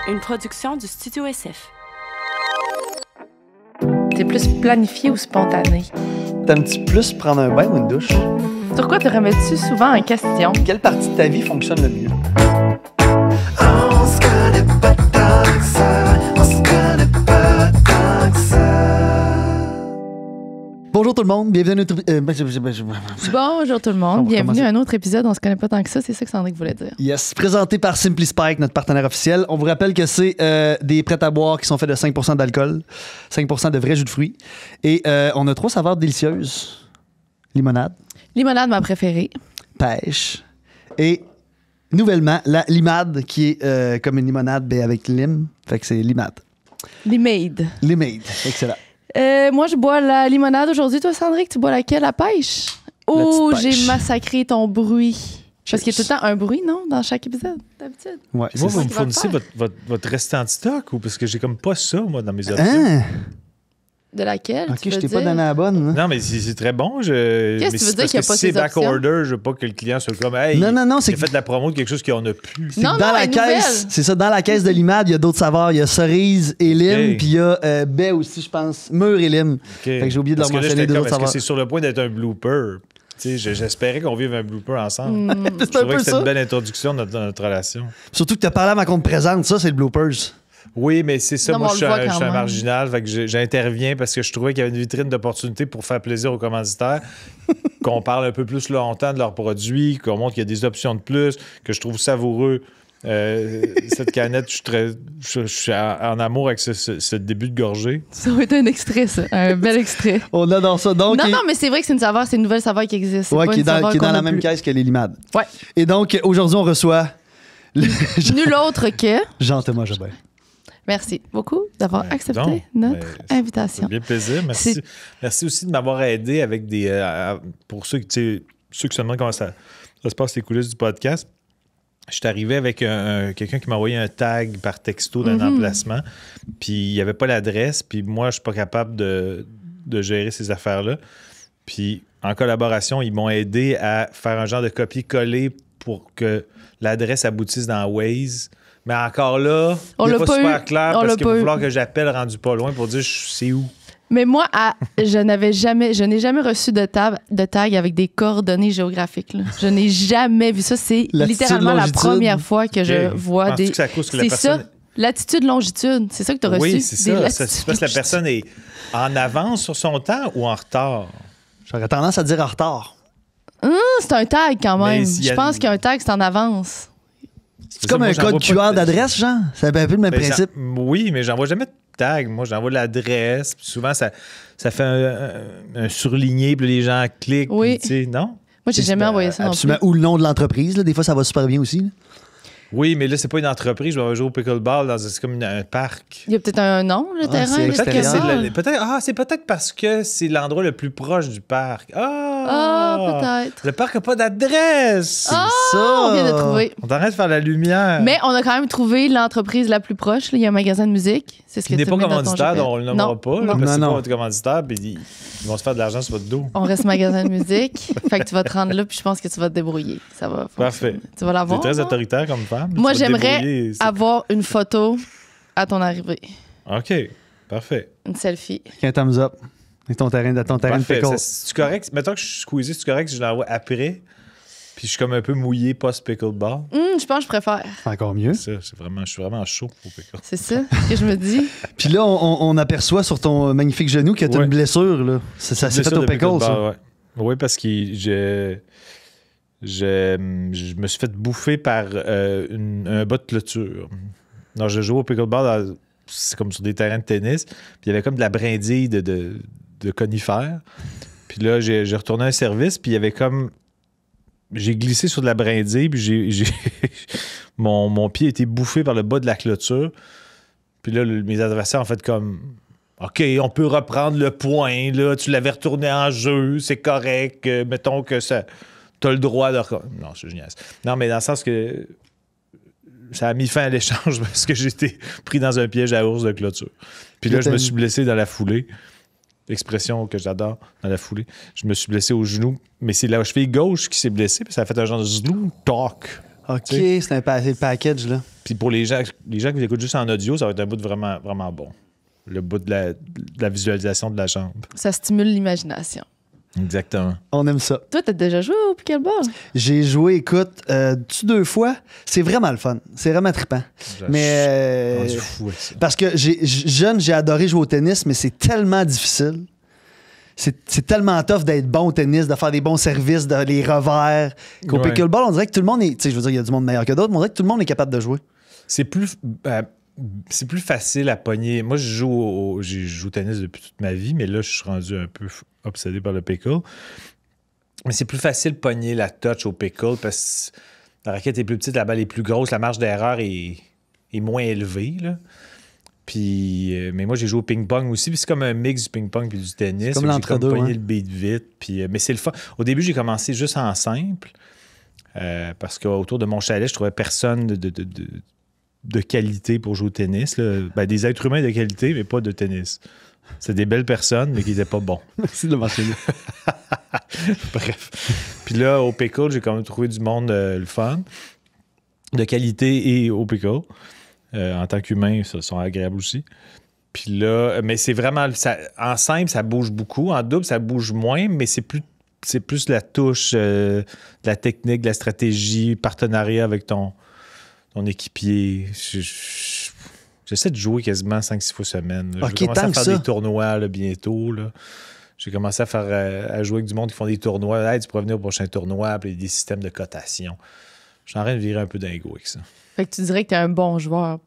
Une production du Studio SF. T'es plus planifié ou spontané? T'aimes-tu plus prendre un bain ou une douche? Sur quoi te remets-tu souvent en question? Quelle partie de ta vie fonctionne le mieux? On se connaît pas tant que ça, on se connaît pas tant que ça. Bonjour tout le monde, bienvenue à Bonjour tout le monde, On va bienvenue commencer. à un autre épisode. On se connaît pas tant que ça, c'est ça que Sandrick voulait dire. Yes, présenté par Simply Spike, notre partenaire officiel. On vous rappelle que c'est des prêts à boire qui sont faits de 5% d'alcool, 5% de vrai jus de fruits. Et on a 3 saveurs délicieuses. Limonade, Limonade, ma préférée. pêche et nouvellement la limade qui est comme une limonade mais avec lime. Fait que c'est limade. Limeade. Limade, excellent. Moi, je bois la limonade aujourd'hui. Toi, Sandrick, tu bois laquelle? La pêche? Oh, petite pêche. j'ai massacré ton bruit. Parce qu'il y a tout Cheers. le temps un bruit, non? Dans chaque épisode, d'habitude. Ouais, Puis moi, c'est vous ça. me qu'il va fournissez faire. votre restant de stock ou parce que j'ai comme pas ça, moi, dans mes options? Hein? De laquelle? Ok, tu je veux t'ai pas dire? donné la bonne. hein? Non, mais c'est très bon. Qu'est-ce que tu veux dire parce qu'il y a que pas si c'est ces back options? order, je veux pas que le client soit comme, hey, Non, c'est j'ai fait de la promo de quelque chose qu'on a plus. C'est Non, que dans non, la elle est caisse, nouvelle. c'est ça, dans la caisse de l'imad, il y a d'autres saveurs. Il y a cerise et lime, Ok. puis il y a baie aussi, je pense, mûr et lime. Fait que j'ai oublié de leur Parce que là, mentionner j'étais deux comme, autres est-ce que saveurs. c'est sur le point d'être un blooper? Tu sais, j'espérais qu'on vive un blooper ensemble. Hmm. Je C'est un trouvais peu que c'était ça. une belle introduction de notre relation. Surtout que tu as parlé à ma compte présente, ça, c'est le bloopers. Oui, mais c'est ça. Non, moi, mais je suis on le voit un, quand je suis un même. marginal. Fait que j'interviens parce que je trouvais qu'il y avait une vitrine d'opportunités pour faire plaisir aux commanditaires, qu'on parle un peu plus longtemps de leurs produits, qu'on montre qu'il y a des options de plus, que je trouve savoureux. Cette canette, je suis en amour avec ce début de gorgée. Ça va être un extrait, ça. Un bel extrait. On adore ça. Donc, Non, mais c'est vrai que c'est une saveur, c'est une nouvelle saveur qui existe. C'est ouais, pas qui est une dans, saveur qui est qu'on dans a la même plus. caisse que les limades. Ouais. Et donc, aujourd'hui, on reçoit Nul autre que. Jean-Thomas Jobin. Merci beaucoup d'avoir Ben, accepté donc, notre ben, Ça invitation. fait bien plaisir. Merci. C'est- Merci aussi de m'avoir aidé avec des. Pour ceux, ceux qui se demandent comment ça se passe, les coulisses du podcast. Je suis arrivé avec quelqu'un qui m'a envoyé un tag par texto d'un emplacement, puis il n'y avait pas l'adresse, puis moi, je ne suis pas capable de gérer ces affaires-là. Puis en collaboration, ils m'ont aidé à faire un genre de copier-coller pour que l'adresse aboutisse dans Waze. Mais encore là, On c'est l'a pas pas super eu. clair On l'a parce qu'il pas va eu. falloir que j'appelle rendu pas loin pour dire c'est où. Mais moi, je n'ai jamais reçu de tag avec des coordonnées géographiques. Là. Je n'ai jamais vu ça. C'est Latitude, littéralement la longitude. première fois que je Ok. vois Penses-tu des. que c'est à cause que la C'est personne... ça. Latitude, longitude. C'est ça que tu as reçu. Oui, c'est des ça. latitudes, C'est parce que la personne est en avance sur son temps ou en retard. J'aurais tendance à dire en retard. C'est un tag quand Mais même. s'il y a Je pense une- qu'un tag, c'est en avance. C'est comme un code QR d'adresse, Jean? C'est un peu le même Ben, principe. Oui, mais j'envoie jamais de tag. Moi, j'envoie l'adresse. Puis souvent, ça fait un surligné, puis les gens cliquent. Oui. puis, tu sais, non? Moi, j'ai jamais envoyé ça non plus. Absolument. Ou le nom de l'entreprise. Là. Des fois, ça va super bien aussi. là. Oui, mais là, c'est pas une entreprise. Je vais jouer au pickleball. C'est comme un parc. Il y a peut-être un nom, le terrain. c'est quelque Peut-être que c'est part. c'est peut-être parce que c'est l'endroit le plus proche du parc. Peut-être. Le parc n'a pas d'adresse. Ah, ça. on vient de trouver. On t'arrête de faire la lumière. Mais on a quand même trouvé l'entreprise la plus proche. Là. Il y a un magasin de musique. C'est ce que Qui n'est tu pas mets dans ton commanditaire, GPS. donc on le nommera Non, pas. là, non. parce que c'est Non, pas non. votre commanditaire, puis ils vont se faire de l'argent sur votre dos. On reste magasin de musique. Fait que tu vas te rendre là, puis je pense que tu vas te débrouiller. Ça va Parfait. fonctionner. Tu vas C'est l'avoir. très non? autoritaire comme femme. Moi, Tu vas te j'aimerais débrouiller, c'est- avoir une photo à ton arrivée. OK, parfait. Une selfie. Un thumbs up. Et ton terrain de Parfait. pickle. C'est correct. Mettons que je suis squeezé, c'est correct si je l'envoie après, puis je suis comme un peu mouillé post-pickleball. Je pense que je préfère. C'est encore mieux. Ça, je suis vraiment chaud au pickle. C'est ça ce que je me dis. Puis là, on aperçoit sur ton magnifique genou que tu as Ouais. une blessure. Là. Ça s'est fait Blessure au de pickle, ça. pickleball, ouais. Oui, parce que je me suis fait bouffer par un bas de clôture. Non, je jouais au pickleball, c'est comme sur des terrains de tennis, puis il y avait comme de la brindille de conifères. Puis là, j'ai retourné un service, puis il y avait comme... J'ai glissé sur de la brindille, puis mon pied a été bouffé par le bas de la clôture. Puis là, mes adversaires ont fait comme... OK, on peut reprendre le point, là. Tu l'avais retourné en jeu, c'est correct. Mettons que ça... T'as le droit de... Non, c'est génial. Non, mais dans le sens que... Ça a mis fin à l'échange parce que j'ai été pris dans un piège à ours de clôture. Puis là, je me suis blessé dans la foulée. Expression que j'adore, dans la foulée. Je me suis blessé au genou, mais c'est la cheville gauche qui s'est blessée, puis ça a fait un genre de zlou talk. OK, Tu sais. c'est le package, là. Puis pour les gens qui écoutent juste en audio, ça va être un bout de vraiment, vraiment bon. Le bout de la visualisation de la jambe. Ça stimule l'imagination. Exactement. On aime ça. Toi, t'as déjà joué au pickleball? J'ai joué, écoute, 2 fois. C'est vraiment le fun. C'est vraiment trippant. Mais. rendu fou avec ça. Parce que jeune, j'ai adoré jouer au tennis, mais c'est tellement difficile. C'est tellement tough d'être bon au tennis, de faire des bons services, les revers. Qu'au Ouais. pickleball, on dirait que tout le monde est. Tu sais, je veux dire, il y a du monde meilleur que d'autres, mais on dirait que tout le monde est capable de jouer. C'est plus facile à pogner. Moi, j'ai joué au tennis depuis toute ma vie, mais là, je suis rendu un peu obsédé par le pickle. Mais c'est plus facile de pogner la touch au pickle parce que la raquette est plus petite, la balle est plus grosse, la marge d'erreur est moins élevée, là. Puis, mais moi, j'ai joué au ping-pong aussi. Puis c'est comme un mix du ping-pong puis du tennis. C'est comme Fait que l'entre-deux, j'ai comme pogné hein. le beat vite. Puis, mais c'est le fun. Au début, j'ai commencé juste en simple parce qu'autour de mon chalet, je trouvais personne de qualité pour jouer au tennis. Là. Ben, des êtres humains de qualité, mais pas de tennis. C'est des belles personnes, mais qui n'étaient pas bons. Merci de le mentionner. Bref. Puis là, au pickle, j'ai quand même trouvé du monde le fun, de qualité et au pickle. En tant qu'humain, ça sont agréables aussi. Puis là, mais c'est vraiment... en simple, ça bouge beaucoup. En double, ça bouge moins, mais c'est plus la touche, de la technique, de la stratégie, partenariat avec ton équipier. J'essaie de jouer quasiment 5-6 fois semaine. Là. Ok, Je vais commencer tant à que faire ça. des tournois là, bientôt. Là. J'ai commencé à jouer avec du monde qui font des tournois. Hey, tu pourrais venir au prochain tournoi, puis des systèmes de cotation. Je suis en train de virer un peu dingo avec ça. Fait que tu dirais que t'es un bon joueur,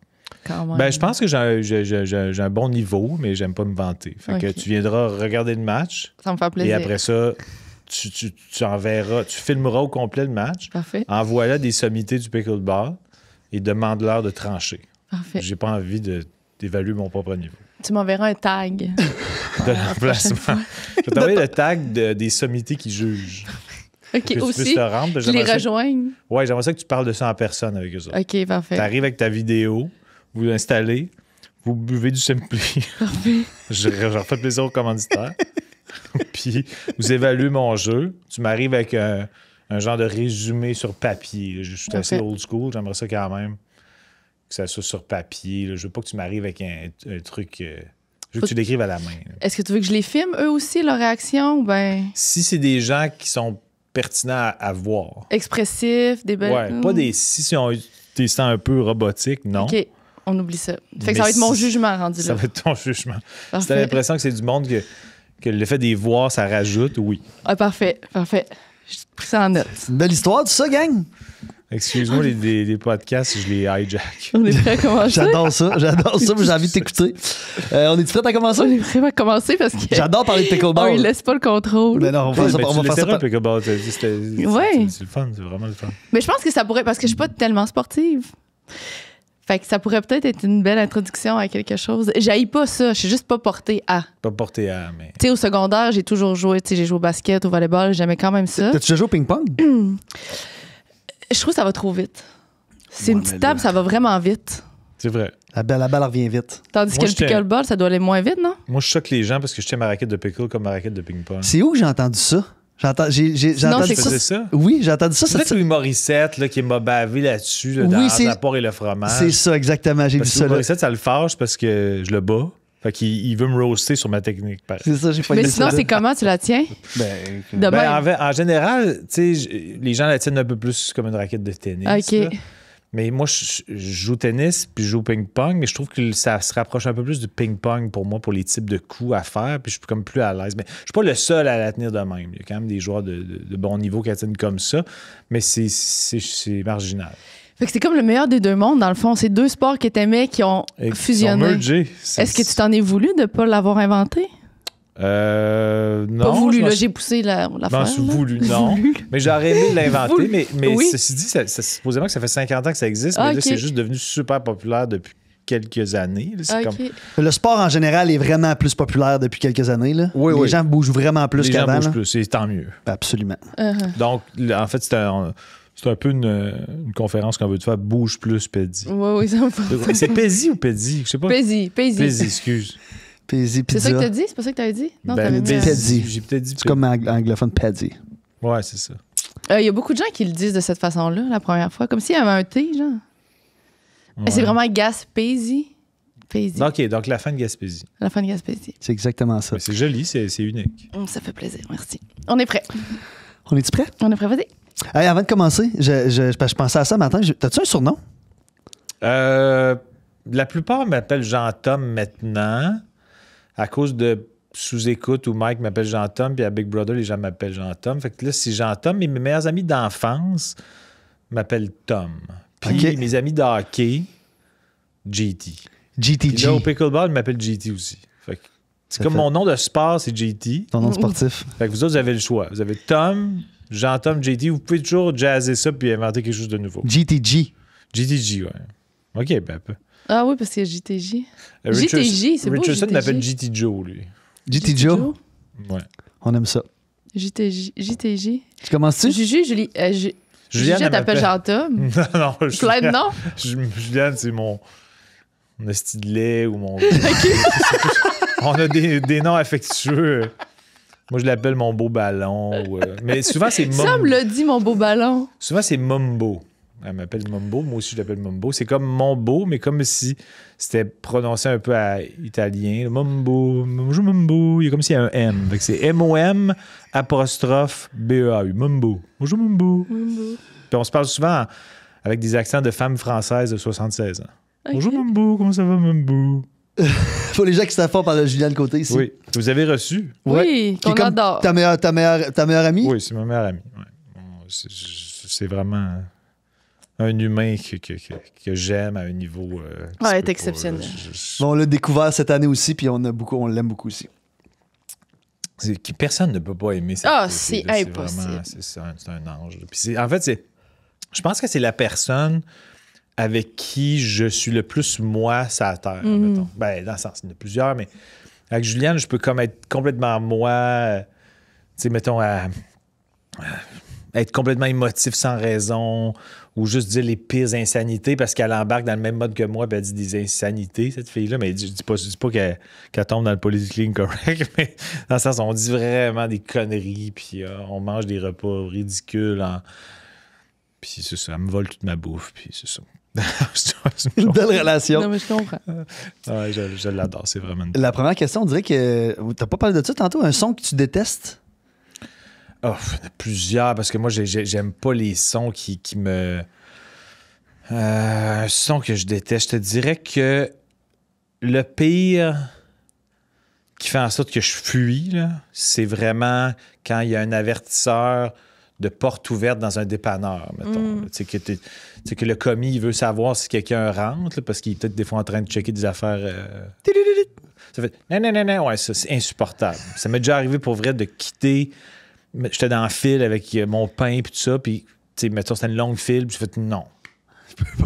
quand même. Ben, je pense que j'ai un bon niveau, mais j'aime pas me vanter. Fait que Ok. tu viendras regarder le match, Ça me fait plaisir. et après ça, tu enverras, tu filmeras au complet le match, Parfait, envoie-là des sommités du pickleball et demande-leur de trancher. parfait. J'ai pas envie d'évaluer mon propre niveau. Tu m'enverras un tag. De l'emplacement. Je vais t'envoyer le tag des sommités qui jugent. OK, Que tu puisses aussi. te rendre. Je les rejoigne. Ouais, j'aimerais ça que tu parles de ça en personne avec eux autres. OK, parfait. Tu arrives avec ta vidéo, vous l'installez, vous buvez du Simply. Parfait. J'en fais plaisir aux commanditaires. Puis, vous évaluez mon jeu. Tu m'arrives avec un genre de résumé sur papier. Je suis assez Parfait. old school. J'aimerais ça quand même que ça soit sur papier. Là. Je veux pas que tu m'arrives avec un truc... je veux que tu l'écrives à la main. Là. Est-ce que tu veux que je les filme, eux aussi, leur réaction? Ou ben Si c'est des gens qui sont pertinents à voir. expressif, des belles... Ouais, pas des... Si on des sens un peu robotiques, non. OK, on oublie ça. Fait Mais que ça va être mon si- jugement rendu Ça là. va être ton jugement. Si t'as Parfait. l'impression que c'est du monde que le fait de les voir, ça rajoute, oui. Ah, parfait, parfait. J'ai pris ça en note. C'est une belle histoire, tout ça, gang. Excuse-moi, les podcasts, je les hijack. On est prêt à commencer? J'adore ça, mais j'ai envie de t'écouter. On est prêt à On commencer? est prêt à commencer parce que... J'adore parler de Oh, pickleball. il laisse pas le contrôle. Mais non, on va Ouais, faire mais ça. tu On va faire laisseras ça. un pickleball, t'as dit, Ouais. c'est le fun, c'est vraiment le fun. Mais je pense que ça pourrait... Parce que je suis pas tellement sportive. Fait que ça pourrait peut-être être une belle introduction à quelque chose. J'haïs pas ça. Je suis juste pas portée à. Pas porté à, mais... Tu sais, au secondaire, j'ai toujours joué. Tu sais, j'ai joué au basket, au volleyball. J'aimais quand même ça. T'as-tu déjà joué au ping-pong? Je trouve que ça va trop vite. C'est une Ouais, petite mais table, là- ça va vraiment vite. C'est vrai. La balle revient vite. Tandis Moi, que le j'étais- pickleball, ça doit aller moins vite, non? Moi, je choque les gens parce que je tiens ma raquette de pickle comme ma raquette de ping-pong. C'est où que j'ai entendu ça? J'ai Non, entendu c'est Tu ça. faisais ça? Oui, j'ai entendu ça. C'est peut-être Louis Morissette là, qui m'a bavé là-dessus, là, Oui, dans c'est- la porc et le fromage. C'est ça, exactement. J'ai vu Parce que ça Louis là. Morissette, ça le fâche parce que je le bats. Fait qu'il veut me roaster sur ma technique. pareil. C'est ça, j'ai pas Mais aimé sinon, ça. c'est comment tu la tiens? Ben, De Ben, même. en général, tu sais, les gens la tiennent un peu plus comme une raquette de tennis. OK. là. Mais moi, je joue au tennis puis je joue au ping-pong, mais je trouve que ça se rapproche un peu plus du ping-pong pour moi, pour les types de coups à faire, puis je suis comme plus à l'aise. Mais je suis pas le seul à la tenir de même. Il y a quand même des joueurs de bon niveau qui la tiennent comme ça, mais c'est marginal. Fait que c'est comme le meilleur des deux mondes, dans le fond. C'est deux sports que t'aimais qui ont Et ils sont fusionné. mergés. Est-ce que tu t'en es voulu de pas l'avoir inventé? Non. Pas voulu, je m'en là. suis- J'ai poussé je m'en l'affaire. suis là. voulu, non. Mais j'aurais aimé l'inventer, Voulu. mais Oui. ceci dit, ça, supposément que ça fait 50 ans que ça existe, Ah, mais là, ok. c'est juste devenu super populaire depuis quelques années. là. C'est OK. comme... le sport en général est vraiment plus populaire depuis quelques années. Là. Oui, Les oui. gens bougent vraiment plus Les gens qu'avant. bougent là. plus, et tant mieux. Absolument. Donc, en fait, c'est un peu une conférence qu'on veut te faire. Bouge plus, Pédi. Oui, ça me fait. C'est Pédi ou Pédi? Je sais pas. Pési. Pédi, excuse. Paisy, C'est ça que pizza. t'as dit? C'est pas ça que t'avais dit? Non, Ben, t'avais mis... Pédi. J'ai peut-être dit C'est comme anglophone paddy. Ouais, c'est ça. Il y a beaucoup de gens qui le disent de cette façon-là, la première fois. Comme s'il y avait un T, genre. Mais c'est vraiment Gaspésie. OK, donc la fin de Gaspésie. La fin de Gaspésie. C'est exactement ça. Mais c'est joli, c'est unique. Ça fait plaisir, merci. On est prêt. On est-tu prêt? On est prêt, vas-y. Hey, avant de commencer, je pensais à ça matin. T'as-tu un surnom? La plupart m'appellent Jean-Tom maintenant, à cause de sous-écoute où Mike m'appelle Jean-Tom, puis à Big Brother, les gens m'appellent Jean-Tom. Fait que là, c'est Jean-Tom, mais mes meilleurs amis d'enfance m'appellent Tom. Puis OK. mes amis de hockey, JT. Puis GTG. là, au pickleball, ils m'appellent JT aussi. Fait que c'est Ça comme fait- mon nom de sport, c'est JT. Ton nom sportif. Fait que vous autres, vous avez le choix. Vous avez Tom, Jean-Tom, JT. Vous pouvez toujours jazzer ça puis inventer quelque chose de nouveau. GTG. GTG, ouais. OK, ben un peu. Ah oui, parce qu'il y a JTJ. Richardson- JTJ, c'est beau, Richardson JTJ. m'appelle JT Joe, lui. GT Joe. Ouais. On aime ça. JTJ. Tu commences-tu? Juju, Julie. Juliane, Juliane elle t'appelle m'appelle- Jean-Tom. non, Plein de Juliane, noms. Juliane, c'est mon esti de lait ou mon... On a des noms affectueux. Moi, je l'appelle mon beau ballon. Mais souvent, c'est Ça me l'a dit, mon beau ballon. Souvent, c'est Mumbo. Elle m'appelle Mumbo. Moi aussi, je l'appelle Mumbo. C'est comme mon beau, mais comme si c'était prononcé un peu à italien. Mumbo. Bonjour, Mumbo. Il y a comme s'il y a un M. Fait que c'est M-O-M apostrophe B-E-A-U. Mumbo. Bonjour, Mumbo. Puis on se parle souvent avec des accents de femmes françaises de 76 ans. Ok. Bonjour, Mumbo. Comment ça va, Mumbo? Pour les gens qui savent fort par le Julien de côté ici. Oui. Vous avez reçu? Oui, Qui est qu'on comme adore. ta meilleure amie? Oui, c'est ma meilleure amie. Ouais. Bon, c'est vraiment un humain que j'aime à un niveau. Ouais, elle est exceptionnelle. Bon, on l'a découvert cette année aussi, puis on l'aime beaucoup aussi. Personne ne peut pas aimer cette Ah, fille, c'est là. impossible. Vraiment- C'est un ange. Là. Puis en fait, je pense que c'est la personne avec qui je suis le plus moi sur la terre, mettons. Ben, dans le sens, il y en a plusieurs, mais avec Juliane, je peux comme être complètement moi, tu sais, mettons, à être complètement émotif sans raison, ou juste dire les pires insanités parce qu'elle embarque dans le même mode que moi, puis elle dit des insanités, cette fille-là. Mais je dis pas qu'elle tombe dans le politically incorrect, mais dans le sens, on dit vraiment des conneries, puis on mange des repas ridicules. Puis c'est ça, elle me vole toute ma bouffe, puis c'est ça. Une belle relation. Non, mais je comprends. Ouais, je l'adore, c'est vraiment... La première question, on dirait que t'as pas parlé de ça tantôt, un son que tu détestes? Oh, il y en a plusieurs, parce que moi, j'aime pas les sons qui me... un son que je déteste. Je te dirais que le pire qui fait en sorte que je fuis, là, c'est vraiment quand il y a un avertisseur de porte ouverte dans un dépanneur, mettons. Tu sais, que le commis, il veut savoir si quelqu'un rentre, là, parce qu'il est peut-être des fois en train de checker des affaires... Ça fait non, ouais, ça, c'est insupportable. Ça m'est déjà arrivé pour vrai de quitter... J'étais dans le fil avec mon pain puis tout ça, puis, tu sais, mettons, c'était une longue file, puis j'ai fait non.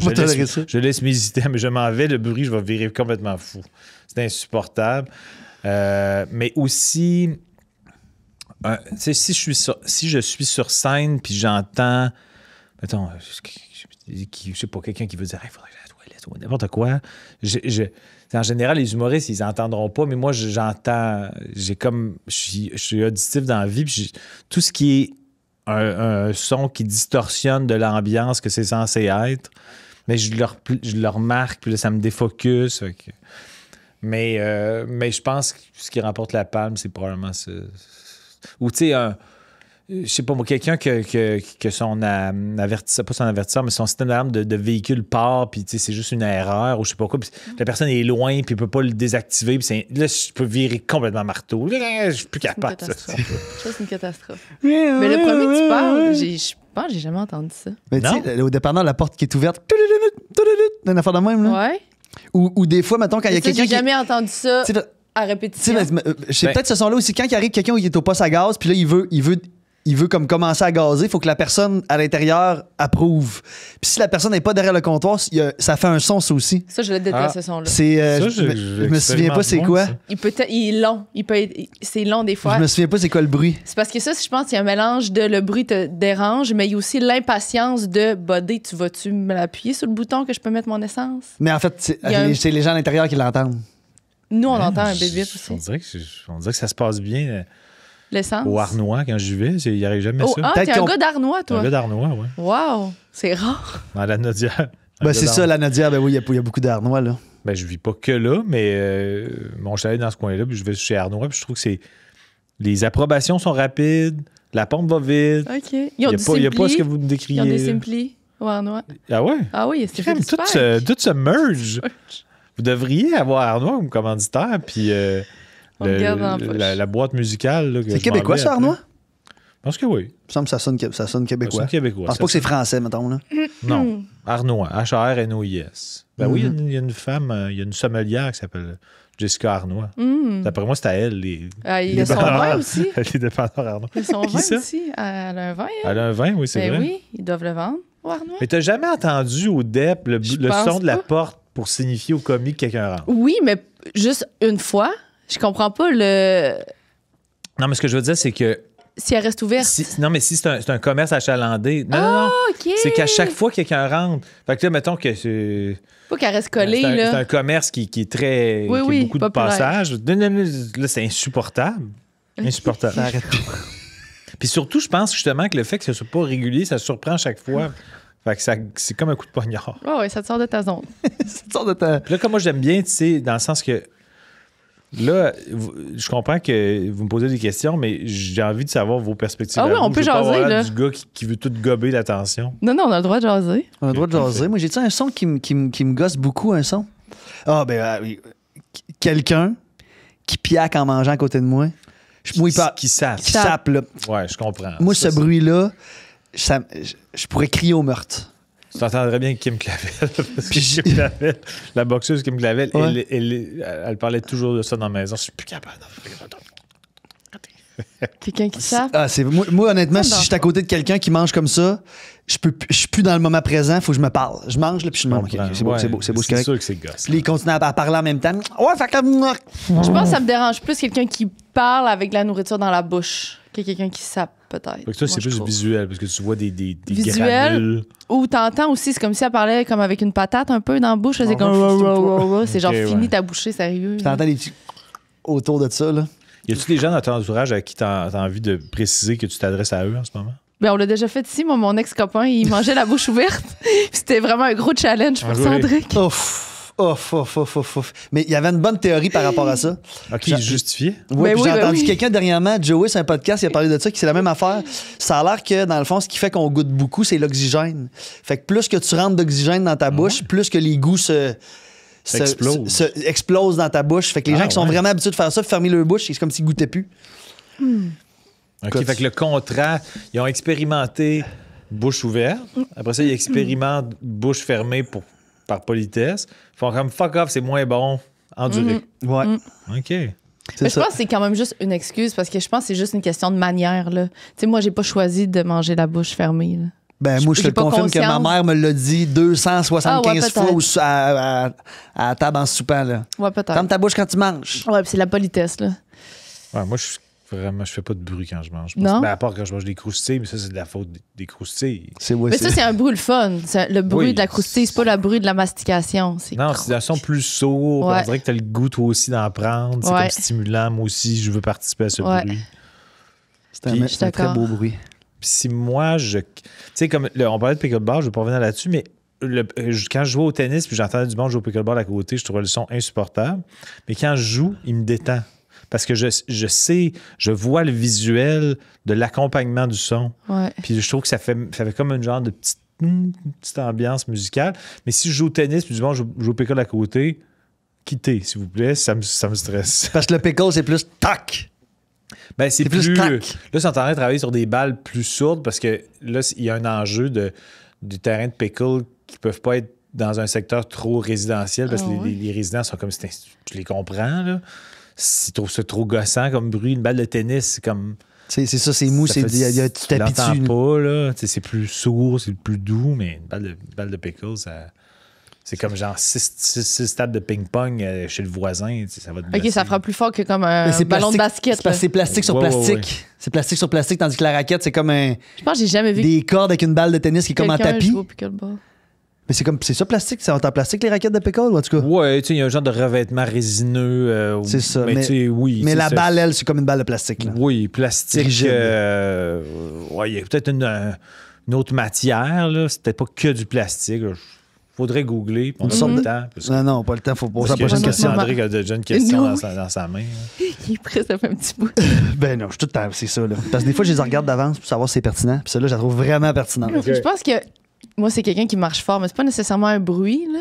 pas tolérer ça. Je laisse mes items, je m'en vais, le bruit, je vais virer complètement fou. C'est insupportable. Mais aussi, tu sais, si je suis sur scène, puis j'entends, mettons, je sais pas, quelqu'un qui veut dire, il faudrait que j'aille à la toilette ou n'importe quoi, en général, les humoristes, ils n'entendront pas, mais moi, j'entends. Je suis auditif dans la vie, puis tout ce qui est un son qui distorsionne de l'ambiance que c'est censé être, mais je le remarque, puis là, ça me défocus. Mais je pense que ce qui remporte la palme, c'est probablement ça. Ou, tu sais, je sais pas moi, quelqu'un que son avertisseur, pas son avertisseur, mais son système d'alarme de véhicule part, puis c'est juste une erreur, ou je sais pas quoi, puis la personne est loin, puis il peut pas le désactiver, puis là, je peux virer complètement marteau. Je suis plus capable. Ça, c'est une catastrophe. Mais le premier que tu parles, je pense que j'ai jamais entendu ça. Mais tu Non? sais, au dépanneur, la porte qui est ouverte, une affaire de même, là. Ouais. Ou des fois, mettons, quand il y a Mais ça, quelqu'un j'ai qui... jamais entendu ça Tu sais, à tu répétition. sais, c'est peut-être ce son-là aussi. Quand il arrive quelqu'un qui est au poste à gaz, puis là, il veut comme commencer à gazer, il faut que la personne à l'intérieur approuve. Puis si la personne n'est pas derrière le comptoir, ça fait un son, ça aussi. Ça, je le déteste, ce son-là. C'est, Ça, je me souviens pas c'est quoi. Il est long. C'est long des fois. Je me souviens pas c'est quoi le bruit. C'est parce que ça, je pense qu'il y a un mélange de le bruit te dérange, mais il y a aussi l'impatience de Bodé, tu vas-tu me l'appuyer sur le bouton que je peux mettre mon essence? Mais en fait, Il y a un- c'est les gens à l'intérieur qui l'entendent. Nous, on entend un bébé On aussi. dirait que ça se passe bien L'essence. au Arnois quand j'y vais. Il n'y arrive jamais Oh, ça. ah, Peut-être t'es un qu'on- gars d'Arnois, Un toi. gars d'Arnois, oui. Wow, c'est rare. Dans la Nodière. Ben, c'est ça, la Nadia. Ben oui, il y a beaucoup d'Arnois, là. Ben, je vis pas que là, mais bon, je suis allé dans ce coin-là, puis je vais chez Arnois, puis je trouve que les approbations sont rapides, la pompe va vite. OK. Il n'y a pas ce que vous me décriez. Ils ont des là. Simpli au Arnois. Ah ouais? Ah oui, c'est fait Crème, tout se merge. Vous devriez avoir Arnois comme commanditaire, puis On le garde dans la poche. la boîte musicale. Là, que C'est je québécois, m'en vais ça, après. Arnois? Je pense que oui. Il me semble que ça sonne québécois. C'est québécois. Je pense pas que c'est français, mettons, là. Non. Arnois. H-A-R-N-O-I-S. Ben oui, il y a une femme, il y a une sommelière qui s'appelle Jessica Arnois. D'après moi, c'est à elle. Il y a son vin aussi. Les dépanneurs Arnois. Il y a son Qui vin ça? aussi. Elle a un vin, elle. Elle a un vin, oui, c'est Ben vrai. oui, ils doivent le vendre au Arnois. Mais t'as jamais entendu au DEP le pense son de la pas. porte pour signifier au commis que quelqu'un rentre? Oui, mais juste une fois. Je comprends pas le... Non, mais ce que je veux dire, c'est que Si elle reste ouverte. non, mais si c'est un commerce achalandé. Non. OK. C'est qu'à chaque fois que quelqu'un rentre. Fait que là, mettons que c'est. Pas qu'elle reste collée, c'est là. un commerce qui est très. Oui, qui a oui, beaucoup populaire. de passages. Non, là, c'est insupportable. Insupportable. Ça arrête plus. Puis surtout, je pense justement que le fait que ce soit pas régulier, ça surprend à chaque fois. Fait que c'est comme un coup de poignard. Ouais, ça te sort de ta zone. C'est sorte de ta... Puis là, comme moi, j'aime bien, tu sais, dans le sens que. Là, je comprends que vous me posez des questions, mais j'ai envie de savoir vos perspectives. Ah oui, à vous. on peut Je veux pas jaser, avoir l'air là. du gars qui veut tout gober l'attention. Non, on a le droit de jaser. On a le droit de jaser. Moi, j'ai-tu un son qui me gosse beaucoup, un son? Ah, ben, oui. Quelqu'un qui piaque en mangeant à côté de moi. Moi, il parle. Qui savent. Qui sape, là. Ouais, je comprends. Moi, Ça, ce bruit-là, je pourrais crier au meurtre. Tu t'entendrais bien Kim Clavel. Parce que Puis Kim Clavel, la boxeuse Kim Clavel, Ouais. elle parlait toujours de ça dans la maison. Je suis plus capable. Quelqu'un qui sape. Ah, moi, honnêtement, Ça, si je suis à côté de quelqu'un qui mange comme ça, je suis plus dans le moment présent, faut que je me parle. Je mange, là, puis je me dis, OK, c'est beau, Ouais, c'est beau, c'est C'est correct. sûr que c'est gosse. Puis là, il continue à parler en même temps. Ouais, fait que. Je pense que ça me dérange plus quelqu'un qui parle avec de la nourriture dans la bouche que quelqu'un qui sape, peut-être. Fait que toi, c'est Moi, je plus trouve. visuel, parce que tu vois des Visuel. granules. Ou t'entends aussi, c'est comme si elle parlait comme avec une patate un peu dans la bouche. C'est comme... C'est genre Ok, fini ouais. ta bouchée, sérieux. T'entends des petits autour de ça, là. Y a-tu des gens dans ton entourage à qui t'as envie de préciser que tu t'adresses à eux en ce moment? Ben, on l'a déjà fait ici. Moi, mon ex-copain, il mangeait la bouche ouverte. C'était vraiment un gros challenge pour Ah oui. Cendric. Ouf. Mais il y avait une bonne théorie par rapport à ça. OK, Puis- justifié. Ouais, Ben puis oui, j'ai ben entendu oui. quelqu'un dernièrement, Joey, c'est un podcast, il a parlé de ça, qui c'est la même affaire. Ça a l'air que, dans le fond, ce qui fait qu'on goûte beaucoup, c'est l'oxygène. Fait que plus que tu rentres d'oxygène dans ta bouche, plus que les goûts explosent dans ta bouche. Fait que les gens qui sont vraiment habitués de faire ça, fermer leur bouche, c'est comme s'ils goûtaient plus. OK, fait que le contrat, ils ont expérimenté bouche ouverte. Après ça, ils expérimentent bouche fermée par politesse. Ils font comme fuck off, c'est moins bon. Endurer. Ouais. OK. C'est Mais je ça. pense que c'est quand même juste une excuse parce que je pense que c'est juste une question de manière. Là. Tu sais, moi, j'ai pas choisi de manger la bouche fermée. Là. Ben, moi, je te J'ai le pas confirme que ma conscience. mère me l'a dit 275 Ah ouais, peut-être. fois à la table en soupant. Là. Ouais, peut-être. Ferme ta bouche quand tu manges. Ouais, puis c'est la politesse. Là. Ouais, moi, je fais pas de bruit quand je mange. Non? Ben, à part quand je mange des croustilles, mais ça, c'est de la faute des croustilles. Ouais, Mais ça, c'est un bruit le fun. C'est le bruit Oui. de la croustille, c'est pas le bruit de la mastication. C'est Non, c'est un son plus sourd. Ouais. On dirait que t'as le goût, toi aussi, d'en prendre. C'est Ouais. comme stimulant. Moi aussi, je veux participer à ce Ouais. bruit. c'est Puis- un très d'accord. beau bruit. Puis si moi, tu sais, comme on parlait de pickleball, je vais pas revenir là-dessus, mais quand je jouais au tennis puis j'entendais du monde jouer au pickleball à côté, je trouvais le son insupportable. Mais quand je joue, il me détend. Parce que je vois le visuel de l'accompagnement du son. Ouais. Puis je trouve que ça fait comme une genre de petite ambiance musicale. Mais si je joue au tennis puis du monde joue au pickleball à côté, quittez, s'il vous plaît, ça me stresse. Parce que le pickle, c'est plus tac. Ben, c'est C'est plus plus. tac. Là, ils sont en train de travailler sur des balles plus sourdes parce que là, il y a un enjeu du terrain de pickle qui peuvent pas être dans un secteur trop résidentiel parce que Ah ouais. les résidents sont comme. Je les comprends, là. Si tu trouves ça trop gossant comme bruit, une balle de tennis, c'est comme. C'est ça, c'est mou, il y a un petit tu tapis l'entends dessus. pas, là. Tu sais, c'est plus sourd, c'est plus doux, mais une balle de pickle, ça. C'est comme genre 6 tables de ping-pong chez le voisin. Tu sais, ça va te OK, blesser. ça fera plus fort que comme un Mais c'est ballon de plastique- basket. C'est parce que là. c'est plastique sur Ouais, ouais, plastique. ouais. C'est plastique sur plastique, tandis que la raquette, c'est comme Je pense que j'ai jamais vu des cordes avec une balle de tennis qui est comme en quelqu'un tapis. jouer au pickleball. Mais c'est ça plastique, c'est en plastique les raquettes de pickle, ou en tout cas. Ouais, tu sais, il y a un genre de revêtement résineux. C'est ça, Mais, mais- tu sais, oui. Mais tu sais, la ça- balle, elle, c'est comme une balle de plastique. Là. Oui, plastique. Rigide. Ouais, il y a peut-être une autre matière, là. C'est peut-être pas que du plastique. Là. Faudrait googler. On a sorte pas de- le temps. Parce que, Non, pas le temps, faut poser la parce que prochaine si question. André a déjà une question Non. dans sa main. hein. Il est prêt, ça fait un petit bout. Ben non, je suis tout le temps, c'est ça, là. Parce que des fois, je les regarde d'avance pour savoir si c'est pertinent. Puis celle-là, je la trouve vraiment pertinente. Je pense que moi, c'est quelqu'un qui marche fort, mais c'est pas nécessairement un bruit, là.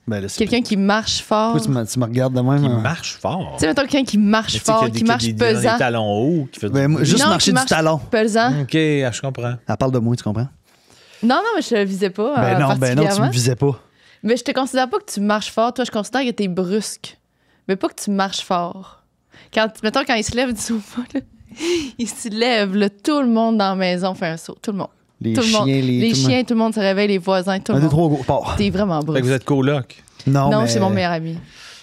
Ben là, c'est Quelqu'un qui marche fort. Pourquoi tu me regardes de même? Qui hein? marche fort. Tu sais, mettons quelqu'un qui marche Mais tu sais fort, qu'il y a qui marche des pesant. talons hauts. Qui fait Ben, moi, juste Non, marcher qui du marche talon. Pesant. OK, je comprends. Elle parle de moi, tu comprends? Non, mais je le visais pas. Ben non, tu particulièrement. me visais pas. Mais je te considère pas que tu marches fort. Toi, je considère que t'es brusque. Mais pas que tu marches fort. Mettons, quand il se lève du sofa, là, il se lève, là, tout le monde dans la maison fait un saut. Tout le monde. Les Tout le chiens, monde. Les tout le monde. chiens, tout le monde se réveille, les voisins, tout Un, le deux, monde. trois, go. Part. T'es vraiment Fait que brusque. vous êtes coloc. Non, Non, mais... c'est mon meilleur ami.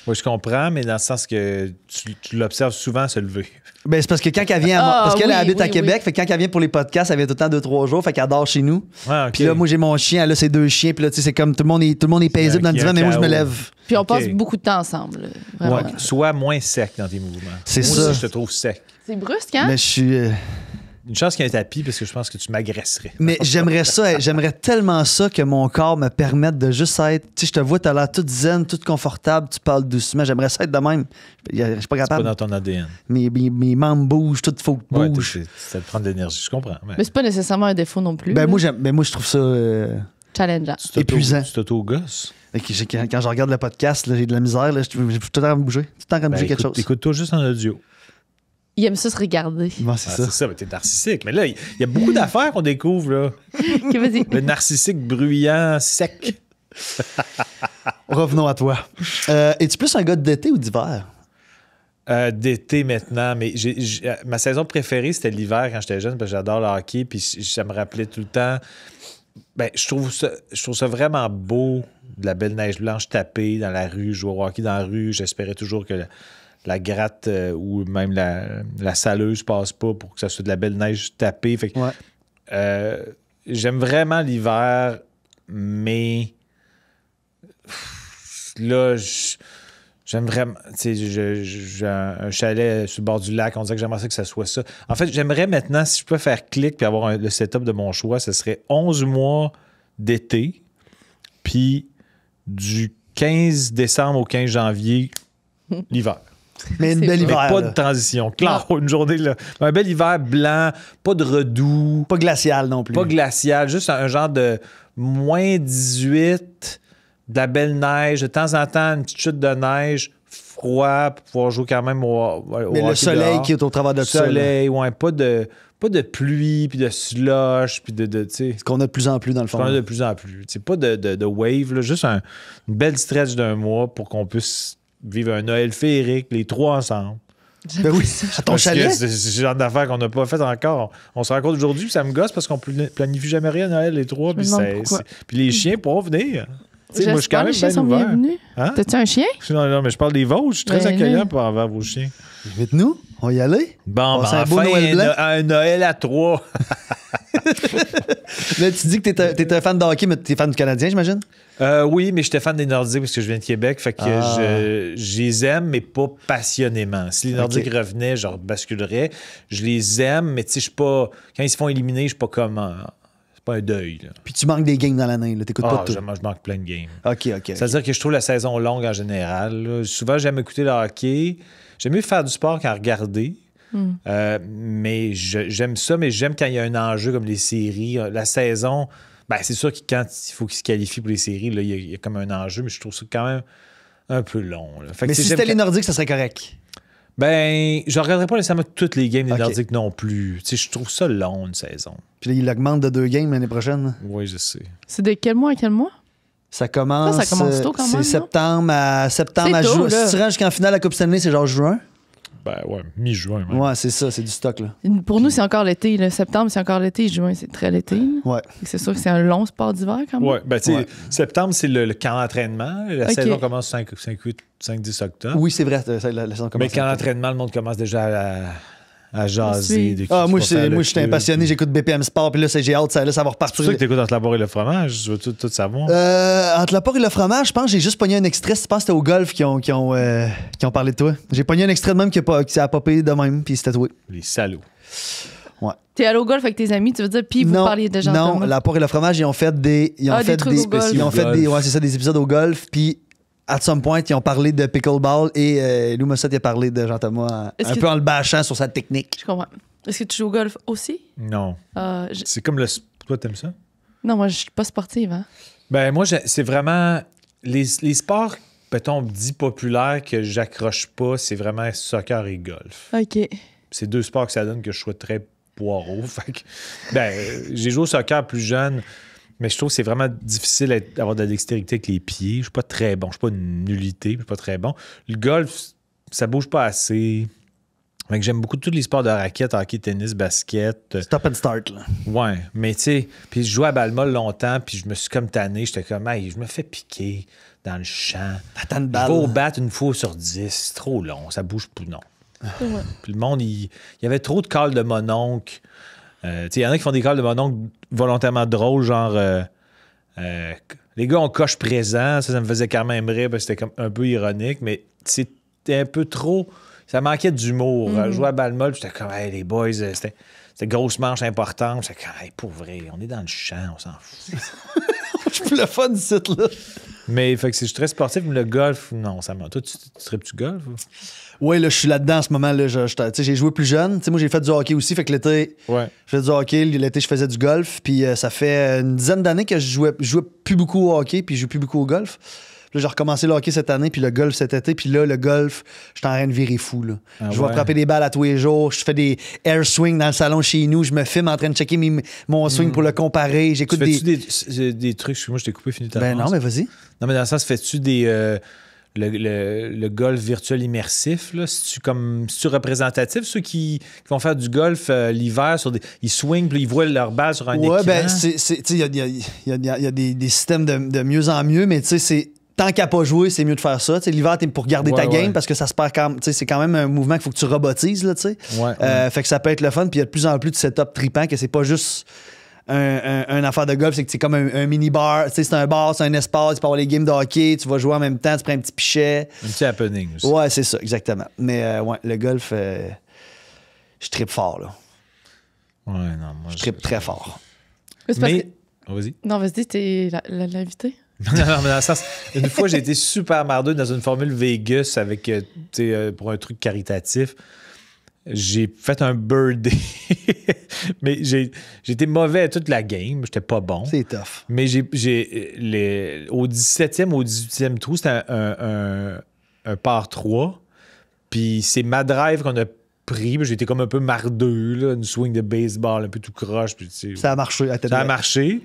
Oui, je comprends, mais dans le sens que tu l'observes souvent se lever. Ben, c'est parce que quand elle vient, Ah, parce qu'elle oui, habite à oui, Québec, oui. fait que quand elle vient pour les podcasts, elle vient tout le temps 2-3 jours, fait qu'elle dort chez nous. Ouais, OK. Puis là, moi, j'ai mon chien, elle a ses 2 chiens, puis là, tu sais, c'est comme tout le monde est paisible dans le Il y a divan, un mais moi, je me chaos. lève. Puis on OK. passe beaucoup de temps ensemble. là. Vraiment. Ouais. Sois moins sec dans tes mouvements. C'est Moi ça. aussi, je te trouve sec. C'est brusque, hein? Mais je suis. Une chance qu'il y ait un tapis parce que je pense que tu m'agresserais. Mais j'aimerais tellement ça que mon corps me permette de juste être. Tu sais, je te vois, t'as l'air toute zen, toute confortable, tu parles doucement. J'aimerais ça être de même. Je suis pas C'est pas capable. dans ton ADN. Mes membres bougent, tout faut que Ouais, bouge. ça te prend de l'énergie, je comprends. Mais Mais c'est pas nécessairement un défaut non plus. Ben, là. moi, je trouve ça. Challengeant. épuisant. Tu t'auto-gosses. Quand je regarde le podcast, là, j'ai de la misère. Là, je suis tout le temps en train de bouger. Tout le temps en train de bouger quelque chose. Écoute-toi juste en audio. Il aime ça se regarder. Bon, c'est Ah, ça. c'est ça, mais t'es narcissique. Mais là, il y a beaucoup d'affaires qu'on découvre, là. Ok, vas-y. Le narcissique bruyant, sec. Revenons à toi. Es-tu plus un gars d'été ou d'hiver? D'été maintenant, mais ma saison préférée, c'était l'hiver quand j'étais jeune, parce que j'adore le hockey, puis ça me rappelait tout le temps. Ben, je trouve ça vraiment beau, de la belle neige blanche tapée dans la rue, jouer au hockey dans la rue. J'espérais toujours que la gratte ou même la saleuse passe pas pour que ça soit de la belle neige tapée. Fait que, Ouais. j'aime vraiment l'hiver, mais là, j'aime vraiment. Tu sais, j'ai un chalet sur le bord du lac. On dirait que j'aimerais ça que ça soit ça. En fait, j'aimerais maintenant, si je peux faire clic puis avoir le setup de mon choix, ce serait 11 mois d'été, puis du 15 décembre au 15 janvier, l'hiver. Mais une C'est belle Mais hiver. pas là. de transition. Claire, une journée, là. Un bel hiver blanc, pas de redoux, Pas glacial non plus. pas glacial, juste un genre de moins 18, de la belle neige, de temps en temps, une petite chute de neige, froid, pour pouvoir jouer quand même au Mais le hockey soleil dehors. qui est au travers de ça. là. Soleil, ouais, pas de pluie, puis de slush, puis tu sais, Ce qu'on a de plus en plus dans le on fond. en a de plus en plus. C'est pas de wave, là, juste une belle stretch d'un mois pour qu'on puisse vivre un Noël féerique, les trois ensemble. Ben oui, à ton Parce que chalet. c'est ce genre d'affaires qu'on n'a pas fait encore. On se rencontre aujourd'hui, puis ça me gosse parce qu'on planifie jamais rien à Noël, les trois. me Puis, demande pourquoi. puis les chiens pourront venir. Tu sais, moi, je suis quand J'espère même les chiens bien sont ouvert. bienvenus. Hein? T'as-tu un chien? Non, mais je parle des vôtres. Je suis très Ben, accueillant non. envers vos chiens. Invite-nous, on va y aller. Bon, Passer ben, un beau enfin, Noël blanc. un Noël à trois. Là, tu dis que t'es un fan de hockey, mais t'es fan du Canadien, j'imagine? Oui, mais j'étais fan des Nordiques parce que je viens de Québec. Fait que je les aime, mais pas passionnément. Si les Nordiques Ok. revenaient, je basculerais. Je les aime, mais tu sais, je suis pas. Quand ils se font éliminer, je suis pas comme. C'est pas un deuil, là. Puis tu manques des games dans l'année, là. T'écoutes pas de tout. je manque plein de games. OK. C'est-à-dire que je trouve la saison longue en général. Là. Souvent, j'aime écouter le hockey. J'aime mieux faire du sport qu'en regarder. Mais j'aime ça, mais j'aime quand il y a un enjeu comme les séries. La saison, ben, c'est sûr que quand il faut qu'ils se qualifient pour les séries, là, il y a comme un enjeu, mais je trouve ça quand même un peu long. Là. Fait que, Mais tu si sais, c'était j'aime les Nordiques, ça serait correct. Ben, je regarderai pas nécessairement toutes les games des Ok. Nordiques non plus. Tu sais, je trouve ça long, une saison. Puis là, il augmente de 2 games l'année prochaine. Oui, je sais. C'est de quel mois à quel mois? Ça commence. Ça commence tôt quand même, C'est non? septembre à C'est tôt, juin. là. Si tu rentres jusqu'en finale à la Coupe Stanley, c'est genre juin. Ben, ouais, mi-juin. même. Ouais, c'est ça, c'est du stock, là. Pour nous, c'est encore l'été. Là. Septembre, c'est encore l'été. Juin, c'est très l'été. là. Ouais. C'est sûr que c'est un long sport d'hiver quand même. Ouais, ben, tu sais, Ouais. septembre, c'est le camp d'entraînement. La Ok. saison commence 5-10 octobre. Oui, c'est vrai, la saison Mais commence. quand l'entraînement, le monde commence déjà à jaser. suis- de qui Ah, qui moi, va faire le je suis club. impassionné, j'écoute BPM Sport, puis là, j'ai hâte, ça va C'est repartir. pour ça que t'écoutes entre la barre et le fromage. Je veux tout savoir. Entre la porc et le fromage, je pense que j'ai juste pogné un extrait. Je pense que c'était au golf qui ont parlé de toi. J'ai pogné un extrait de même qui a popé de même, puis c'était toi. Les salauds. Ouais. T'es allé au golf avec tes amis, tu veux dire, puis vous Non, parliez de Jean non, Thomas. la poire et le fromage, ils ont fait des. Ils ont Ah, des fait trucs au golf. Ils ont fait des. Golf. Ouais, c'est ça, des épisodes au golf. Puis, at some point, ils ont parlé de pickleball et Lou Mossette a parlé de Jean-Thomas Est-ce un que- peu en le bâchant sur sa technique. Je comprends. Est-ce que tu joues au golf aussi? Non. C'est comme le. Toi, t'aimes ça? Non, moi, je suis pas sportive, hein. Ben, moi, c'est vraiment. Les sports, mettons, dits populaires que j'accroche pas, c'est vraiment soccer et golf. OK. C'est deux sports que ça donne que je sois très poireau. Fait que, ben, j'ai joué au soccer plus jeune, mais je trouve que c'est vraiment difficile d'avoir de la dextérité avec les pieds. Je suis pas très bon. Je suis pas une nullité, je suis pas très bon. Le golf, ça bouge pas assez. Fait que j'aime beaucoup tous les sports de raquette, hockey, tennis, basket. Stop and start, là. Ouais, mais tu sais, puis je jouais à balle molle longtemps, puis je me suis comme tanné. J'étais comme, hey, je me fais piquer dans le champ. Attends une Je balle. vais au bat une fois sur 10. C'est trop long, ça bouge plus, non. Ouais. Puis le monde, il y avait trop de calls de mon oncle. Tu sais, il y en a qui font des calls de mon oncle volontairement drôles, genre les gars, on coche présent. Ça me faisait quand même rire, parce que c'était comme un peu ironique, mais c'était un peu trop. Ça manquait d'humour. Jouer à balle molle, j'étais comme, hey, les boys, c'était grosse manche importante. J'étais comme, hey, pour vrai, on est dans le champ, on s'en fout. Je suis plus le fun du site, là. Mais fait que je suis très sportif, mais le golf, non, ça m'a. Toi, tu tripes-tu golf? Ou? Oui, là, je suis là-dedans en ce moment. Là, tu sais, j'ai joué plus jeune. Tu sais, moi, j'ai fait du hockey aussi. Fait que l'été, Ouais. je faisais du hockey. L'été, je faisais du golf. Puis ça fait une dizaine d'années que je jouais plus beaucoup au hockey. Puis je joue plus beaucoup au golf. Puis là, j'ai recommencé le hockey cette année. Puis le golf cet été. Puis là, le golf, je suis en train de virer fou. Là. Ah je vais ouais? frapper des balles à tous les jours. Je fais des air swings dans le salon chez nous. Je me filme en train de checker mon swing pour le comparer. J'écoute Fais-tu des. des trucs? Excuse-moi, je t'ai coupé, fini ta Ben phrase. non, mais vas-y. Non, mais dans le sens, fais-tu des. Le golf virtuel immersif, là? C'est-tu représentatif, ceux qui vont faire du golf l'hiver, ils swingent, puis ils voient leur balle sur un écran? Ouais, ben, il y a des systèmes de mieux en mieux, mais tu sais, c'est. Tant qu'à pas jouer, c'est mieux de faire ça. T'sais, l'hiver, t'es pour garder ta game parce que ça se perd quand même. C'est quand même un mouvement qu'il faut que tu robotises. Là, Ouais. fait que ça peut être le fun. Puis il y a de plus en plus de setup tripant que c'est pas juste un affaire de golf, c'est que c'est comme un mini-bar. C'est un bar, c'est un espace, tu peux avoir les games de hockey, tu vas jouer en même temps, tu prends un petit pichet. Un petit happening aussi. Ouais, c'est ça, exactement. Mais ouais, le golf, je trippe fort. Là. Ouais, non, moi. Je trippe très fort. C'est parce Mais. que- Oh, vas-y. Non, vas-y, t'es l'invité. Non, mais dans le sens, une fois, j'ai été super mardeux dans une formule Vegas avec, pour un truc caritatif. J'ai fait un birdie. Mais j'ai été mauvais à toute la game. J'étais pas bon. C'est tough. Mais au 17e, au 18e trou, c'était un par 3. Puis c'est ma drive qu'on a pris. Puis j'étais comme un peu mardeux, là, une swing de baseball, un peu tout croche. Puis, Ça a marché à tête ça a de- marché.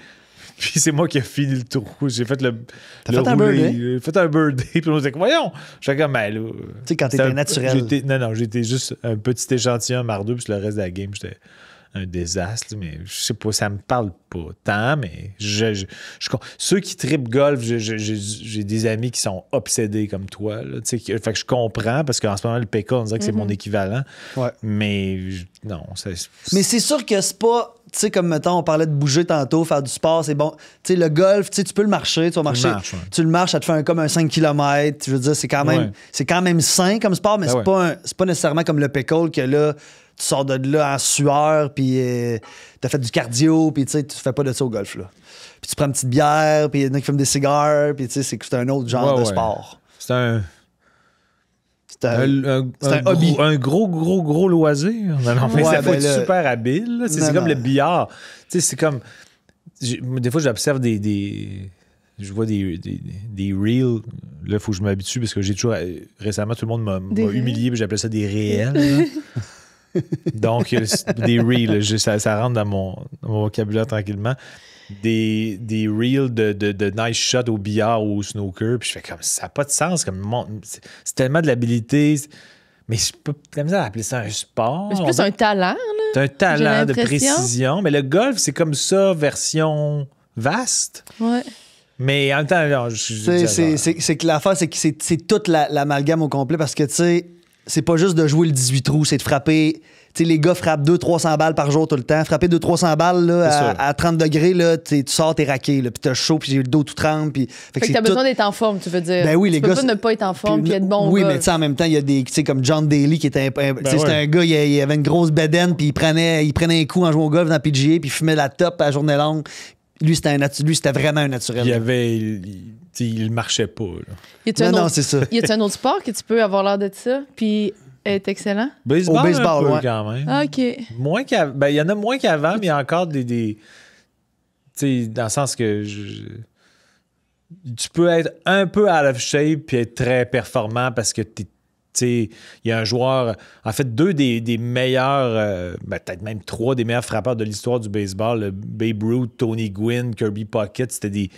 Puis c'est moi qui ai fini le trou. J'ai fait le. T'as le fait un roulé. birdie? J'ai fait un birdie. Puis on était comme, voyons. J'étais comme, ben là. Tu sais, quand c'était t'étais naturel. Non, j'étais juste un petit échantillon mardeux. Puis le reste de la game, j'étais un désastre. Mais je sais pas, ça me parle pas tant. Mais ceux qui trippent golf, j'ai des amis qui sont obsédés comme toi. Là, fait que je comprends parce qu'en ce moment, le PK, on dirait que c'est mon équivalent. Ouais. Mais non, Mais c'est sûr que c'est pas, tu sais, comme mettons, on parlait de bouger tantôt, faire du sport, c'est bon. Tu sais, le golf, tu sais, tu peux le marcher, tu vas marcher. marches, ouais. Tu le marches, ça te fait comme un 5 km. Je veux dire, c'est quand même sain comme sport, mais Ben c'est pas nécessairement comme le pickle que là, tu sors de là en sueur, puis t'as fait du cardio, puis tu sais, tu fais pas de ça au golf, là. Puis tu prends une petite bière, puis il y en a qui fument des cigares, puis tu sais, c'est un autre genre de sport. C'est un. C'est un hobby. Un gros loisir. Non, mais Ouais, ça faut ben être là- super habile. là. C'est Non, comme non. le billard. Tu sais, c'est comme. Des fois, j'observe je vois des reels. Là, il faut que je m'habitue parce que j'ai toujours. Récemment, tout le monde m'a Des humilié, puis j'appelais ça des réels. là. Donc, des reels, ça rentre dans mon vocabulaire tranquillement. Des reels de nice shots au billard ou au snooker. Puis je fais comme ça n'a pas de sens. C'est tellement de l'habilité. Mais je peux la misère à appeler ça un sport. Mais c'est plus un talent, là. C'est un talent de l'impression. précision. Mais le golf, c'est comme ça, version vaste. Ouais. Mais en même temps, non, C'est que l'affaire, c'est que c'est toute l'amalgame au complet parce que, tu sais, c'est pas juste de jouer le 18 trous, c'est de frapper. Tu sais, les gars frappent 200-300 balles par jour tout le temps. Frapper 200-300 balles là, C'est sûr. à 30 degrés, là, tu sors, t'es raqué, là, puis t'as chaud, puis j'ai le dos tout trempe. Fait Fait que c'est t'as tout- besoin d'être en forme, tu veux dire. Ben oui, les tu peux gars, pas ne pas être en forme puis être bon au Oui, golf. mais tu sais, en même temps, il y a des, tu sais, comme John Daly qui était tu sais, ouais. c'était un gars, il avait une grosse bedaine, puis il prenait un coup en jouant au golf dans le PGA, puis il fumait la top à la journée longue. Lui, c'était vraiment un naturel. Il marchait pas. Là. Y a-tu Non, un non, autre- c'est ça. y a-tu un autre sport que tu peux avoir l'air de ça puis être excellent? Baseball, Au baseball, un peu, ouais. quand même. Ah, OK. Moins ben, il y en a moins qu'avant, mais il y a encore des tu sais, dans le sens que tu peux être un peu out of shape puis être très performant parce que tu sais, il y a un joueur, en fait, 2 des meilleurs, peut-être même 3 des meilleurs frappeurs de l'histoire du baseball, le Babe Ruth, Tony Gwynn, Kirby Puckett, c'était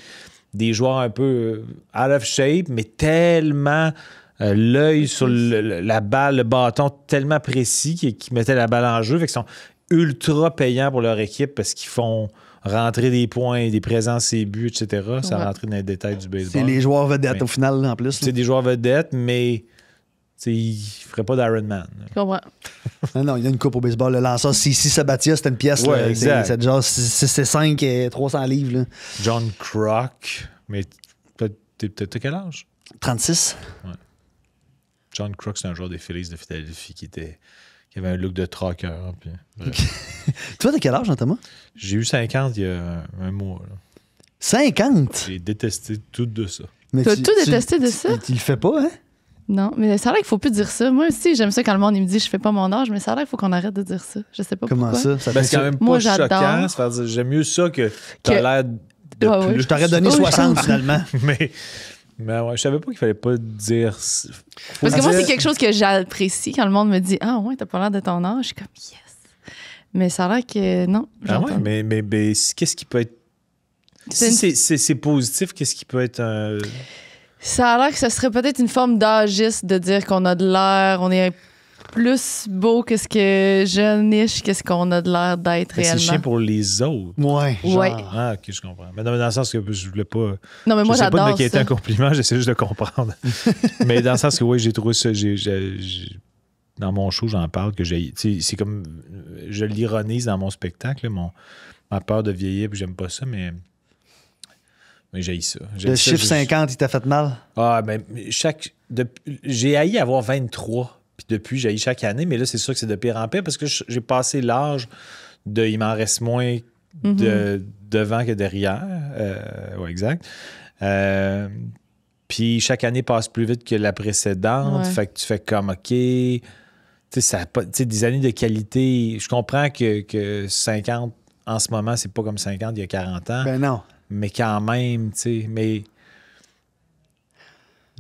des joueurs un peu out of shape, mais tellement l'œil sur la balle, le bâton tellement précis qu'ils mettaient la balle en jeu, fait qu'ils sont ultra payants pour leur équipe parce qu'ils font rentrer des points, des présences et buts, etc. Sans Ouais. rentrer dans les détails du baseball. C'est les joueurs vedettes Mais- au final, là, en plus. C'est des joueurs vedettes, mais ils ne feraient pas d'Iron Man. Je comprends. Non, il y a une coupe au baseball. Le lanceur, si Sabathia, c'était une pièce. Ouais, là, exact. c'est genre 6-5 et 300 livres. Là. John Kruk, mais t'as quel âge? 36. John Kruk, c'est un joueur des Phillies de Philadelphie qui avait un look de trucker. Puis, bref. Toi, t'as quel âge, Jean-Thomas? J'ai eu 50 il y a un mois. Là. 50? J'ai détesté tout de ça. Mais T'as tout détesté de ça? Tu le fais pas, hein? Non, mais ça a l'air qu'il faut plus dire ça. Moi aussi, j'aime ça quand le monde il me dit je fais pas mon âge, mais ça a l'air qu'il faut qu'on arrête de dire ça. Je sais pas Comment pourquoi. ça? Ben, c'est quand même Moi, pas j'adore. choquant. Ça veut dire, j'aime mieux ça que t'as Que- l'air de Ouais, ouais. plus. Je t'aurais donné Oh, je 60 comprends. finalement. mais ouais, je savais pas qu'il fallait pas dire. Parce que moi, dire- c'est quelque chose que j'apprécie quand le monde me dit ah ouais, t'as pas l'air de ton âge. Je suis comme yes. Mais ça a l'air que non. Ah ouais, j'entends. mais qu'est-ce qui peut être. C'est Si c'est positif, qu'est-ce qui peut être un. Ça a l'air que ce serait peut-être une forme d'âgisme de dire qu'on a de l'air, on est plus beau que ce que jeune-ish, qu'est-ce qu'on a de l'air d'être C'est réellement. chiant pour les autres. Ouais. genre. Ouais. Ah, ok, je comprends. Mais non, mais dans le sens que je voulais pas. Non, mais moi, je sais pas de j'adore me quitter ça. un compliment, j'essaie juste de comprendre. Mais dans le sens que, oui, j'ai trouvé ça. Dans mon show, j'en parle, que c'est comme. Je l'ironise dans mon spectacle, là, ma peur de vieillir, puis j'aime pas ça, mais j'ai ça. Le chiffre 50, il t'a fait mal. Ah, ben, j'ai haï avoir 23. Puis depuis, j'ai haï chaque année, mais là, c'est sûr que c'est de pire en pire parce que j'ai passé l'âge de. Il m'en reste moins devant que derrière. Oui, exact. Puis chaque année passe plus vite que la précédente. Ouais. Fait que tu fais comme OK. Tu sais, ça a pas, tu sais, des années de qualité. Je comprends que 50 en ce moment, c'est pas comme 50 il y a 40 ans. Ben non. Mais quand même, tu sais, mais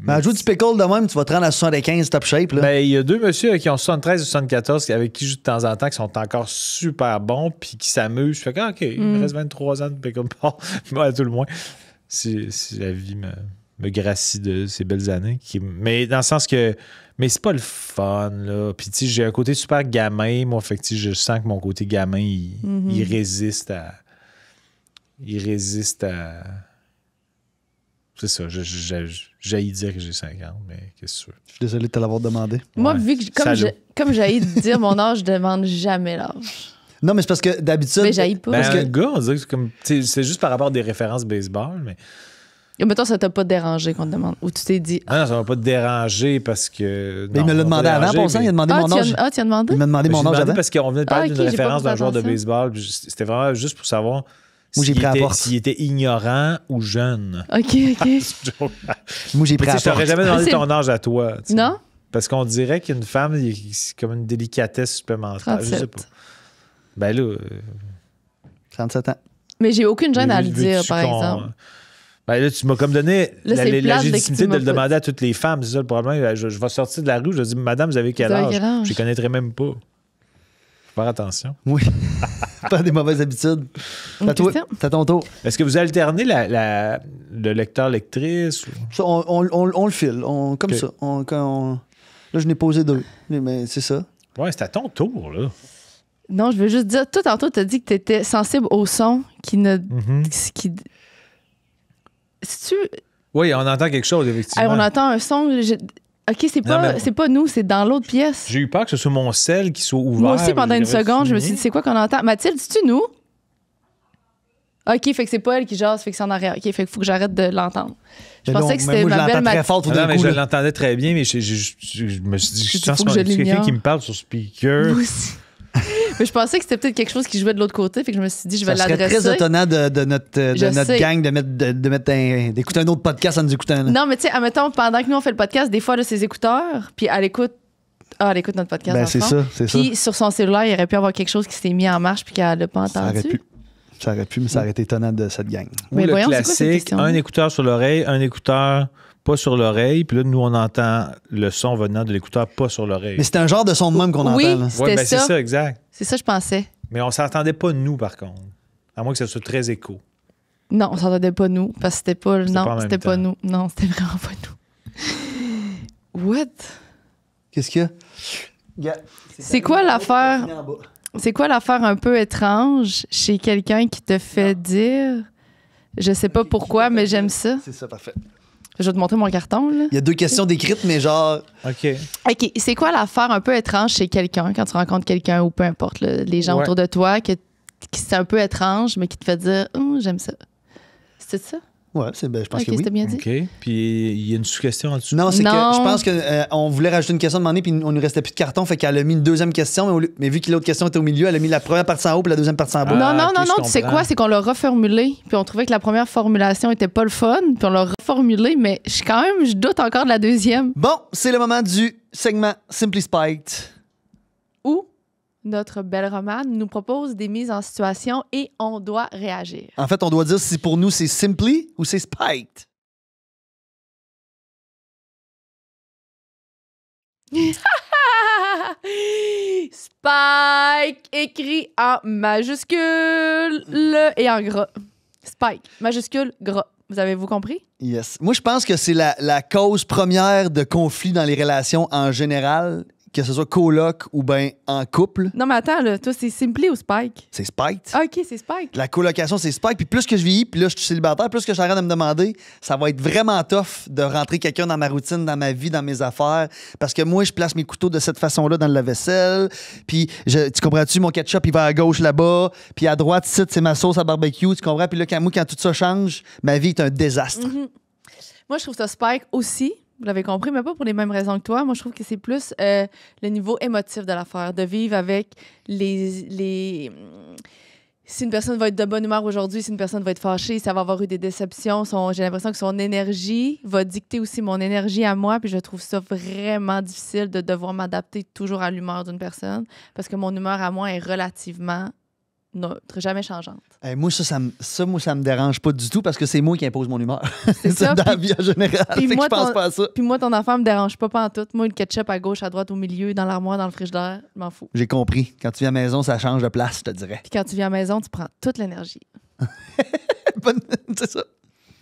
Mais à jouer du pickle de même, tu vas te rendre à 75 top shape. Là. ben, il y a 2 messieurs qui ont 73 ou 74 avec qui je joue de temps en temps, qui sont encore super bons puis qui s'amusent. Je fais que, OK, il me reste 23 ans de pickleball. Moi, à tout le moins, si la vie me gracie de ces belles années. Mais dans le sens que... Mais c'est pas le fun, là. Puis, tu sais, j'ai un côté super gamin. Moi, fait que, tu sais, je sens que mon côté gamin, il résiste à... Il résiste à... C'est ça, j'haïs dire que j'ai 50, mais qu'est-ce que tu veux? Je suis désolé de te l'avoir demandé. Moi, Ouais. vu que Salaud. comme j'ai de dire mon âge, je demande jamais l'âge. Non, mais c'est parce que d'habitude. Mais j'haïs pas. Ben, Parce que- un gars, on dirait que c'est comme... tu sais, c'est juste par rapport à des références baseball, mais... Mettons, ça t'a pas dérangé qu'on te demande. Ou tu t'es dit Ah non, ça va pas te déranger parce que... Mais il me l'a demandé avant, pour ça. Il a demandé mon âge. tu as demandé? Il m'a demandé mon âge avant. parce qu'on venait de parler Ah, ok, d'une j'ai pas référence fait d'un joueur de attention. baseball. puis C'était vraiment juste pour savoir Moi, j'ai pris la porte. s'il était ignorant ou jeune. OK, OK. Moi, j'ai pris Mais la tu sais, je t'aurais porte. jamais demandé C'est- ton âge à toi. tu sais. Non? Parce qu'on dirait qu'une femme, c'est comme une délicatesse supplémentaire. Je sais 37. pas. Ben là... 37 ans. Mais j'ai aucune gêne à le veux-tu dire, par qu'on- exemple. Ben là, tu m'as comme donné Là, la c'est plate dès que légitimité tu de m'as le pas demander à toutes les femmes. C'est ça le problème. Je vais sortir de la rue, je dis, madame, vous avez quel Vous avez âge? quel âge? Je les connaîtrais même pas. Faut faire attention. Oui. Pas des mauvaises habitudes. Une C'est à toi. question? C'est à ton tour. Est-ce que vous alternez le lecteur-lectrice? Ou... Ça, on le file. Comme Ok. ça. Là, je n'ai posé 2. Mais c'est ça. Ouais, c'est à ton tour, là. Non, je veux juste dire, toi, tantôt, tu as dit que tu étais sensible au son qui ne. Mm-hmm. Qui... Si tu. Oui, on entend quelque chose, effectivement. Hey, on entend un son. OK, Non, mais- c'est pas nous, c'est dans l'autre pièce. J'ai eu peur que ce soit mon sel qui soit ouvert. Moi aussi, pendant une J'aurais seconde, je me suis fumé. dit, c'est quoi qu'on entend? Mathilde, c'est-tu nous? OK, fait que c'est pas elle qui jase, fait que c'est en arrière. OK, fait qu'il faut que j'arrête de l'entendre. Je Mais pensais non, que mais c'était moi, je ma belle l'entends très Mathilde. fort tout Ah non, d'un mais coup. je là. l'entendais très bien, mais je me suis dit, J'ai dit, je pense faut que je qu'il y a quelqu'un l'ignore. qui me parle sur speaker. Moi aussi. Mais je pensais que c'était peut-être quelque chose qui jouait de l'autre côté, fait que je me suis dit, je vais Ça serait très l'adresser. étonnant de notre Je sais. gang d'écouter un autre podcast en nous écoutant. là. Non, mais tu sais, admettons, pendant que nous, on fait le podcast, des fois, là, ses écouteurs, puis elle écoute notre podcast. Ben, dans le c'est fond. ça, c'est ça. Puis sur son cellulaire, il aurait pu avoir quelque chose qui s'est mis en marche puis qu'elle l'a pas Ça aurait entendu. pu. Ça aurait pu, mais ça aurait été étonnant de cette gang. Ou Mais le voyons, c'est quoi cette classique, question-là? un écouteur sur l'oreille, un écouteur pas sur l'oreille, puis là, nous, on entend le son venant de l'écouteur pas sur l'oreille. Mais c'est un genre de son de même qu'on Oui. entend. Là. C'était Ouais, ben, c'est ça. ça, exact. C'est ça, je pensais. Mais on s'entendait pas, nous, par contre. À moins que ça soit très écho. Non, on s'entendait pas nous, parce que c'était pas. C'était Non, pas en même c'était pas temps. nous. Non, c'était vraiment pas nous. What? Qu'est-ce qu'il y a? C'est quoi l'affaire? C'est quoi l'affaire un peu étrange chez quelqu'un qui te fait dire je sais pas pourquoi, mais j'aime ça? C'est ça, parfait. Je vais te montrer mon carton, là. Il y a 2 questions décrites, mais genre. OK. OK, c'est quoi l'affaire un peu étrange chez quelqu'un quand tu rencontres quelqu'un ou peu importe, là, les gens Ouais. autour de toi, qui c'est un peu étrange, mais qui te fait dire j'aime ça. C'est ça? Ouais, je pense OK, que oui. c'était bien dit. OK. Puis il y a une sous-question en dessous. Non, c'est que Non. je pense qu'on voulait rajouter une question de moment donné, puis on nous restait plus de carton, fait qu'elle a mis une deuxième question, mais vu que l'autre question était au milieu, elle a mis la première partie en haut puis la deuxième partie en bas. Ah, Non, ok, je tu sais comprends. quoi? C'est qu'on l'a reformulé, puis on trouvait que la première formulation était pas le fun, puis on l'a reformulé, mais je doute encore de la deuxième. Bon, c'est le moment du segment Simply Spiked. Où notre belle romane nous propose des mises en situation et on doit réagir. En fait, on doit dire si pour nous c'est Simply ou c'est Spiked. Spike écrit en majuscule et en gras. Spike, majuscule, gras. Vous avez-vous compris? Yes. Moi, je pense que c'est la cause première de conflits dans les relations en général, que ce soit coloc ou bien en couple. Non, mais attends, là, toi, c'est Simply ou Spike? C'est Spiked. Ah, OK, c'est Spike. La colocation, c'est Spike. Puis plus que je vieillis, puis là, je suis célibataire, plus que je t'arrête de me demander, ça va être vraiment tough de rentrer quelqu'un dans ma routine, dans ma vie, dans mes affaires. Parce que moi, je place mes couteaux de cette façon-là dans le lave-vaisselle. Puis, tu comprends-tu, mon ketchup, il va à gauche là-bas. Puis à droite, ici, c'est ma sauce à barbecue. Tu comprends? Puis là, quand tout ça change, ma vie est un désastre. Moi, je trouve ça Spike aussi. Vous l'avez compris, mais pas pour les mêmes raisons que toi. Moi, je trouve que c'est plus le niveau émotif de l'affaire, de vivre avec les... Si une personne va être de bonne humeur aujourd'hui, si une personne va être fâchée, ça va avoir eu des déceptions. J'ai l'impression que son énergie va dicter aussi mon énergie à moi. Puis je trouve ça vraiment difficile de devoir m'adapter toujours à l'humeur d'une personne parce que mon humeur à moi est relativement neutre, jamais changeante. Moi, ça me dérange pas du tout parce que c'est moi qui impose mon humeur. C'est ça. dans la vie en général. puis Fait que moi, je pense ton- pas à ça. Puis moi, ton affaire me dérange pas pantoute. Moi, le ketchup à gauche, à droite, au milieu, dans l'armoire, dans le frigidaire, je m'en fous. J'ai compris. Quand tu viens à la maison, ça change de place, je te dirais. Puis quand tu viens à la maison, tu prends toute l'énergie. C'est ça.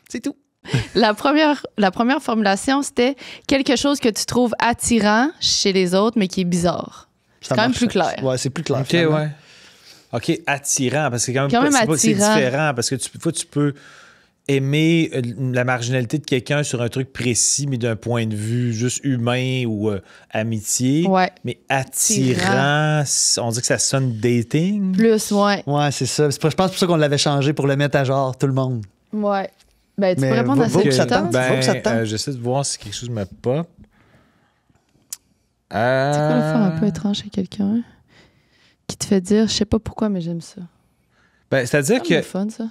C'est tout. La première formulation, c'était quelque chose que tu trouves attirant chez les autres, mais qui est bizarre. C'est quand même plus clair. Ouais, c'est plus clair. OK, finalement. ouais. OK, attirant, parce que Quand c'est même c'est attirant. différent, parce que tu peux aimer la marginalité de quelqu'un sur un truc précis, mais d'un point de vue juste humain ou amitié. Ouais. Mais attirant, on dit que ça sonne dating. Plus, ouais. Ouais, c'est ça. Je pense pour ça qu'on l'avait changé pour le mettre à genre tout le monde. Ouais. Ben, tu Mais peux répondre à va- va ça. que ça Tante. tente. Faut que ça te tente. J'essaie de voir si quelque chose me pop. C'est quoi le faire un peu étrange chez quelqu'un qui te fait dire, je sais pas pourquoi, mais j'aime ça. C'est-à-dire C'est que fun, ça.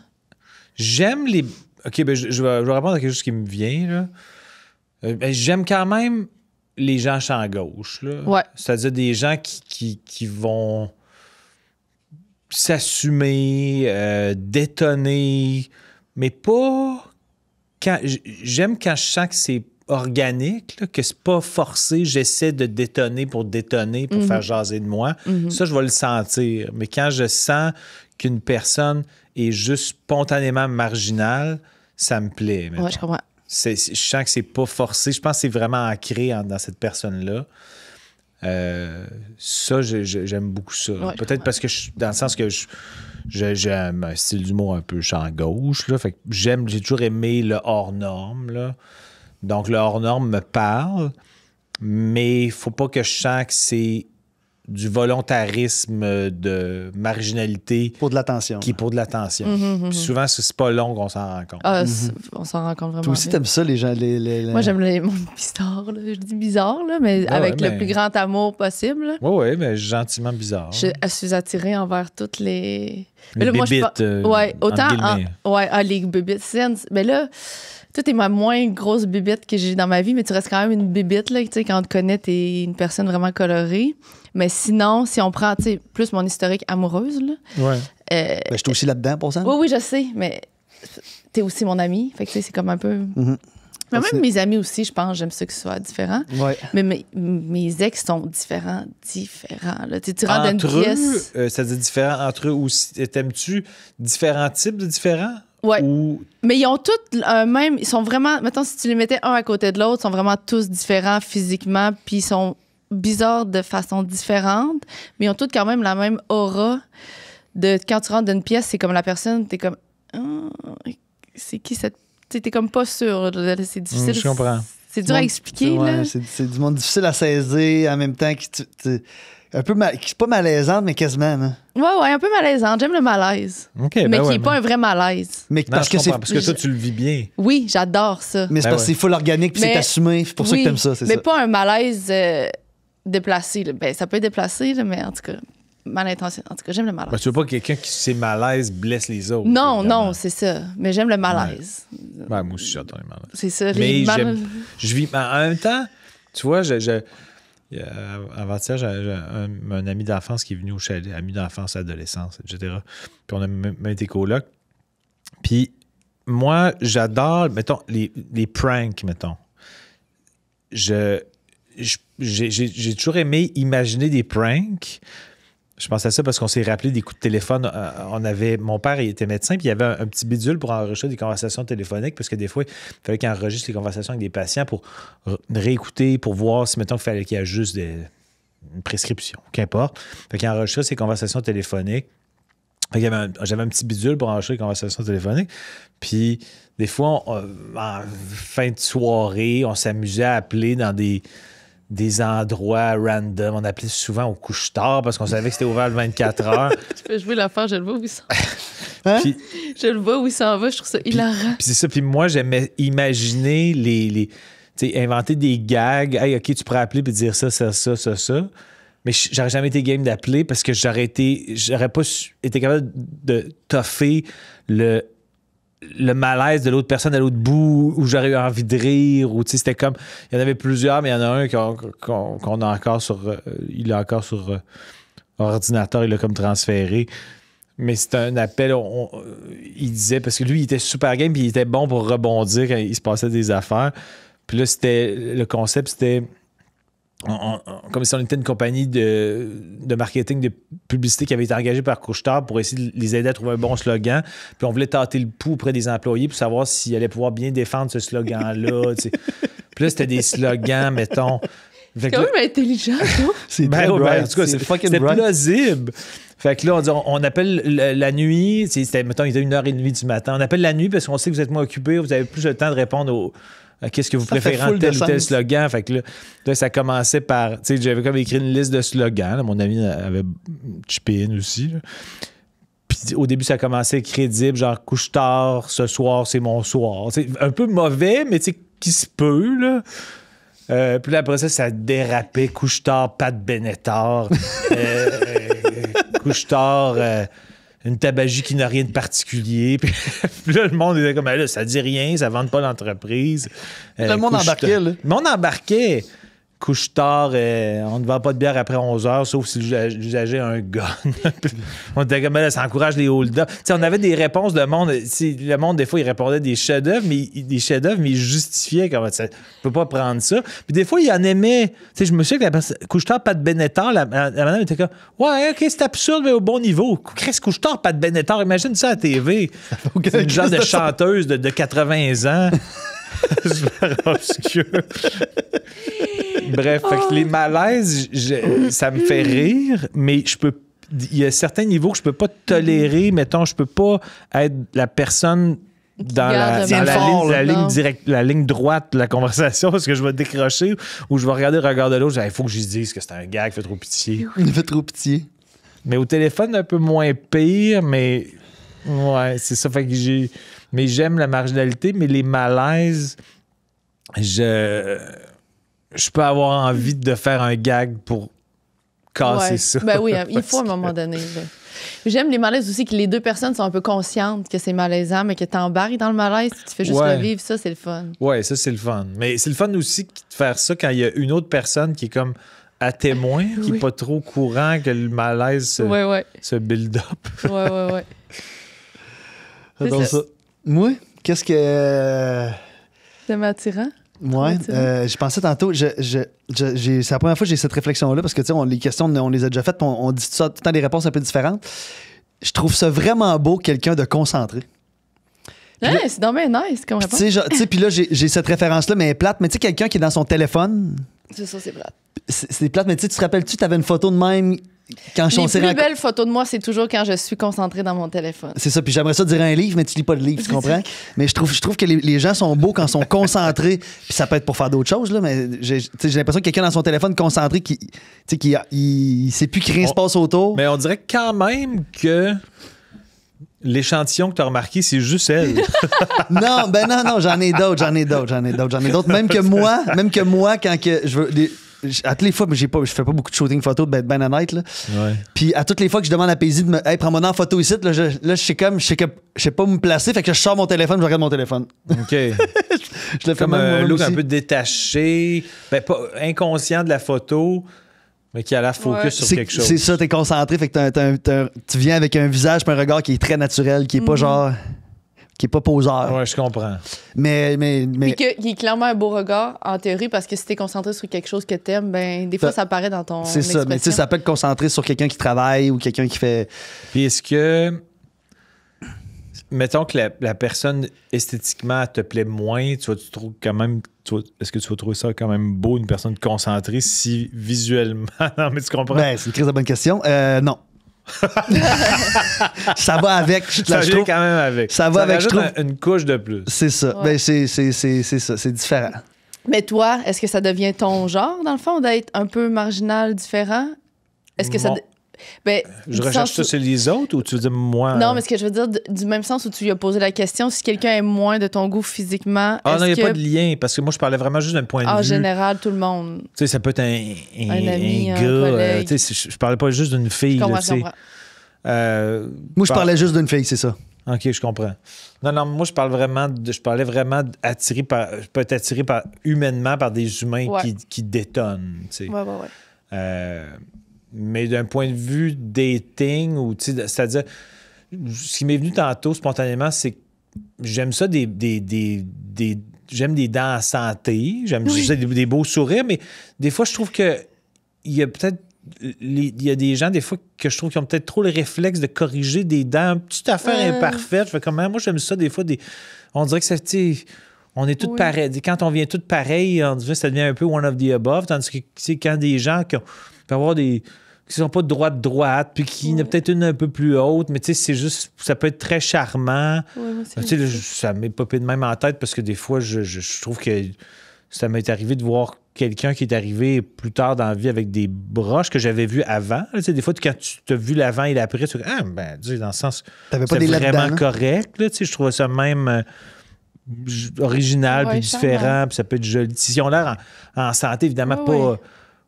j'aime les... OK, ben je vais répondre à quelque chose qui me vient, là. J'aime quand même les gens champ gauche, là. Ouais. C'est-à-dire des gens qui vont s'assumer, détonner, mais pas... J'aime quand je sens que c'est organique, là, que c'est pas forcé, j'essaie de détonner pour faire jaser de moi. Ça, je vais le sentir. Mais quand je sens qu'une personne est juste spontanément marginale, ça me plaît. mettons. Ouais, je comprends. Je sens que c'est pas forcé. Je pense que c'est vraiment ancré dans cette personne-là. Ça, j'aime beaucoup ça. Ouais, je Peut-être parce que, dans le sens que j'aime un style d'humour un peu champ gauche. Là, fait que j'ai toujours aimé le hors-norme. Là. Donc, le hors-norme me parle. mais il faut pas que je sente que c'est du volontarisme de marginalité Pour de l'attention. qui est pour de l'attention. Puis souvent, c'est pas long qu'on s'en rend compte. Ah, on s'en rend compte vraiment. Toi aussi, bien. t'aimes ça, les gens. Moi, j'aime les mondes bizarres. Là. Je dis bizarre, là, mais Ah avec ouais, le mais- plus grand amour possible. Là. Oui, mais gentiment bizarre. Je suis attirée envers toutes les. Les moi, je bébites, ouais, autant. entre guillemets. Les bébites saines. Mais là, toi, t'es ma moins grosse bébite que j'ai dans ma vie, mais tu restes quand même une bébite. Là, tu sais, quand on te connaît, t'es une personne vraiment colorée. Mais sinon, si on prend tu sais, plus mon historique amoureuse, là, Ouais. Ben, je suis aussi là-dedans, pour ça. oui, je sais, mais t'es aussi mon ami. Fait que tu sais, c'est comme un peu. Mhm. Mais Aussi. même mes amis aussi, je pense, j'aime ça que ce soit différent. Ouais. Mais mes ex sont différents. Là. Tu rentres dans une Entre pièce. eux, c'est-à-dire différent entre eux aussi. T'aimes-tu différents types de différents? Ouais. Ou Mais ils ont tous un même. Ils sont vraiment. Mettons, si tu les mettais un à côté de l'autre, ils sont vraiment tous différents physiquement, puis ils sont bizarres de façon différente, mais ils ont tous quand même la même aura de quand tu rentres dans une pièce, c'est comme la personne, t'es comme. Ah, c'est qui cette. T'es comme pas sûr. Là, c'est difficile. Je comprends. C'est dur à expliquer, Ouais, là. c'est du monde difficile à saisir en même temps qui un peu qui est pas malaisante, mais quasiment. Là. Ouais, un peu malaisant. J'aime le malaise. OK, mais ben qui ouais, est pas un vrai malaise. Mais Non, parce je que comprends, c'est. parce que toi, tu le vis bien. Oui, j'adore ça. Mais c'est Ben parce que ouais. c'est full organique puis Mais- c'est assumé. C'est pour ça que Oui, t'aimes ça, c'est mais ça. pas un malaise déplacé. Là. Ben, ça peut être déplacé, là, mais en tout cas, mal intentionné. En tout cas, j'aime le malaise. Ben, tu veux pas que quelqu'un qui ses malaises blesse les autres. non, évidemment. non, c'est ça. Mais j'aime le malaise. Ouais, moi aussi, j'adore les malaises. C'est ça. Mais les je vis. Mais en même temps, tu vois, avant-hier, j'ai un ami d'enfance qui est venu au chalet, ami d'enfance, adolescence, etc. Puis on a même été coloc. Puis moi, j'adore, mettons, les pranks, mettons. J'ai toujours aimé imaginer des pranks. Je pense à ça parce qu'on s'est rappelé des coups de téléphone. Mon père, il était médecin, puis il y avait un petit bidule pour enregistrer des conversations téléphoniques, parce que des fois, il fallait qu'il enregistre les conversations avec des patients pour réécouter, pour voir si, mettons, il fallait qu'il y ait juste une prescription, qu'importe. Fait qu'il enregistrait ces conversations téléphoniques. Fait qu'il j'avais un petit bidule pour enregistrer les conversations téléphoniques. Puis, des fois, en fin de soirée, on s'amusait à appeler dans des endroits random. On appelait souvent au couche-tard parce qu'on savait que c'était ouvert le 24 heures. Tu peux jouer l'affaire, je le vois où il s'en Hein? Puis, Je le vois où il s'en va, je trouve ça hilarant. puis c'est ça. Puis moi, j'aimais imaginer tu sais, inventer des gags. Hey, OK, tu pourrais appeler et dire ça. Mais j'aurais jamais été game d'appeler parce que j'aurais pas été capable de toffer le malaise de l'autre personne à l'autre bout, où j'aurais eu envie de rire, ou tu sais, c'était comme, il y en avait plusieurs, mais il y en a un qu'on a encore il est encore sur ordinateur, il l'a comme transféré. Mais c'était un appel, il disait, parce que lui, il était super game, puis il était bon pour rebondir quand il se passait des affaires. Puis là, le concept, c'était comme si on était une compagnie de marketing, de publicité qui avait été engagée par Couche-Tard pour essayer de les aider à trouver un bon slogan. Puis on voulait tâter le pouls auprès des employés pour savoir s'ils allaient pouvoir bien défendre ce slogan-là. Tu sais. Puis là, c'était des slogans, mettons. Fait C'est que quand là- même intelligent, toi. C'est ben très ouais, bright. en tout cas, c'est fucking c'était bright. plausible. Fait que là, on dit, on appelle la nuit. C'était, mettons, il était 1h30 du matin. On appelle la nuit parce qu'on sait que vous êtes moins occupé, vous avez plus le temps de répondre à qu'est-ce que vous Ça fait préférez en full de tel ou tel sens. slogan. Fait que là, ça commençait par... Tu sais, j'avais comme écrit une liste de slogans. Là. Mon ami avait chippé une aussi. Là. Puis au début, ça commençait crédible, genre « couche tard, ce soir, c'est mon soir ». Un peu mauvais, mais tu sais, qui se peut, là. Puis là, après ça dérapait. Couche-tard, Pat Benatar. Couche-tard, une tabagie qui n'a rien de particulier. Puis là, le monde était comme, là, ça dit rien, ça ne vende pas l'entreprise. Le monde embarquait, là. Le monde embarquait. Couche-tard, on ne vend pas de bière après 11 heures, sauf si l'usager a un gun. On était comme, là, ça encourage les hold-up. Tu sais, on avait des réponses de monde. Le monde, des fois, il répondait des chefs-d'œuvre, mais il justifiait comment ça. On peut pas prendre ça. Puis des fois, il en aimait. Tu sais, je me souviens que la personne, Couche-tard, Pat Benatar, la madame était comme, ouais, OK, c'est absurde, mais au bon niveau. Chris Couche-tard, Pat Benatar, imagine ça à la TV. C'est une genre de chanteuse de 80 ans. Super obscur. Bref, fait que les malaises, ça me fait rire, mais il y a certains niveaux que je peux pas tolérer. Mettons, je peux pas être la personne dans garde la le ligne, fort, non. la ligne droite de la conversation parce que je vais décrocher ou je vais regarder le regard de l'autre. Il faut que je lui dise que c'est un gag, fait trop pitié. Il fait trop pitié. Mais au téléphone, un peu moins pire, mais ouais, c'est ça. Fait que mais j'aime la marginalité, mais les malaises, je peux avoir envie de faire un gag pour casser Ouais. ça. Ben oui, il faut à un moment donné. Là. J'aime les malaises aussi que les deux personnes sont un peu conscientes que c'est malaisant, mais que t'embarques dans le malaise, tu fais juste Ouais. le vivre, ça, c'est le fun. Ouais, ça, c'est le fun. Mais c'est le fun aussi de faire ça quand il y a une autre personne qui est comme à témoin, qui n'est Oui. pas trop au courant que le malaise Ouais. se build up. Ouais. C'est J'adore ça. ça. Moi, qu'est-ce que. C'est attirant. Ouais, je pensais tantôt, c'est la première fois que j'ai cette réflexion-là parce que, tu sais, les questions, on les a déjà faites, puis on dit tout le temps des réponses un peu différentes. Je trouve ça vraiment beau, quelqu'un de concentré. Ouais, c'est dommage nice comme Tu réponse. sais, puis là, j'ai cette référence-là, mais elle est plate, mais tu sais, quelqu'un qui est dans son téléphone, C'est ça, c'est plate. c'est plate, mais tu sais, tu te rappelles-tu, tu avais une photo de même quand Les on s'est plus rencontrés. belles photos de moi, c'est toujours quand je suis concentrée dans mon téléphone. C'est ça, puis j'aimerais ça dire un livre, mais tu lis pas de livre, tu comprends? Mais je trouve que les gens sont beaux quand ils sont concentrés, puis ça peut être pour faire d'autres choses, là, mais j'ai l'impression que quelqu'un dans son téléphone concentré, il sait plus qu'il rien se passe autour. Mais on dirait quand même que l'échantillon que tu as remarqué, c'est juste elle. Non, j'en ai d'autres. Même que moi, quand que je veux. À toutes les fois, je fais pas beaucoup de shooting photo, de être ben honnête, là. Ouais. Puis à toutes les fois que je demande à Paisy de me. Hey, prends-moi en photo ici, là, je sais comme. Je sais pas où me placer, fait que je sors mon téléphone, je regarde mon téléphone. OK. Je le fais Comme même un moi-même look aussi. un peu détaché, pas inconscient de la photo, mais qui a la focus Ouais. sur quelque chose. C'est ça, t'es concentré, fait que tu viens avec un visage, puis un regard qui est très naturel, qui est pas genre. Qui est pas poseur. Ouais, je comprends. Puis qu'il est clairement un beau regard, en théorie, parce que si t'es concentré sur quelque chose que t'aimes, ben des fois, ça apparaît dans ton c'est ça, mais tu sais, expression. ça peut être concentré sur quelqu'un qui travaille ou quelqu'un qui fait. Puis est-ce que, mettons que la personne esthétiquement elle te plaît moins, tu trouves quand même, est-ce que tu vas trouver ça quand même beau, une personne concentrée, si visuellement, non mais tu comprends? Ben, c'est une crise de bonne question. Non. Ça va avec. ça je vient trouve. quand même avec. Ça va avec, je rajoute trouve. une couche de plus. C'est ça. Ouais. Ben, c'est ça. C'est différent. Mais toi, est-ce que ça devient ton genre, dans le fond, d'être un peu marginal, différent? Est-ce que ça... Bon. Ben, Je du recherche sens ça où- chez les autres ou tu veux dire moi? Non, mais ce que je veux dire, du même sens où tu lui as posé la question, si quelqu'un est moins de ton goût physiquement, Ah non, il est-ce n'y a que, pas de lien, parce que moi, je parlais vraiment juste d'un point de en vue. général, tout le monde... Tu sais, ça peut être un ami, un gars. collègue. Tu sais, je parlais pas juste d'une fille. Je comprends, là, tu sais. je comprends. Moi, je Bon. parlais juste d'une fille, c'est ça. OK, je comprends. Non, moi, je parlais vraiment attiré par. Je peux être attiré humainement par des humains Ouais. qui détonnent. Tu sais. Ouais. Mais d'un point de vue dating, ou tu sais, c'est-à-dire, ce qui m'est venu tantôt spontanément, c'est que j'aime ça j'aime des dents en santé, j'aime ça, des beaux sourires, mais des fois, je trouve que il y a peut-être. Il y a des gens, des fois, que je trouve qui ont peut-être trop le réflexe de corriger des dents, une petite affaire imparfaite. Je fais comme, moi, j'aime ça, des fois, on dirait que ça, tu sais, on est tous Oui. pareils. Quand on vient tous pareils, on dirait que ça devient un peu one of the above, tandis que, tu sais, quand des gens qui peuvent avoir qui sont pas de droite, puis qui en a peut-être une un peu plus haute, mais tu sais, c'est juste, ça peut être très charmant. Ouais, moi aussi. Tu sais, là, ça m'est popé de même en tête parce que des fois, je trouve que ça m'est arrivé de voir quelqu'un qui est arrivé plus tard dans la vie avec des broches que j'avais vues avant. Là, tu sais, des fois, quand tu as vu l'avant et l'après, tu dis, tu sais, dans le sens, T'avais pas c'est des lettres vraiment dedans, correct. Là, tu sais, je trouvais ça même original, Ouais, puis différent, charmant. puis ça peut être joli. Si on a l'air en santé, évidemment, Ouais,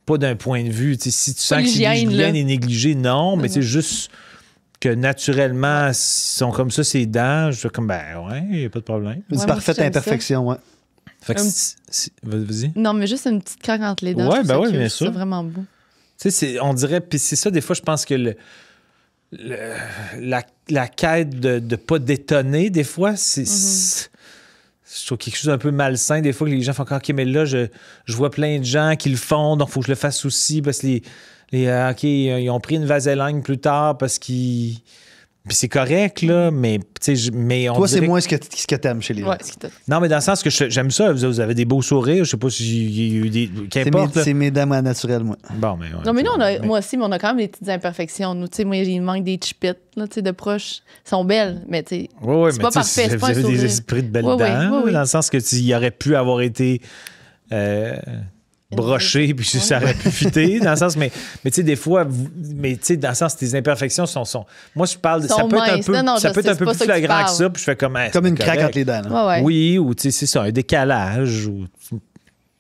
pas d'un point de vue. Tu sais, si tu sens que l'hygiène, l'hygiène là. est négligée, non, mais Non, c'est juste que naturellement, s'ils sont comme ça, ces dents, je suis comme, ouais, il n'y a pas de problème. Une Ouais, moi parfaite aussi, j'aime ça. imperfection, ouais. Fait que Un- vas-y. Non, mais juste une petite craque entre les dents. Ouais, je trouve ben ça ouais, cute, bien c'est sûr. vraiment beau. Tu sais, on dirait, puis c'est ça, des fois, je pense que la quête de pas détonner, des fois, c'est je trouve quelque chose d'un peu malsain. Des fois, que les gens font encore, OK, mais là, je vois plein de gens qui le font, donc il faut que je le fasse aussi, parce que OK, ils ont pris une vaseline plus tard parce qu'ils Puis c'est correct, là, mais, mais on Toi, c'est dirait moins ce que t'aimes chez les gens. Ouais, ce qui t'a- Non, mais dans le sens que j'aime ça. Vous avez des beaux sourires. Je sais pas s'il y a eu des... Qu'importe. C'est mes dames naturelles, moi. Bon, mais... ouais, Non, mais nous, mais- moi aussi, mais on a quand même des petites imperfections. Nous, tu sais, moi, il manque des chipettes, là, tu sais, de proches. Elles sont belles, mais tu sais, Ouais, c'est mais pas tu sais, parfait, c'est vous pas un avez des sourire. esprits de belles Ouais, ouais, dents, ouais, ouais. dans le sens que il aurait pu avoir été broché, puis ça aurait pu fitter, dans le sens, mais tu sais, des fois, mais tu sais, dans le sens, tes imperfections sont... Moi, je parle, ça Sont peut être un minces. peu, Non, non, ça je peut être sais, un peu c'est pas plus ça que tu flagrant que parles. ça, puis je fais comme... Comme c'est une craque correct. entre les dents. là. Ouais, ouais. Oui, ou tu sais, c'est ça, un décalage, ou...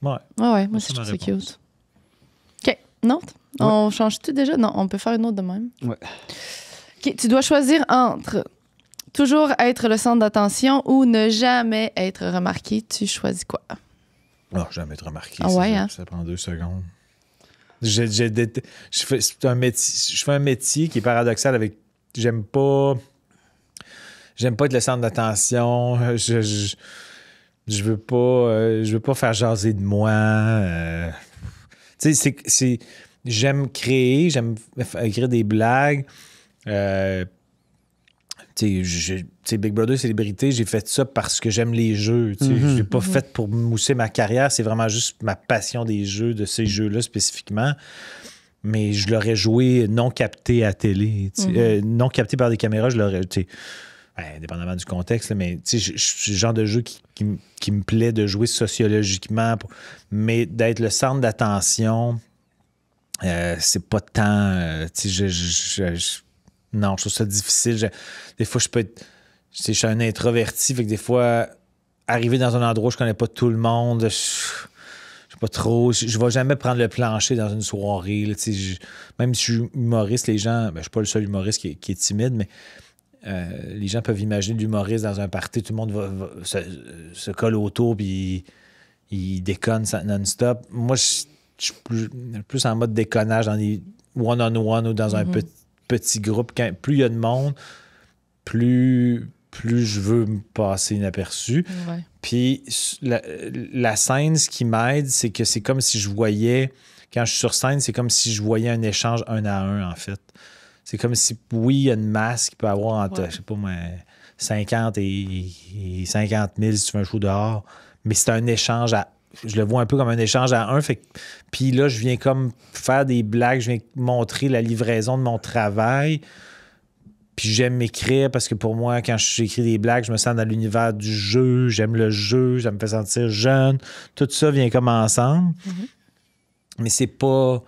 Ouais. Ouais, moi Ça, aussi, je ma trouve ça réponse. cute. OK. Non? On change tout déjà? Non, on peut faire une autre de même. Ouais. OK. Tu dois choisir entre toujours être le centre d'attention ou ne jamais être remarqué. Tu choisis quoi? Non, jamais être remarqué. Ah ouais, ça, hein? ça prend 2 secondes. Je fais un métier qui est paradoxal avec... J'aime pas être le centre d'attention. Je veux pas faire jaser de moi. Tu sais, j'aime créer, j'aime écrire des blagues. Tu sais, Big Brother Célébrité, j'ai fait ça parce que j'aime les jeux. Tu sais. Je l'ai pas fait pour mousser ma carrière. C'est vraiment juste ma passion des jeux, de ces jeux-là spécifiquement. Mais je l'aurais joué non capté à télé. Tu sais. Non capté par des caméras, je l'aurais... Tu sais, indépendamment du contexte, là, mais tu sais, c'est le genre de jeu qui me plaît de jouer sociologiquement. Mais d'être le centre d'attention, c'est pas tant... tu sais, non, je trouve ça difficile. Des fois, je suis un introverti, fait que des fois, arriver dans un endroit où je connais pas tout le monde, je sais pas trop. Je vais jamais prendre le plancher dans une soirée. Là, même si je suis humoriste, les gens... Ben, je suis pas le seul humoriste qui est timide, mais les gens peuvent imaginer l'humoriste dans un party. Tout le monde se colle autour puis il déconne non-stop. Moi, je suis plus en mode déconnage dans des one-on-one ou dans un petit groupe. Plus il y a de monde, plus je veux me passer inaperçu. Ouais. Puis la scène, ce qui m'aide, c'est que c'est comme si je voyais, quand je suis sur scène, c'est comme si je voyais un échange 1 à 1, en fait. C'est comme si, oui, il y a une masse qui peut avoir entre, je sais pas moi, 50 et 50 000 si tu fais un show dehors, mais c'est un échange je le vois un peu comme un échange à 1. Puis là, je viens comme faire des blagues, je viens montrer la livraison de mon travail. Puis j'aime m'écrire parce que pour moi, quand j'écris des blagues, je me sens dans l'univers du jeu, j'aime le jeu, ça me fait sentir jeune. Tout ça vient comme ensemble. Mais c'est pas...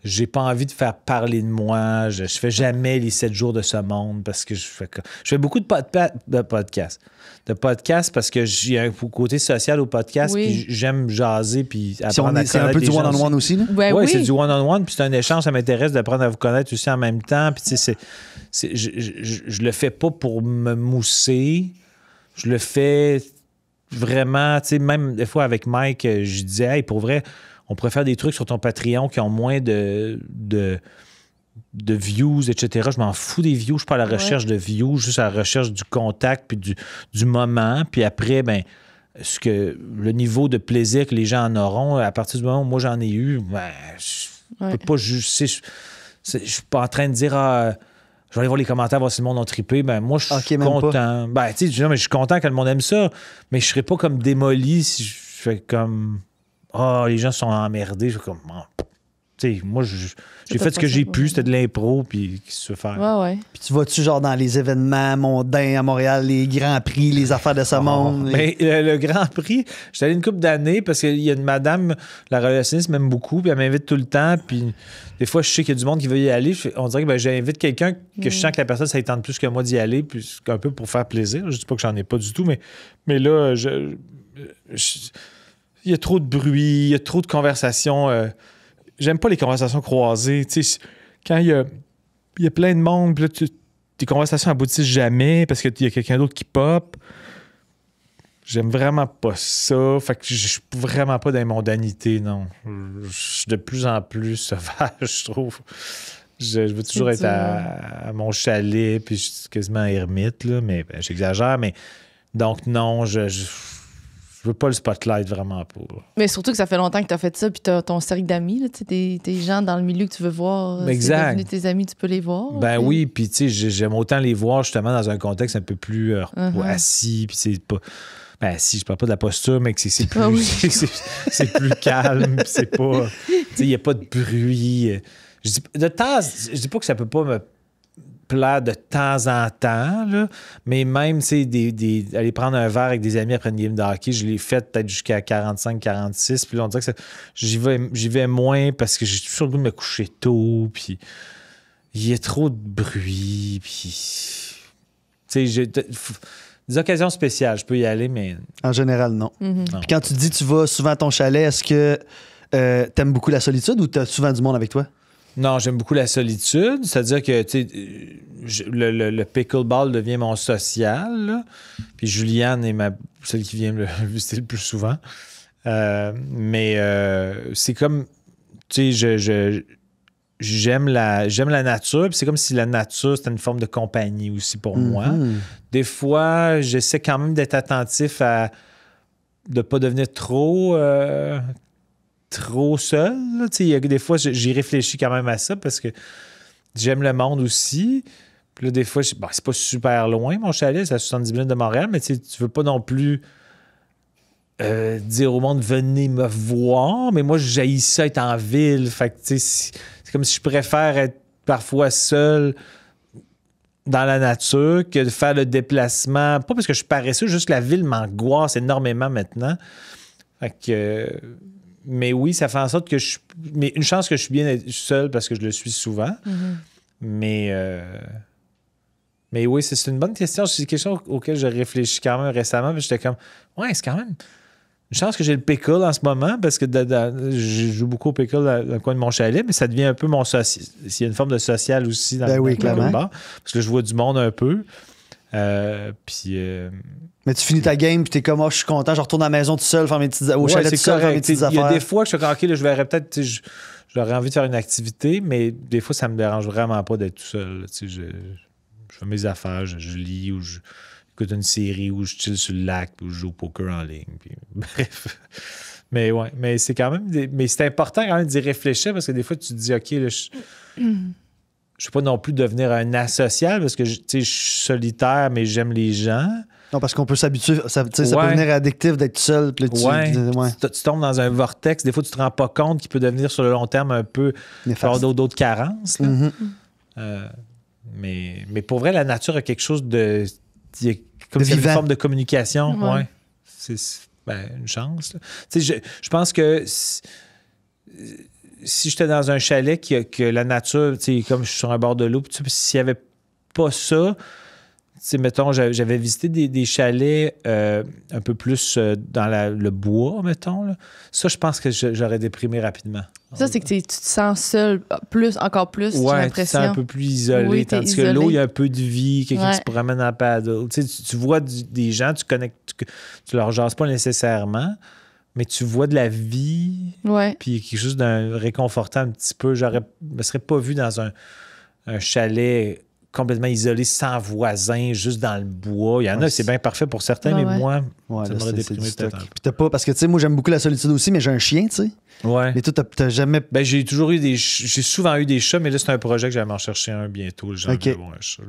J'ai pas envie de faire parler de moi. Je fais jamais les 7 jours de ce monde parce que je fais beaucoup de podcasts. De podcasts parce que j'ai un côté social au podcast, Oui. puis j'aime jaser, puis C'est apprendre à un connaître peu les du gens one-on-one aussi, là? Ben ouais, oui. c'est du one-on-one, puis c'est un échange, ça m'intéresse d'apprendre à vous connaître aussi en même temps. Puis tu sais, je le fais pas pour me mousser. Je le fais vraiment, tu sais, même des fois avec Mike, je disais, hey, pour vrai, on pourrait faire des trucs sur ton Patreon qui ont moins de views, etc. Je m'en fous des views. Je suis pas à la recherche de views, juste à la recherche du contact puis du moment. Puis après, ben, le niveau de plaisir que les gens en auront, à partir du moment où moi j'en ai eu, ben, je peux pas juger. Je suis pas en train de dire je vais aller voir les commentaires, voir si le monde a trippé. Ben, moi, je suis content. Ben, tu sais, je suis content que le monde aime ça, mais je serais pas comme démoli si je fais comme les gens sont emmerdés. Je fais comme tu sais, moi, j'ai fait ce que j'ai pu, c'était de l'impro, puis qu'est-ce que tu veux faire? Ouais, ouais. Puis tu vas-tu genre dans les événements mondains à Montréal, les grands prix, les affaires de ce monde? Mais le Grand Prix, j'étais allé une couple d'années parce qu'il y a une madame, la relationniste m'aime beaucoup, puis elle m'invite tout le temps, puis des fois, je sais qu'il y a du monde qui veut y aller. On dirait que j'invite quelqu'un que je sens que la personne, ça lui tente plus que moi d'y aller, puis un peu pour faire plaisir. Je dis pas que j'en ai pas du tout, mais là, il y a trop de bruit, il y a trop de conversations. J'aime pas les conversations croisées. Tu sais, quand il y a plein de monde, puis là, tes conversations aboutissent jamais parce qu'il y a quelqu'un d'autre qui pop. J'aime vraiment pas ça. Fait que je suis vraiment pas dans les mondanités, non. Je suis de plus en plus sauvage, je trouve. Je veux toujours être à mon chalet, puis je suis quasiment ermite, là, mais j'exagère. Mais donc, non, je Je veux pas le spotlight, vraiment pas. Mais surtout que ça fait longtemps que tu as fait ça, puis tu as ton cercle d'amis, là, tu sais, tes gens dans le milieu que tu veux voir. Exact. C'est devenu tes amis, tu peux les voir. Ben puis- oui, puis tu sais, j'aime autant les voir justement dans un contexte un peu plus Uh-huh. assis, puis c'est pas. Ben si, je parle pas de la posture, mais que c'est plus, Ah oui. c'est plus calme, puis c'est pas. Tu sais, il n'y a pas de bruit. Je dis pas que ça peut pas me plaire de temps en temps, là, mais même, tu sais, aller prendre un verre avec des amis après une game de hockey, je l'ai fait peut-être jusqu'à 45-46, puis là, on dirait que j'y vais moins parce que j'ai toujours le goût de me coucher tôt, puis il y a trop de bruit, puis... Tu sais, des occasions spéciales, je peux y aller, mais... En général, non. Mhm. non. Puis quand tu dis tu vas souvent à ton chalet, est-ce que t'aimes beaucoup la solitude ou t'as souvent du monde avec toi? Non, j'aime beaucoup la solitude. C'est-à-dire que tu sais, le pickleball devient mon social. Là. Puis Juliane est celle qui vient me visiter le plus souvent. Mais c'est comme, tu sais, j'aime la nature. Puis c'est comme si la nature, c'était une forme de compagnie aussi pour moi. Mhm. Des fois, j'essaie quand même d'être attentif à de ne pas devenir trop seul. Là. Il y a des fois, j'y réfléchis quand même à ça parce que j'aime le monde aussi. Puis là, des fois, c'est pas super loin, mon chalet, c'est à 70 minutes de Montréal, mais tu veux pas non plus dire au monde, venez me voir. Mais moi, j'haïs ça être en ville. Fait que, tu sais, c'est comme si je préfère être parfois seul dans la nature que de faire le déplacement. Pas parce que je suis paresseux, juste que la ville m'angoisse énormément maintenant. Fait que... mais oui, ça fait en sorte que mais une chance que je suis bien seul parce que je le suis souvent. Mhm. Mais oui, c'est une bonne question. C'est une question auquel je réfléchis quand même récemment. J'étais comme, ouais, c'est quand même une chance que j'ai le pickle en ce moment parce que je joue beaucoup au pickle dans le coin de mon chalet, mais ça devient un peu mon social. Il y a une forme de social aussi dans Ben oui, le clairement. pickleball. Parce que je vois du monde un peu. Puis... Mais tu finis ta game puis t'es comme, je suis content, je retourne à la maison tout seul, faire mes petites au chalet c'est tout seul, faire mes correct. petites Il y a affaires. des fois que je suis comme, OK, là, je verrais peut-être, tu sais, j'aurais envie de faire une activité, mais des fois, ça me dérange vraiment pas d'être tout seul. Là, tu sais, je fais mes affaires, je lis ou j'écoute une série ou je chill sur le lac ou je joue au poker en ligne. Puis, bref. Mais ouais, mais c'est quand même... mais c'est important quand même d'y réfléchir parce que des fois, tu te dis, OK, là, je ne veux pas non plus devenir un asocial parce que tu sais, je suis solitaire, mais j'aime les gens. Non, parce qu'on peut s'habituer, ça peut Ouais. devenir addictif d'être tout seul. Puis là, Tu tombes dans un vortex. Des fois, tu te rends pas compte qu'il peut devenir sur le long terme un peu Néfaste. avoir d'autres carences. Là. Mhm. Mais pour vrai, la nature a quelque chose de... il y a comme De s'il y avait vivant. une forme de communication. Ouais. Ouais. C'est une chance. Là. Tu sais, je pense que si j'étais dans un chalet que la nature, tu sais, comme je suis sur un bord de l'eau, puis s'il n'y avait pas ça... Tu sais, mettons, j'avais visité des chalets un peu plus dans le bois, mettons. Là. Ça, je pense que j'aurais déprimé rapidement. Ça, c'est que tu te sens seul, encore plus, j'ai Ouais, tu te l'impression. sens un peu plus isolé. Oui, t'es tandis que isolé. l'eau, il y a un peu de vie, quelqu'un qui Ouais. se promène en paddle. Tu sais, tu vois des gens, tu connectes, tu leur jases pas nécessairement, mais tu vois de la vie, Ouais. puis quelque chose d'un réconfortant un petit peu. Je me serais pas vu dans un chalet complètement isolé, sans voisins, juste dans le bois. Il y en a, c'est bien parfait pour certains, Ouais, mais ouais. moi, Ouais, ça là, m'aurait c'est déprimé du stock. peut-être un Puis t'as pas, parce que tu sais, moi j'aime beaucoup la solitude aussi, mais j'ai un chien, tu sais. peu. Ouais. Mais toi, t'as jamais. Ben, j'ai souvent eu des chats, mais là, c'est un projet que j'allais m'en chercher un bientôt. J'ai envie Ok. d'avoir un chat.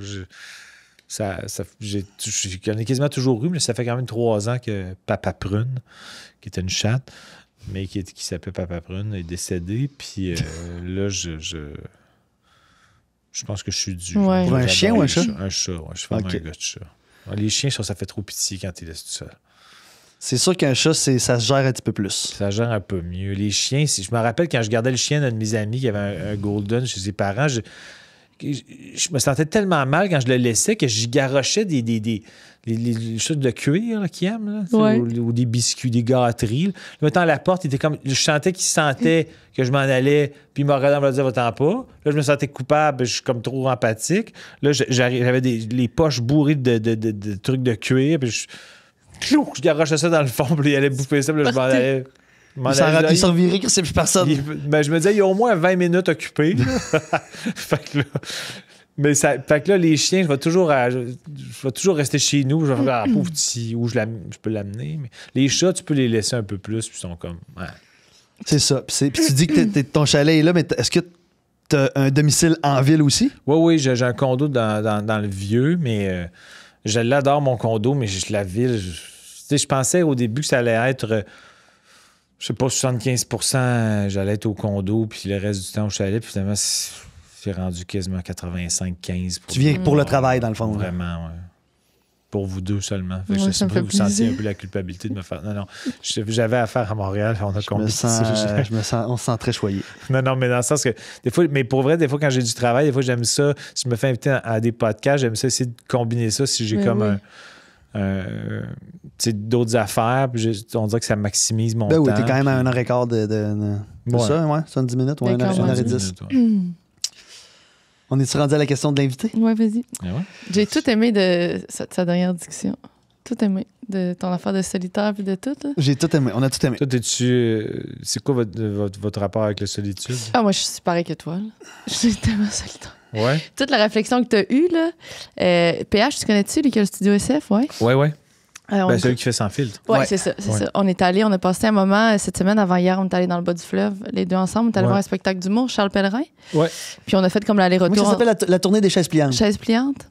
J'en ai quasiment toujours eu, mais ça fait quand même 3 ans que Papa Prune, qui était une chatte, mais qui s'appelait Papa Prune, est décédé. Puis là, je pense que je suis dû. Ouais. Pour un J'adore chien ou un les chat? Un chat, ouais. Je suis vraiment Ok. un gars de chat. Ouais, les chiens, ça fait trop pitié quand ils laissent tout seul. C'est sûr qu'un chat, ça se gère un petit peu plus. Ça gère un peu mieux. Les chiens, je me rappelle quand je gardais le chien d'un de mes amis qui avait un golden chez ses parents, je me sentais tellement mal quand je le laissais que j'y garochais les choses de cuir là, qu'ils aiment, là, tu sais, Ouais. ou des biscuits, des gâteries. Là. Le mettant à la porte, il était comme, je sentais qu'il sentait que je m'en allais, puis il me regardait, on me disait, va-t'en pas. Là, je me sentais coupable, je suis comme trop empathique. Là, j'avais les poches bourrées de trucs de cuir, puis je garochais ça dans le fond, puis il allait bouffer ça, puis là, je m'en allais. Il s'en revirait que c'est plus personne. Ben, je me disais, il y a au moins 20 minutes occupées. Fait que là, Mais ça, fait que là, les chiens, je vais toujours rester chez nous. Je vais faire, pauvre petit, où je peux l'amener. Mais les chats, tu peux les laisser un peu plus, puis ils sont comme, ouais. C'est ça. Puis tu dis que ton chalet est là, mais est-ce que tu as un domicile en ville aussi? Oui, j'ai un condo dans le vieux, mais je l'adore, mon condo, mais la ville, je pensais au début que ça allait être, je sais pas, 75%, j'allais être au condo, puis le reste du temps au chalet, puis finalement, c'est rendu quasiment 85-15. Tu viens pour le travail, dans le fond. Là. Vraiment, oui. Pour vous deux seulement. Fait que Ouais, je ça sais me pas, fait vous sentiez plaisir. un peu la culpabilité de me faire. Non. J'avais affaire à Montréal, on a On se sent très choyé. Non, mais dans le sens que des fois, mais pour vrai, des fois, quand j'ai du travail, des fois, j'aime ça. Si je me fais inviter à des podcasts, j'aime ça essayer de combiner ça si j'ai Mais comme oui. d'autres affaires. Puis on dirait que ça maximise mon Ben temps. oui, t'es quand même à puis- 1h15 de Ouais. ça, ouais? 70 minutes, ouais, D'accord, 1h10. Ouais. On est-tu rendu à la question de l'invité? Ouais, vas-y. Ah ouais? J'ai tout aimé de sa dernière discussion. Tout aimé. De ton affaire de solitaire puis de tout. Là. J'ai tout aimé, on a tout aimé. Toi, c'est quoi votre rapport avec la solitude? Ah, moi, je suis pareil que toi. Là. Je suis tellement solitaire. Ouais. Toute la réflexion que tu as eue, là. PH, tu connais-tu, lui, qui a le studio SF? Ouais. Ouais. On- Ben, celui qui fait sans filtre. Ouais, Ouais. c'est ça, Ouais. ça. On est allé, on a passé un moment cette semaine avant hier, on est allé dans le bas du fleuve, les deux ensemble, on est allé Ouais. voir un spectacle d'humour, Charles Pellerin. Ouais. Puis on a fait comme Moi, l'aller-retour. ça s'appelle la tournée des chaises pliantes. Chaise pliante.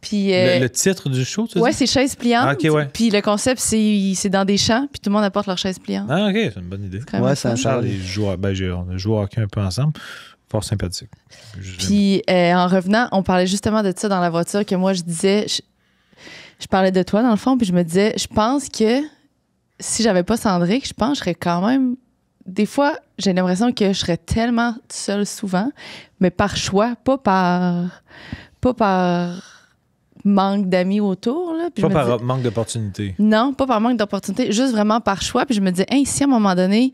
Puis. Le titre du show, tu Ouais, dis? c'est chaise pliante. Ah, ok, ouais. Puis le concept, c'est dans des champs, puis tout le monde apporte leur chaise pliante. Ah, OK, c'est une bonne idée. C'est quand même Ouais, fun. ça- Charles, il joue on a joué au hockey un peu ensemble. Fort sympathique. Puis en revenant, on parlait justement de ça dans la voiture, que moi, je disais, je parlais de toi dans le fond, puis je me disais, je pense que si j'avais pas Cendrick, je pense que je serais quand même. Des fois, j'ai l'impression que je serais tellement seule souvent, mais par choix, pas par manque d'amis autour. Là. Puis Pas je me par dis- manque d'opportunité. Non, pas par manque d'opportunité, juste vraiment par choix. Puis je me disais, hey, si à un moment donné,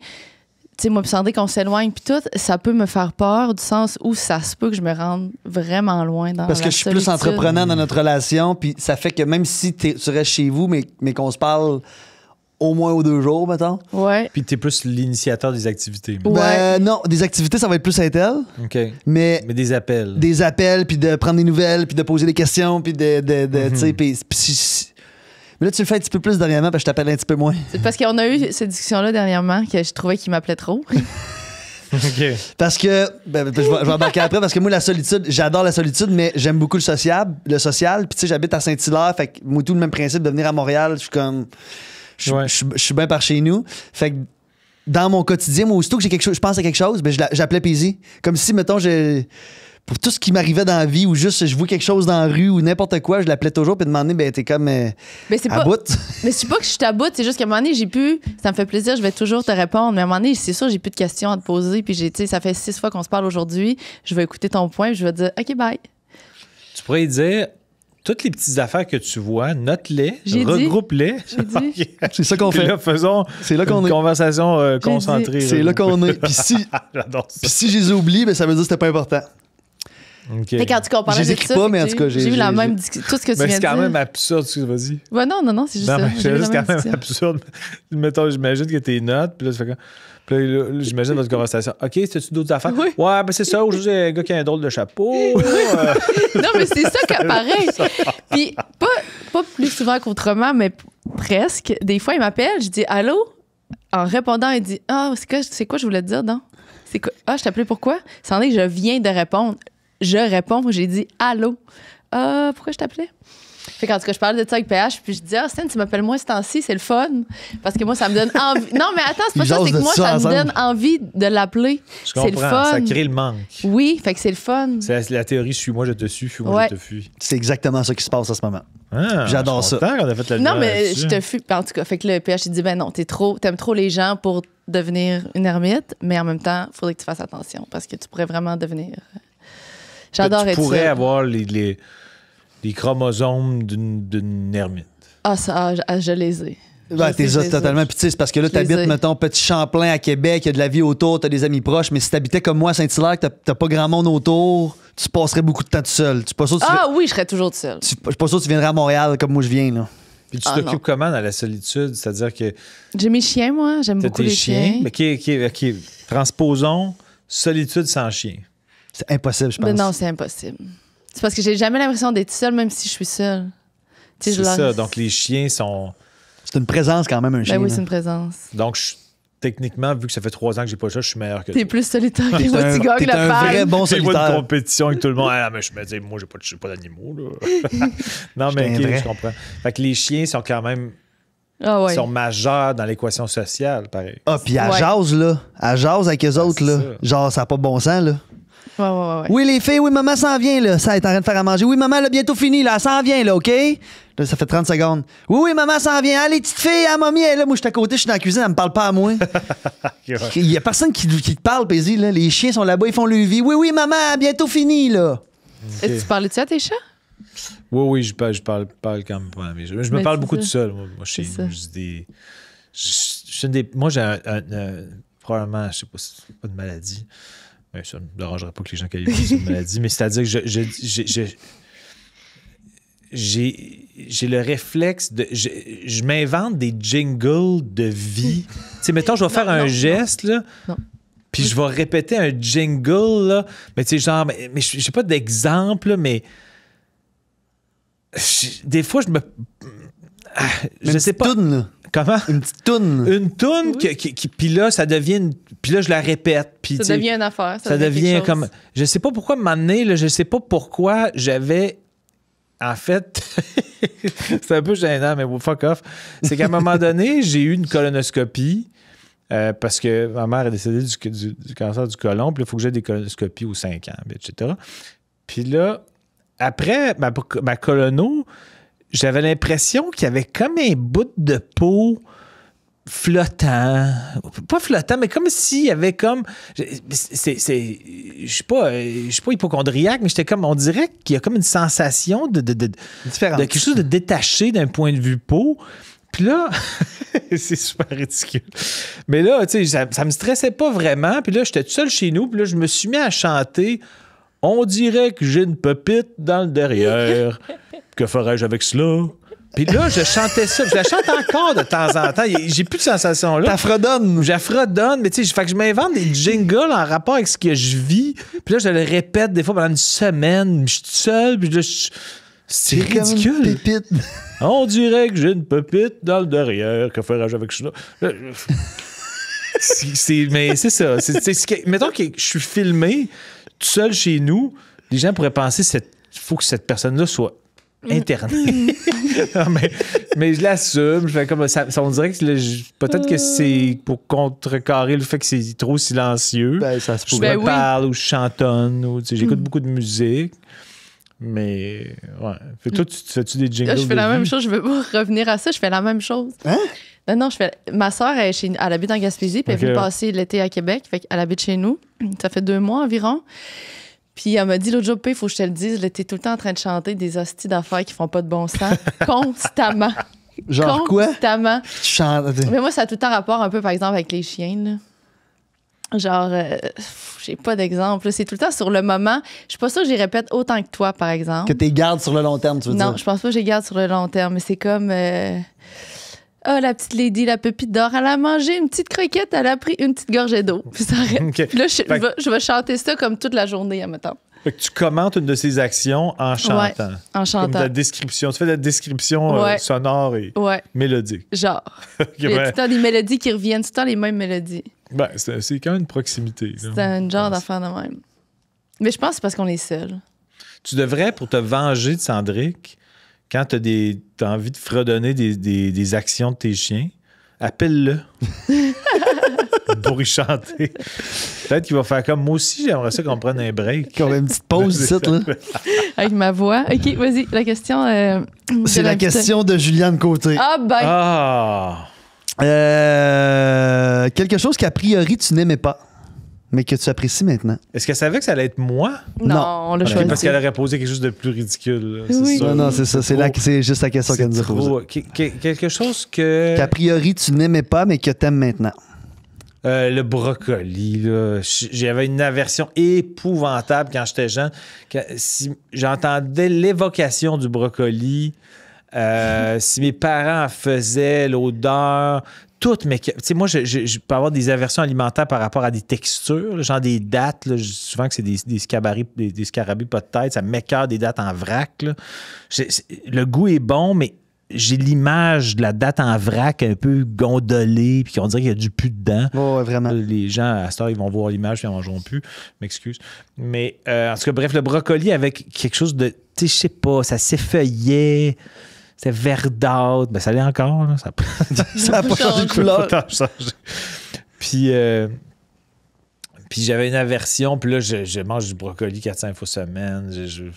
tu sais, moi, puis Cendrick, qu'on s'éloigne, puis tout, ça peut me faire peur, du sens où ça se peut que je me rende vraiment loin dans Parce la que je suis plus solitude. entreprenant dans notre relation, puis ça fait que même si tu restes chez vous, mais qu'on se parle au moins aux 2 jours, mettons. Ouais. Puis t'es plus l'initiateur des activités. Ouais. Ben non, des activités, ça va être plus Intel, OK. mais Mais des appels. des appels, puis de prendre des nouvelles, puis de poser des questions, puis tu sais, puis mais là, tu le fais un petit peu plus dernièrement, parce que je t'appelle un petit peu moins. C'est parce qu'on a eu cette discussion-là dernièrement que je trouvais qu'il m'appelait trop. OK. Parce que, je vais embarquer après, parce que moi, la solitude, j'adore la solitude, mais j'aime beaucoup le social. Puis tu sais, j'habite à Saint-Hilaire, fait que moi, tout le même principe de venir à Montréal, je suis comme, Ouais. je suis bien par chez nous. Fait que dans mon quotidien, moi, aussitôt que j'ai quelque chose, je pense à quelque chose, ben, j'appelais Paisy. Comme si, mettons, pour tout ce qui m'arrivait dans la vie, ou juste je vois quelque chose dans la rue ou n'importe quoi, je l'appelais toujours, puis demandais, ben, t'es comme Mais c'est à pas. bout. Mais c'est pas que je suis à bout, c'est juste qu'à un moment donné, j'ai pu. Ça me fait plaisir, je vais toujours te répondre. Mais à un moment donné, c'est sûr, j'ai plus de questions à te poser. Puis tu sais, ça fait 6 fois qu'on se parle aujourd'hui. Je vais écouter ton point, puis je vais te dire, OK, bye. Tu pourrais dire, toutes les petites affaires que tu vois, note-les, J'ai dit. regroupe-les. J'ai dit. OK. C'est ça qu'on Puis fait. là, faisons C'est là qu'on une est. conversation concentrée. C'est là qu'on est. Puis si, J'adore ça. puis si je les oublie, ben, ça veut dire que c'était pas important. OK. Fait quand tu compares Je les écris pas, mais en tout cas, j'ai eu la même discussion. Tout ce que tu Mais viens c'est de quand dire. même absurde, vas-y. Ouais, non, c'est juste Non, ça. mais J'ai eu la c'est même quand même discussion. absurde. Mettons, j'imagine que tes notes, puis là, tu fais comme. Puis là, j'imagine votre conversation. OK, c'était-tu d'autres affaires? Oui. Ouais, ben c'est ça. Aujourd'hui, il y a un gars qui a un drôle de chapeau. Non, mais c'est ça qu'apparaît. Puis, pas plus souvent qu'autrement, mais presque. Des fois, il m'appelle, je dis allô. En répondant, il dit ah, c'est quoi je voulais te dire, non? C'est quoi? Ah, je t'appelais pourquoi? C'en est que je viens de répondre. Je réponds, j'ai dit allô. Ah, pourquoi je t'appelais? Fait qu'en tout cas, je parle de ça avec PH, puis je dis ah, Stan, tu m'appelles moins ce temps-ci, c'est le fun. Parce que moi, ça me donne envie. Non, mais attends, c'est pas Ils ça, jasent c'est que de moi, ça ça me ensemble. donne envie de l'appeler. Je C'est le comprends. fun. Ça crée le manque. Oui, fait que c'est le fun. C'est la théorie suis-moi, je te suis, fuis-moi, Ouais. je te fuis. C'est exactement ça qui se passe en ce moment. Ah, J'adore je suis ça. content qu'on a fait la Non, lumière mais là-dessus. je te fuis. En tout cas, fait que le PH, il dit ben non, t'aimes trop les gens pour devenir une ermite, mais en même temps, il faudrait que tu fasses attention parce que tu pourrais vraiment devenir. J'adore Tu être pourrais seule. avoir les chromosomes d'une ermite. Ah, ça, je les ai. Ben, Je t'es sais, ça je les totalement. ai. Puis tu sais, c'est parce que là, Je les t'habites, ai. mettons, Petit Champlain à Québec, il y a de la vie autour, t'as des amis proches, mais si t'habitais comme moi à Saint-Hilaire, que t'as pas grand monde autour, tu passerais beaucoup de temps tout seul. Je suis pas sûr que Ah oui, je serais toujours toute seule. je suis pas sûr que tu viendrais à Montréal comme moi je viens, là. Puis tu Ah, non. t'occupes comment dans la solitude? C'est-à-dire que J'ai mes chiens, moi. J'aime t'as beaucoup tes les chiens. chiens. Mais OK. Transposons solitude sans chien. C'est impossible, je pense. Mais non, c'est impossible. C'est parce que j'ai jamais l'impression d'être seule, même si je suis seule. Tu sais, C'est je leur- ça. Donc, les chiens sont. C'est une présence quand même, un chien. Ben oui, là. c'est une présence. Donc, techniquement, vu que ça fait 3 ans que j'ai pas le chat, je suis meilleur que T'es toi. plus solitaire que T'es moi, tu gagnes t'es le un pari. vrai bon C'est pas une solitaire. compétition avec tout le monde. Ah, mais je me dis, moi, j'ai pas d'animaux, là. Non, mais un OK, vrai. je comprends. Fait que les chiens sont quand même Ah ouais. sont majeurs dans l'équation sociale, pareil. Ah, puis elle Ouais. jase, là. Elle jase avec eux autres, c'est là. ça. Genre, ça n'a pas de bon sens, là. Ouais. Oui, les filles, oui, maman s'en vient, là. Ça, elle est en train de faire à manger. Oui, maman, elle a bientôt fini, là. Elle s'en vient, là, OK? Là, ça fait 30 secondes. Oui, maman s'en vient. Ah, les petites filles, ah, mamie, elle est là. Moi, je suis à côté, je suis dans la cuisine, elle me parle pas à moi. Il y a personne qui te parle, Paisy, là. Les chiens sont là-bas, ils font le vie. Oui, maman, bientôt fini, là. Et tu parlais-tu à tes chats? Oui, je parle quand même pas à mes chats. Je me Mais parle c'est beaucoup ça. tout seul, moi chez C'est nous. ça. Moi, j'ai probablement, je sais pas, c'est pas de maladie. Mais ça ne me dérangerait pas que les gens qualifient ça de maladie. Mais c'est-à-dire que j'ai le réflexe de. Je m'invente des jingles de vie. Tu sais, mettons, je vais faire un geste, là. Non. Puis je vais répéter un jingle, là. Mais tu sais, genre, mais je sais pas d'exemple, là, mais. Des fois, je me. Je sais pas. Toune, là. Comment? Une petite toune. Une toune, puis là, ça devient. Puis là, je la répète. Puis, Ça tu sais, devient une affaire. ça devient quelque chose. comme. Je sais pas pourquoi, à un moment donné, là, je sais pas pourquoi j'avais. En fait, c'est un peu gênant, mais fuck off. C'est qu'à un moment donné, j'ai eu une colonoscopie parce que ma mère est décédée du cancer du côlon. Puis là, il faut que j'aie des colonoscopies aux 5 ans, etc. Puis là, après ma colono, j'avais l'impression qu'il y avait comme un bout de peau flottant. Pas flottant, mais comme s'il y avait comme... Je suis pas hypocondriaque, mais j'étais comme... On dirait qu'il y a comme une sensation de Différente. quelque chose de détaché d'un point de vue peau. Puis là, c'est super ridicule. Mais là, tu sais, ça me stressait pas vraiment. Puis là, j'étais tout seul chez nous. Puis là, je me suis mis à chanter « On dirait que j'ai une pépite dans le derrière. Que ferais-je avec cela? » Puis là, je chantais ça. Je la chante encore de temps en temps. J'ai plus de sensation-là. Ta fredonne. J'affredonne, mais tu sais, fait que je m'invente des jingles en rapport avec ce que je vis. Puis là, je le répète des fois pendant une semaine. Je suis tout seul, puis là, c'est comme une ridicule. pépite. On dirait que j'ai une pépite dans le derrière. Que ferais-je avec ça? Mais c'est ça. Mettons que je suis filmé tout seul chez nous, les gens pourraient penser qu'il faut que cette personne-là soit internée. Non, mais je l'assume. Je fais comme ça, on dirait que peut-être que c'est pour contrecarrer le fait que c'est trop silencieux. Ben, ça se Je pourrait. Ben oui. parle ou je chantonne ou tu sais, j'écoute beaucoup de musique. Mais ouais. Toi, fais-tu des jingles? Là, je fais de la même vie? chose. Je veux pas revenir à ça. Je fais la même chose. Hein? Non, ma soeur, elle habite en Gaspésie, puis elle est venue Ok. passer l'été à Québec. Fait qu'elle habite chez nous. Ça fait 2 mois environ. Puis elle m'a dit l'autre jour, il faut que je te le dise, là, t'es tout le temps en train de chanter des hosties d'affaires qui font pas de bon sens. Constamment. Genre quoi? Constamment. Tu chantes. Mais moi, ça a tout le temps rapport un peu, par exemple, avec les chiens. Là. Genre, j'ai pas d'exemple. là. C'est tout le temps sur le moment. Je suis pas sûre que j'y répète autant que toi, par exemple. Que t'es gardes sur le long terme, tu veux Non, dire? je pense pas que je les garde sur le long terme. Mais c'est comme... Ah, la petite lady, la pépite d'or, elle a mangé une petite croquette, elle a pris une petite gorgée d'eau. Puis ça arrête. OK. Puis là, Fait que- je vais chanter ça comme toute la journée, admettons. Fait que tu commentes une de ses actions en chantant. En Comme chantant. la description. Tu fais la description Ouais. sonore et Ouais, mélodique. genre. Il y a tout ben, le temps des mélodies qui reviennent, tout le temps les mêmes mélodies. ben, c'est quand même une proximité. là. C'est un genre d'affaire de même. Mais je pense que c'est parce qu'on est seul. Tu devrais, pour te venger de Sandrick, quand tu as envie de fredonner des actions de tes chiens, appelle-le pour y chanter. Peut-être qu'il va faire comme moi aussi, j'aimerais ça qu'on prenne un break. Comme une petite pause ici, là. Avec ma voix. OK, vas-y, la question. C'est de la l'invité. question de Juliane Côté. Ah, ben. Ah! Quelque chose qu'a priori tu n'aimais pas, mais que tu apprécies maintenant. Est-ce qu'elle savait que ça allait être moi? Non, non. on l'a Ok, choisi. parce qu'elle aurait posé quelque chose de plus ridicule. là, c'est Oui. ça. Non, c'est ça. C'est juste la question qu'elle nous a C'est posée. trop- quelque chose que... Qu'a priori tu n'aimais pas, mais que t'aimes maintenant. Le brocoli, là. J'avais une aversion épouvantable quand j'étais jeune. Si j'entendais l'évocation du brocoli, si mes parents en faisaient, l'odeur, tout, mais tu sais, moi, je peux avoir des aversions alimentaires par rapport à des textures, là, genre des dattes. Là, souvent que c'est des scarabées pas de tête, ça m'écoeure des dattes en vrac. Là. Le goût est bon, mais j'ai l'image de la date en vrac un peu gondolée, puis qu'on dirait qu'il y a du pu dedans. Ouais, vraiment. Les gens, à cette heure, ils vont voir l'image, puis ils n'en mangeront plus. M'excuse. Mais, en tout cas, bref, le brocoli avec quelque chose de, tu sais, je sais pas, ça s'effeuillait. C'était verdâtre. Ben, ça l'est encore. Là. Ça n'a pas changé de couleur. Puis j'avais une aversion. Puis là, je mange du brocoli 4-5 fois semaine.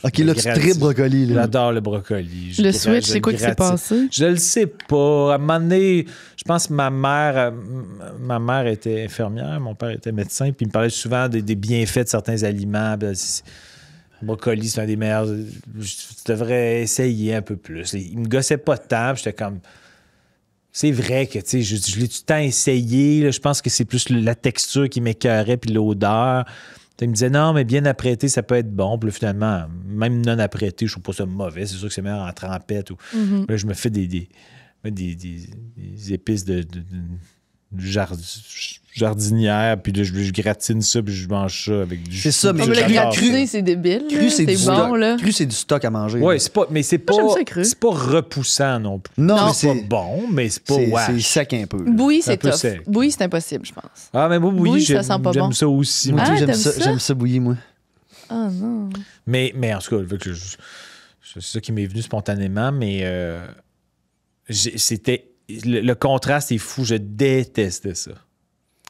OK, là, tu tripes brocoli. Là. J'adore le brocoli. Le switch, c'est quoi qui s'est passé? Je le sais pas. À un moment donné, je pense que ma mère était infirmière, mon père était médecin, puis il me parlait souvent des bienfaits de certains aliments. Le brocoli, c'est un des meilleurs. Tu devrais essayer un peu plus. Il me gossait pas tant. J'étais comme. C'est vrai que, tu sais, je l'ai tout le temps essayé. Là, je pense que c'est plus la texture qui m'écœurait puis l'odeur. Il me disait, non, mais bien apprêté, ça peut être bon. Puis là, finalement, même non apprêté, je trouve pas ça mauvais. C'est sûr que c'est meilleur en trempette. Ou... Là, je me fais des épices de jardinière, puis là, je gratine ça, puis je mange ça avec du... C'est ça, mais le gratiner, c'est débile. Cru, c'est du bon, stock. là. Cru, c'est du stock à manger. Oui, c'est pas... Mais c'est pas... Moi, j'aime ça cru. C'est pas repoussant non plus. Non, c'est pas bon, mais c'est pas... C'est sec un peu. Là. Bouilli, Un c'est peu tough. sec. Bouilli, c'est impossible, je pense. Ah, mais moi, bouilli, ça sent pas j'aime bon. ça aussi. Moi, Ah, tout, t'aimes ça? j'aime ça bouilli, moi. Ah non. Mais en tout cas, vu que c'est ça qui m'est venu spontanément, mais c'était... Le contraste est fou. Je détestais ça.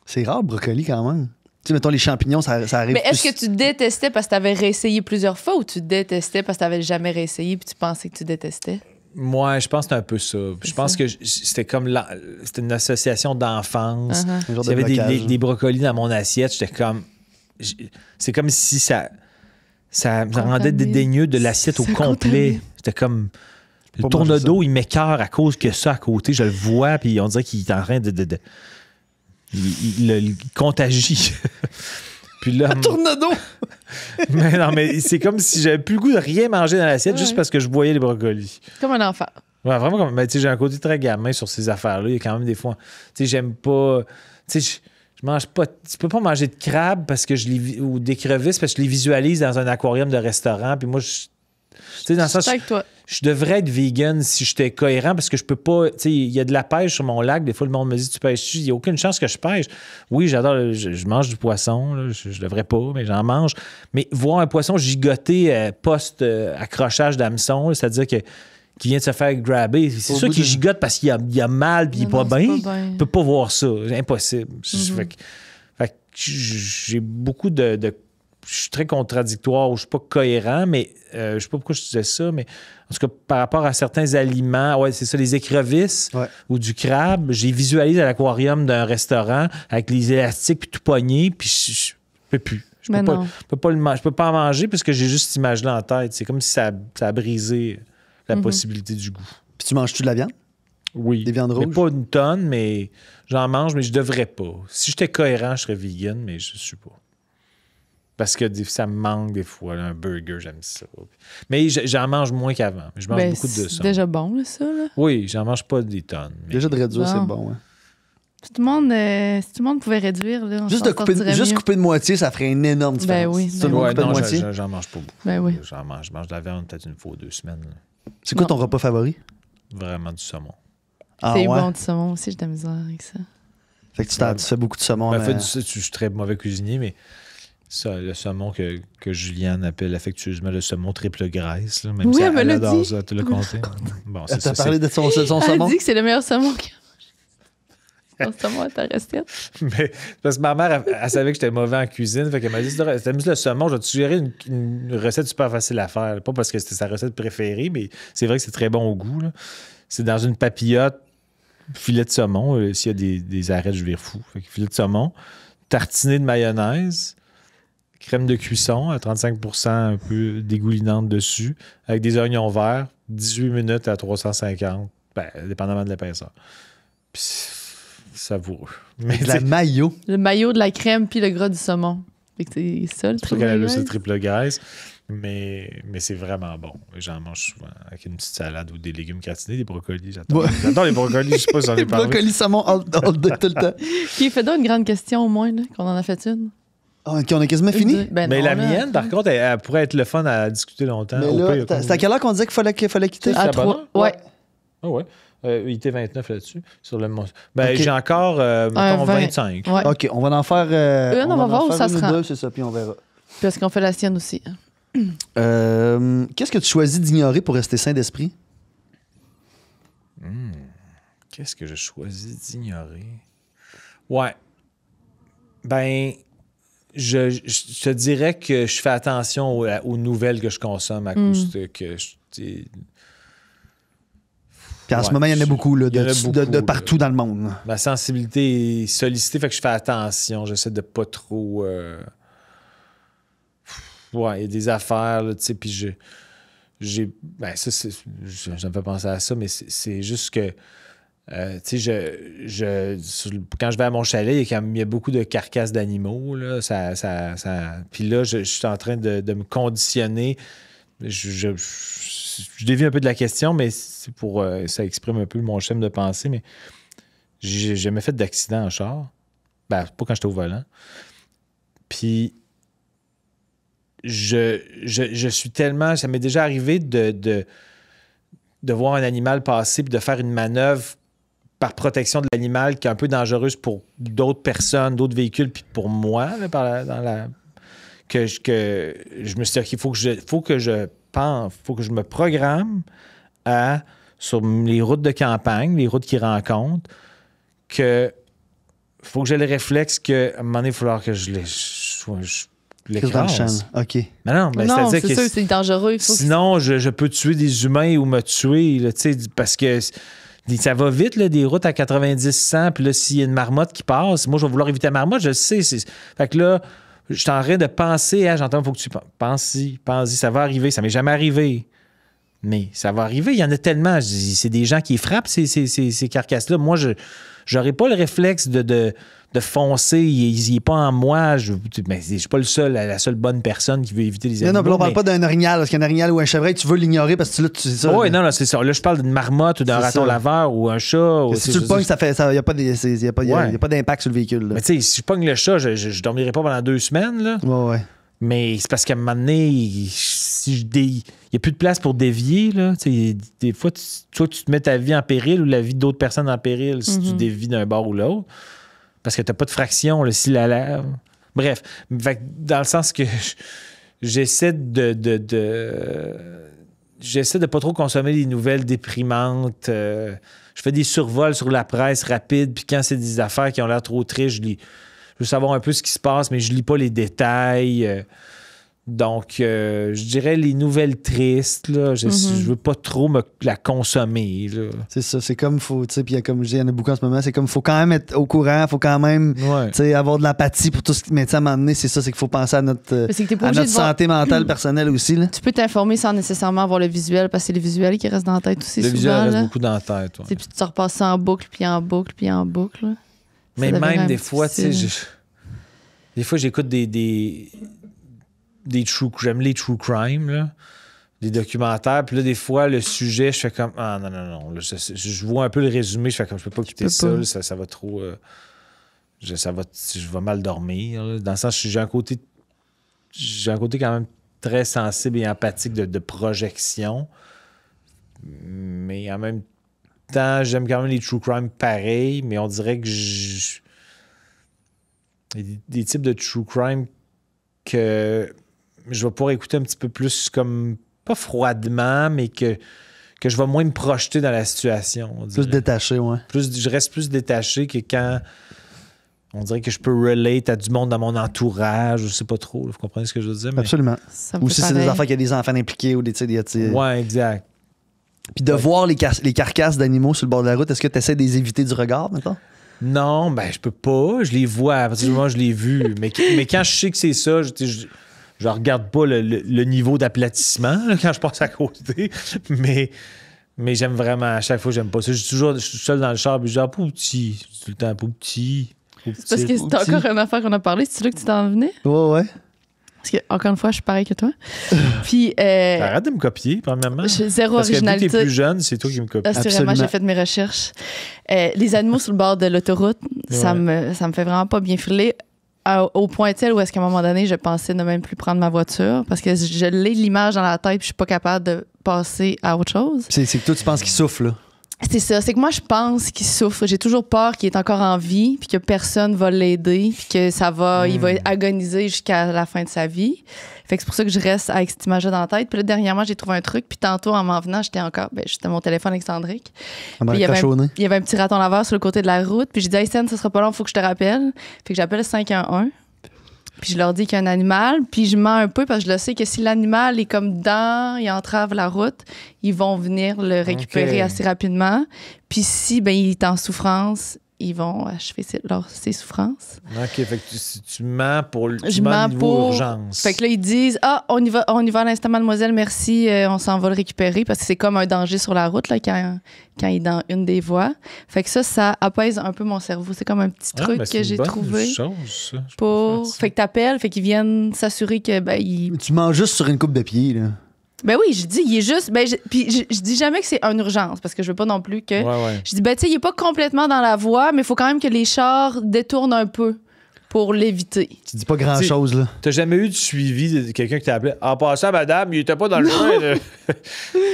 C'est rare, le brocoli, quand même. Tu sais, mettons, les champignons, ça arrive Mais est-ce plus... que tu détestais parce que tu avais réessayé plusieurs fois ou tu détestais parce que tu n'avais jamais réessayé puis tu pensais que tu détestais? Moi, je pense que c'est un peu ça. Je pense que c'était comme... C'était une association d'enfance. Un genre Il y de avait blocage. des brocolis dans mon assiette. J'étais comme... C'est comme si ça me rendait dédaigneux de l'assiette au Ça complet. contamine. C'était comme... Le Pas tourne manger d'eau, il m'écœure à cause que ça à côté. Je le vois, puis on dirait qu'il est en train de il contagie. Puis là... Tourne-d'eau! mais non, mais c'est comme si j'avais plus le goût de rien manger dans l'assiette juste parce que je voyais les brocolis. Comme un enfant. Ouais, vraiment comme. Mais tu sais, j'ai un côté très gamin sur ces affaires-là. Il y a quand même des fois. Tu sais, j'aime pas. Tu sais, je mange pas. Tu peux pas manger de crabe parce que ou d'écrevisses parce que je les visualise dans un aquarium de restaurant. Puis moi, tu sais, dans le Je suis sens. avec toi. Je devrais être vegan si j'étais cohérent parce que je peux pas. Tu sais, il y a de la pêche sur mon lac. Des fois, le monde me dit tu pêches-tu? Il n'y a aucune chance que je pêche. Oui, j'adore. Je mange du poisson. Là. Je devrais pas, mais j'en mange. Mais voir un poisson gigoter post-accrochage d'hameçon, c'est-à-dire que qui vient de se faire grabber, c'est sûr qu'il gigote parce qu'il a mal puis il est pas bien. Je peux pas voir ça. C'est impossible. Fait que j'ai beaucoup de je suis très contradictoire ou je suis pas cohérent, mais je sais pas pourquoi je disais ça, mais en tout cas, par rapport à certains aliments, ouais, c'est ça, les écrevisses ou du crabe, j'ai visualisé à l'aquarium d'un restaurant avec les élastiques puis tout pogné, puis je peux plus. Je peux pas en manger parce que j'ai juste cette image-là en tête. C'est comme si ça a brisé la possibilité du goût. Puis tu manges-tu de la viande? Oui. Des viandes mais rouges? pas une tonne, mais j'en mange, mais je devrais pas. Si j'étais cohérent, je serais vegan, mais je suis pas. Parce que ça me manque des fois, là, un burger, j'aime ça. Mais j'en mange moins qu'avant. Je mange beaucoup de ça. C'est déjà bon, là, ça. Là. Oui, j'en mange pas des tonnes. Mais... Déjà de réduire, c'est bon. Hein. Si tout le monde pouvait réduire, là, on juste s'en sortirait mieux. couper de moitié, ça ferait une énorme différence. Ben oui. Si tout le monde coupait de moitié. J'en mange pas beaucoup. Ben oui. Je mange de la viande peut-être une fois ou 2 semaines. Là. C'est quoi ton repas favori? Vraiment du saumon. C'est bon du saumon aussi, j'ai de la misère avec ça. Fait que tu fais beaucoup de saumon. Je suis très mauvais cuisinier, mais ça, le saumon que Juliane appelle affectueusement le saumon triple graisse. Là, même oui, si elle adore dit. ça, tu l'as compté. Bon, elle t'a parlé de son Elle saumon? dit que c'est le meilleur saumon qu'il y a. Son saumon à ta recette. Mais parce que ma mère, elle savait que j'étais mauvais en cuisine. Fait qu'elle m'a dit t'as mis le saumon, je vais te suggérer une recette super facile à faire. Pas parce que c'était sa recette préférée, mais c'est vrai que c'est très bon au goût. Là. C'est dans une papillote, filet de saumon. S'il y a des arêtes, je vire fou. Fait que filet de saumon, tartiné de mayonnaise, crème de cuisson à 35% un peu dégoulinante dessus, avec des oignons verts, 18 minutes à 350, dépendamment de l'épaisseur. Puis savoureux. Mais de la mayo. Le maillot de la crème puis le gras du saumon. C'est ça, le c'est pour ça qu'elle a triple le triple graisse. Mais c'est vraiment bon. J'en mange souvent avec une petite salade ou des légumes gratinés, des brocolis. J'adore, Ouais. j'adore les brocolis, je sais pas si j'en ai parlé. Brocoli, saumon, all day, tout le temps. Qui fait donc une grande question au moins, là, qu'on en a fait une. Ah, OK, on a quasiment fini? Ben Mais non, la là. mienne, par contre, elle pourrait être le fun à discuter longtemps. Mais Au là, pire, c'est à quelle heure qu'on disait qu'il fallait quitter? C'est À la 3. bonne heure? Ouais. Ah ouais. Il était 29 là-dessus. Sur le Ben, Ok. j'ai encore, mettons, 20. 25. Ouais. OK, on va en faire... Une, on va en voir où faire ça une se ou rend. deux, c'est ça, puis on verra. Parce qu'on fait la sienne aussi. Qu'est-ce que tu choisis d'ignorer pour rester sain d'esprit? Qu'est-ce que je choisis d'ignorer? Ouais. Ben, je te dirais que je fais attention aux nouvelles que je consomme à cause de que Puis en ce Ouais, moment, il y en a beaucoup, là, il y en a de beaucoup, partout dans le monde. ma sensibilité est sollicitée, fait que je fais attention. J'essaie de pas trop. Ouais, il y a des affaires, là, tu sais, puis ben, ça, ça me fait penser à ça, mais c'est juste que. Tu sais, quand je vais à mon chalet, il y a beaucoup de carcasses d'animaux. Là, puis là, je suis en train de me conditionner. Je dévie un peu de la question, mais c'est pour ça exprime un peu mon schéma de pensée. Mais j'ai jamais fait d'accident en char. Ben, pas quand j'étais au volant. Puis je suis tellement. Ça m'est déjà arrivé de voir un animal passer puis de faire une manœuvre par protection de l'animal qui est un peu dangereuse pour d'autres personnes, d'autres véhicules, puis pour moi, là, que je me suis dit, OK, faut que je me programme sur les routes de campagne, les routes qui rencontrent, que faut que j'ai le réflexe qu'à un moment donné, il va falloir que je l'écrase. OK. Mais non, mais Non, c'est-à-dire c'est que sûr, c'est dangereux. Il faut que- sinon, je peux tuer des humains ou me tuer, là, tu sais, parce que ça va vite, là, des routes à 90-100, puis là, s'il y a une marmotte qui passe, moi, je vais vouloir éviter la marmotte, je le sais. Fait que là, je suis en train de penser, j'entends, il faut que tu pense-y, ça va arriver. Ça m'est jamais arrivé. Mais ça va arriver. Il y en a tellement. Je dis, c'est des gens qui frappent ces carcasses-là. Moi, je n'aurais pas le réflexe de foncer. Il n'est pas en moi. Je ne suis pas la seule bonne personne qui veut éviter les animaux. Non, puis là, on parle pas d'un orignal. Parce qu'un orignal ou un chevreuil, tu veux l'ignorer parce que là, tu sais ça. Oui, non, c'est ça. Là, je parle d'une marmotte ou d'un C'est raton ça. laveur ou un chat. Ou, Si tu le pognes, il n'y a pas d'impact sur le véhicule. Là. Mais tu sais, si je pogne le chat, je ne dormirai pas pendant 2 semaines. Là. Ouais. Mais c'est parce qu'à un moment donné, il n'y a plus de place pour dévier. Là. Des fois, soit tu te mets ta vie en péril ou la vie d'autres personnes en péril si tu dévies d'un bord ou l'autre. Parce que tu n'as pas de fraction là, si la lèvre. Bref, fait que dans le sens que j'essaie j'essaie de pas trop consommer des nouvelles déprimantes. Je fais des survols sur la presse rapide, puis quand c'est des affaires qui ont l'air trop tristes, je veux savoir un peu ce qui se passe, mais je lis pas les détails. Donc, je dirais les nouvelles tristes, là, je veux pas trop la consommer. Là. C'est ça. C'est comme, tu sais, puis comme je dis, il y en a beaucoup en ce moment, c'est comme, faut quand même être au courant, faut quand même, Ouais. tu sais, avoir de l'empathie pour tout ce qui. Mais tu sais, à un moment donné, c'est ça, c'est qu'il faut penser à notre, C'est que t'es pas à obligé notre de voir- santé mentale personnelle aussi, là. Tu peux t'informer sans nécessairement avoir le visuel, parce que c'est le visuel qui reste dans la tête aussi Le souvent. visuel reste là. beaucoup dans la tête. Ouais. Tu sais, puis tu te repasses ça en boucle, puis en boucle, puis en boucle. là. Mais Ça devient même un des petit fois, tu sais, style. des fois, j'écoute des j'aime les true crime, là, des documentaires, puis là, des fois, le sujet, je fais comme, ah non, là, je vois un peu le résumé, je fais comme, je peux pas quitter peux ça, pas. là, ça va trop, je vais mal dormir, là. Dans le sens, j'ai un côté quand même très sensible et empathique de projection, mais en même temps, j'aime quand même les true crime pareil, mais on dirait que il y a des types de true crime que je vais pouvoir écouter un petit peu plus comme, pas froidement, mais que je vais moins me projeter dans la situation. On Plus dirait. détaché, ouais. Je reste plus détaché que quand on dirait que je peux relate à du monde dans mon entourage, je sais pas trop, là, vous comprenez ce que je veux dire? Mais... Absolument. Ça me Ou fait si c'est des pareil. enfants qui a des enfants impliqués ou des, tu sais, des. Ouais, exact. Puis de voir les carcasses d'animaux sur le bord de la route, est-ce que tu essaies de les éviter du regard, maintenant? Non, ben je peux pas. Je les vois. À partir du moment où je l'ai vu. Mais quand je sais que c'est ça, je regarde pas le niveau d'aplatissement là, quand je passe à côté. Mais j'aime vraiment, à chaque fois, j'aime pas ça. Je suis seul dans le char, puis je dis, ah, pauvre petit. C'est tout le temps, pauvre petit. C'est parce que c'est encore une affaire qu'on a parlé. C'est là que tu t'en venais? Ouais. Parce que, encore une fois, je suis pareil que toi. Puis, Arrête de me copier, premièrement. j'ai zéro Parce que vu que originalité. t'es plus jeune, c'est toi qui me copies. Ah, c'est Absolument. vraiment, j'ai fait mes recherches. Les animaux sur le bord de l'autoroute, ça me fait vraiment pas bien filer. Au point tel où est-ce qu'à un moment donné, je pensais ne même plus prendre ma voiture parce que je l'ai l'image dans la tête puis je suis pas capable de passer à autre chose. C'est que toi, tu penses qu'il souffle, là. C'est ça, c'est que moi je pense qu'il souffre. J'ai toujours peur qu'il est encore en vie puis que personne va l'aider puis que il va agoniser jusqu'à la fin de sa vie. Fait que c'est pour ça que je reste avec cette image-là dans la tête. Puis là, dernièrement, j'ai trouvé un truc. Puis tantôt, en m'en venant, j'étais mon téléphone excentrique. On Puis il y il avait un petit raton laveur sur le côté de la route. Puis j'ai dit, hey, Sen, ça sera pas long, faut que je te rappelle. Fait que j'appelle le 511. Puis je leur dis qu'il y a un animal. Puis je mens un peu parce que je le sais que si l'animal est comme dedans, il entrave la route, ils vont venir le récupérer assez rapidement. Puis si il est en souffrance, ils vont achever ses souffrances. OK, fait que tu mens pour Je mens pour urgence. Fait que là, ils disent on y va à l'instant, mademoiselle, merci, on s'en va le récupérer parce que c'est comme un danger sur la route là, quand il est dans une des voies. Fait que ça apaise un peu mon cerveau. C'est comme un petit truc que j'ai trouvé. Fait que t'appelles, fait qu'ils viennent s'assurer que Tu manges juste sur une coupe de pied, là. Ben oui, je dis, il est juste. Puis je dis jamais que c'est une urgence parce que je veux pas non plus que. Ouais. Je dis, tu sais, il est pas complètement dans la voie, mais il faut quand même que les chars détournent un peu pour l'éviter. Tu dis pas grand-chose, là. T'as jamais eu de suivi de quelqu'un qui t'a appelé en passant, madame, il était pas dans le coin. Là.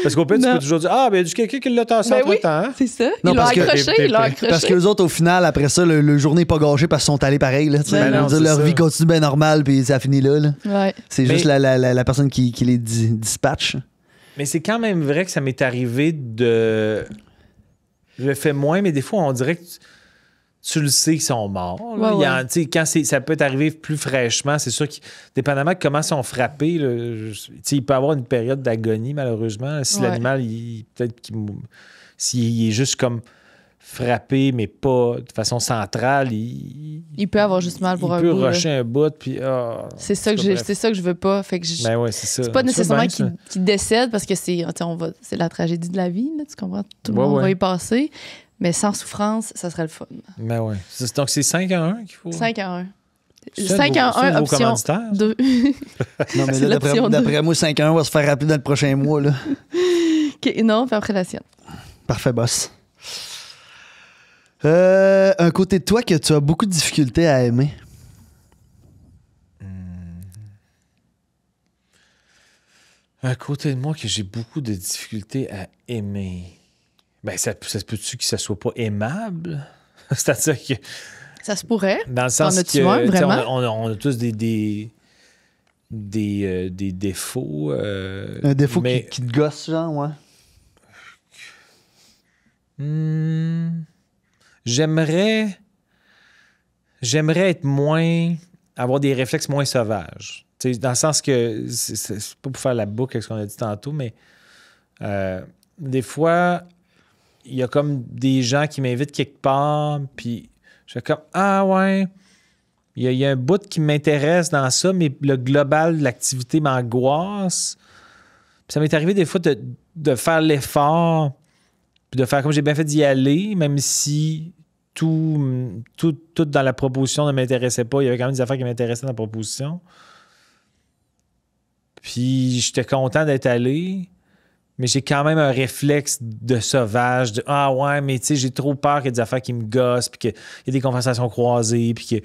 Parce qu'au pire, tu peux toujours dire il y a quelqu'un qui l'a tassé entre temps. Hein? C'est ça. Non, Ils l'ont parce que- accroché, Parce qu'eux autres, au final, après ça, le journée n'est pas gâchée parce qu'ils sont allés pareil. Là, tu sais. Ben Je veux non, dire, c'est leur ça. vie continue bien normale, puis ça finit là. Là. Ouais. C'est Mais- juste la personne qui les dispatche. Mais c'est quand même vrai que ça m'est arrivé de. Je le fais moins, mais des fois, on dirait que tu le sais qu'ils sont morts. Là. Ouais, Tu sais, quand ça peut arriver plus fraîchement, c'est sûr que, dépendamment de comment ils sont frappés, là, il peut y avoir une période d'agonie, malheureusement. Si Ouais. l'animal, peut-être s'il est juste comme frappé, mais pas de façon centrale, Il peut avoir juste mal pour un il peut bout. là. rusher un bout, puis... C'est ça que je veux pas. Fait que Ben ouais, c'est ça. c'est pas Tu nécessairement fais bien, qu'il décède parce que c'est la tragédie de la vie, là, tu comprends? Tout le Ouais, monde ouais. va y passer. Mais sans souffrance, ça serait le fun. Ben ouais. Donc, c'est 5-1 qu'il faut... 5 à 1. C'est 5 à ça, 1, vos option commanditaires? 2. Non, mais C'est là, l'option d'après moi, 5-1 va se faire rappeler dans le prochain mois. Là. Non, puis après la sienne. Parfait, boss. Un côté de toi que tu as beaucoup de difficultés à aimer. Un côté de moi que j'ai beaucoup de difficultés à aimer. Ben, ça se peut-tu que ça soit pas aimable? C'est-à-dire que, Ça se pourrait. dans le sens T'en as-tu que, un, tu sais, vraiment? on a tous des défauts. Un défaut mais, qui te gosse, genre, ouais. J'aimerais être moins... avoir des réflexes moins sauvages. Tu sais, dans le sens que... C'est pas pour faire la boucle avec ce qu'on a dit tantôt, mais des fois, il y a comme des gens qui m'invitent quelque part, puis je fais comme « Ah ouais, il y a un bout qui m'intéresse dans ça, mais le global de l'activité m'angoisse. » Puis ça m'est arrivé des fois de faire l'effort, puis de faire comme j'ai bien fait d'y aller, même si tout dans la proposition ne m'intéressait pas. Il y avait quand même des affaires qui m'intéressaient dans la proposition. Puis j'étais content d'être allé, mais j'ai quand même un réflexe de sauvage, de « Ah ouais, mais tu sais, j'ai trop peur qu'il y ait des affaires qui me gossent, puis qu'il y ait des conversations croisées, puis que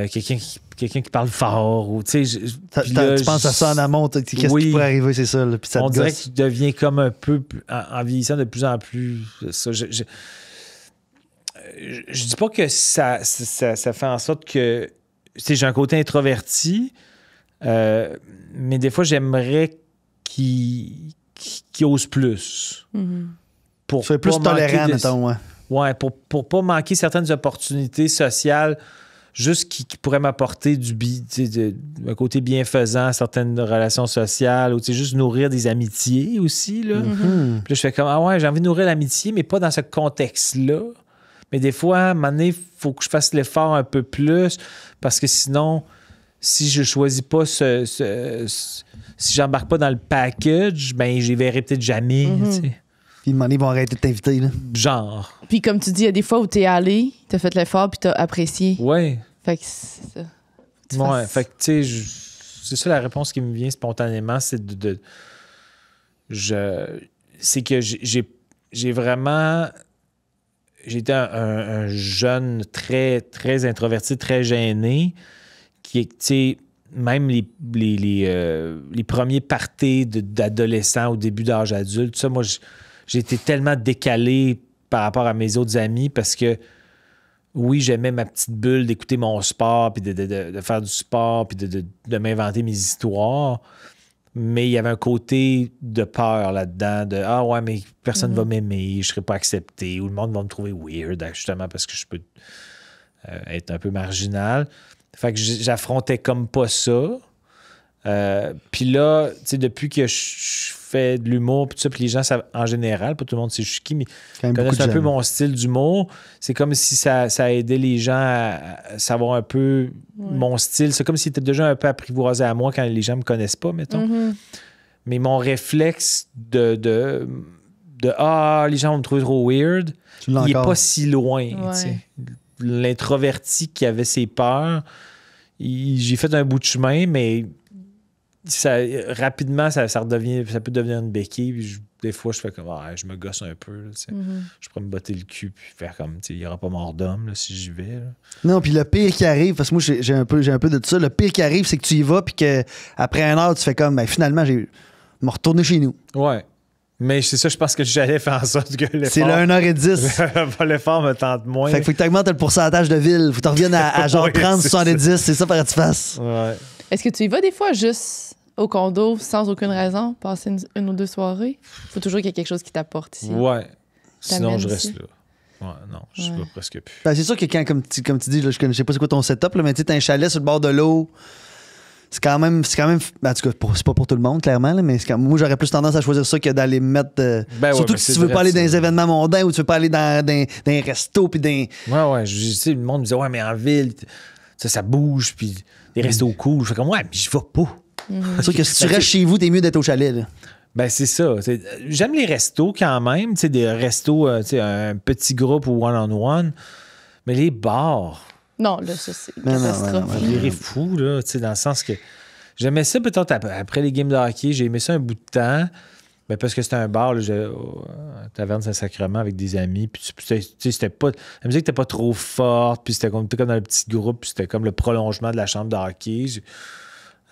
quelqu'un qui parle fort, ou tu sais... puis là, Tu penses à ça en amont, qu'est-ce Oui. qui pourrait arriver, c'est ça, là, puis ça te on dirait gosse. qu'il devient comme un peu, en vieillissant de plus en plus... Ça, je dis pas que ça fait en sorte que... Tu sais, j'ai un côté introverti, mais des fois, j'aimerais qu'il ose plus. Pour Tu fais plus pas manquer tolérant, de- mettons, ouais. Ouais, pour pas manquer certaines opportunités sociales juste qui pourraient m'apporter un côté bienfaisant à certaines relations sociales, ou tu sais, juste nourrir des amitiés aussi, là. Hmm. Puis là, je fais comme, ah ouais, j'ai envie de nourrir l'amitié, mais pas dans ce contexte-là. Mais des fois, à un moment donné, il faut que je fasse l'effort un peu plus, parce que sinon, si je choisis pas si j'embarque pas dans le package, ben, j'y verrai peut-être jamais, tu sais. Puis ils vont arrêter de t'inviter, là. Genre. Puis comme tu dis, il y a des fois où t'es allé, t'as fait l'effort, puis t'as apprécié. Ouais. Fait que c'est ça. Tu Ouais. fasses- Fait que, tu sais, C'est ça la réponse qui me vient spontanément, c'est c'est que j'ai vraiment... J'étais un jeune très, très introverti, très gêné, qui, tu sais, même les premiers parties d'adolescents au début d'âge adulte, tout ça, moi, j'ai été tellement décalé par rapport à mes autres amis parce que, oui, j'aimais ma petite bulle d'écouter mon sport, puis de faire du sport, puis de m'inventer mes histoires. Mais il y avait un côté de peur là-dedans, de « Ah ouais, mais personne ne va m'aimer, je ne serai pas accepté, ou le monde va me trouver weird, justement, parce que je peux être un peu marginal. » Fait que j'affrontais comme pas ça. Puis là, tu sais, depuis que je fais de l'humour, puis tout ça, puis les gens savent, en général, pas tout le monde sait je suis qui, mais connaissent un peu mon style d'humour. C'est comme si ça a aidé les gens à savoir un peu mon style. C'est comme s'ils étaient déjà un peu apprivoisés à moi quand les gens me connaissent pas, mettons. Mais mon réflexe de ah, les gens vont me trouver trop weird, il n'est pas si loin. Ouais. L'introverti qui avait ses peurs, j'ai fait un bout de chemin, mais rapidement, ça peut devenir une béquille. Puis des fois, je fais comme, je me gosse un peu. Là, je pourrais me botter le cul puis faire comme, il n'y aura pas mort d'homme là, si j'y vais. Là. Non, puis le pire qui arrive, parce que moi, j'ai un peu de ça, le pire qui arrive, c'est que tu y vas puis qu'après 1 heure, tu fais comme, finalement, je vais me retourner chez nous. Ouais. Mais c'est ça, je pense que j'allais faire en sorte que l'effort... C'est le 1h10. L'effort me tente moins. Fait qu'il faut que tu augmentes le pourcentage de ville. Faut que tu reviennes à genre 30, 70. C'est ça, que tu fasses. Ouais. Est-ce que tu y vas des fois juste au condo sans aucune raison, passer une ou 2 soirées? Faut toujours qu'il y ait quelque chose qui t'apporte ici. Ouais. Sinon, je reste là. Ouais, non, je ne vais presque plus. Ben, c'est sûr que quand, comme tu dis, là, je sais pas c'est quoi ton setup, là, mais tu sais, t'as un chalet sur le bord de l'eau. C'est quand même ben, en tout cas, c'est pas pour tout le monde, clairement, là, mais moi, j'aurais plus tendance à choisir ça que d'aller me mettre. Surtout que si tu veux pas aller dans des événements mondains ou tu veux pas aller dans un resto. Puis Ouais. Tu sais, le monde me disait, ouais, mais en ville, ça bouge, puis des restos cool. Je fais comme, ouais, mais je vais pas. C'est sûr que si tu restes chez vous, t'es mieux d'être au chalet. Là. Ben, c'est ça. J'aime les restos quand même, des restos, un petit groupe ou one-on-one, mais les bars. Non, là, ça, c'est catastrophique. Je virais fou, là, dans le sens que j'aimais ça peut-être après les games de hockey. J'ai aimé ça un bout de temps, mais parce que c'était un bar, là, Taverne Saint-Sacrement avec des amis. Puis, c'était pas... La musique n'était pas trop forte, puis c'était comme dans le petit groupe, puis c'était comme le prolongement de la chambre de hockey.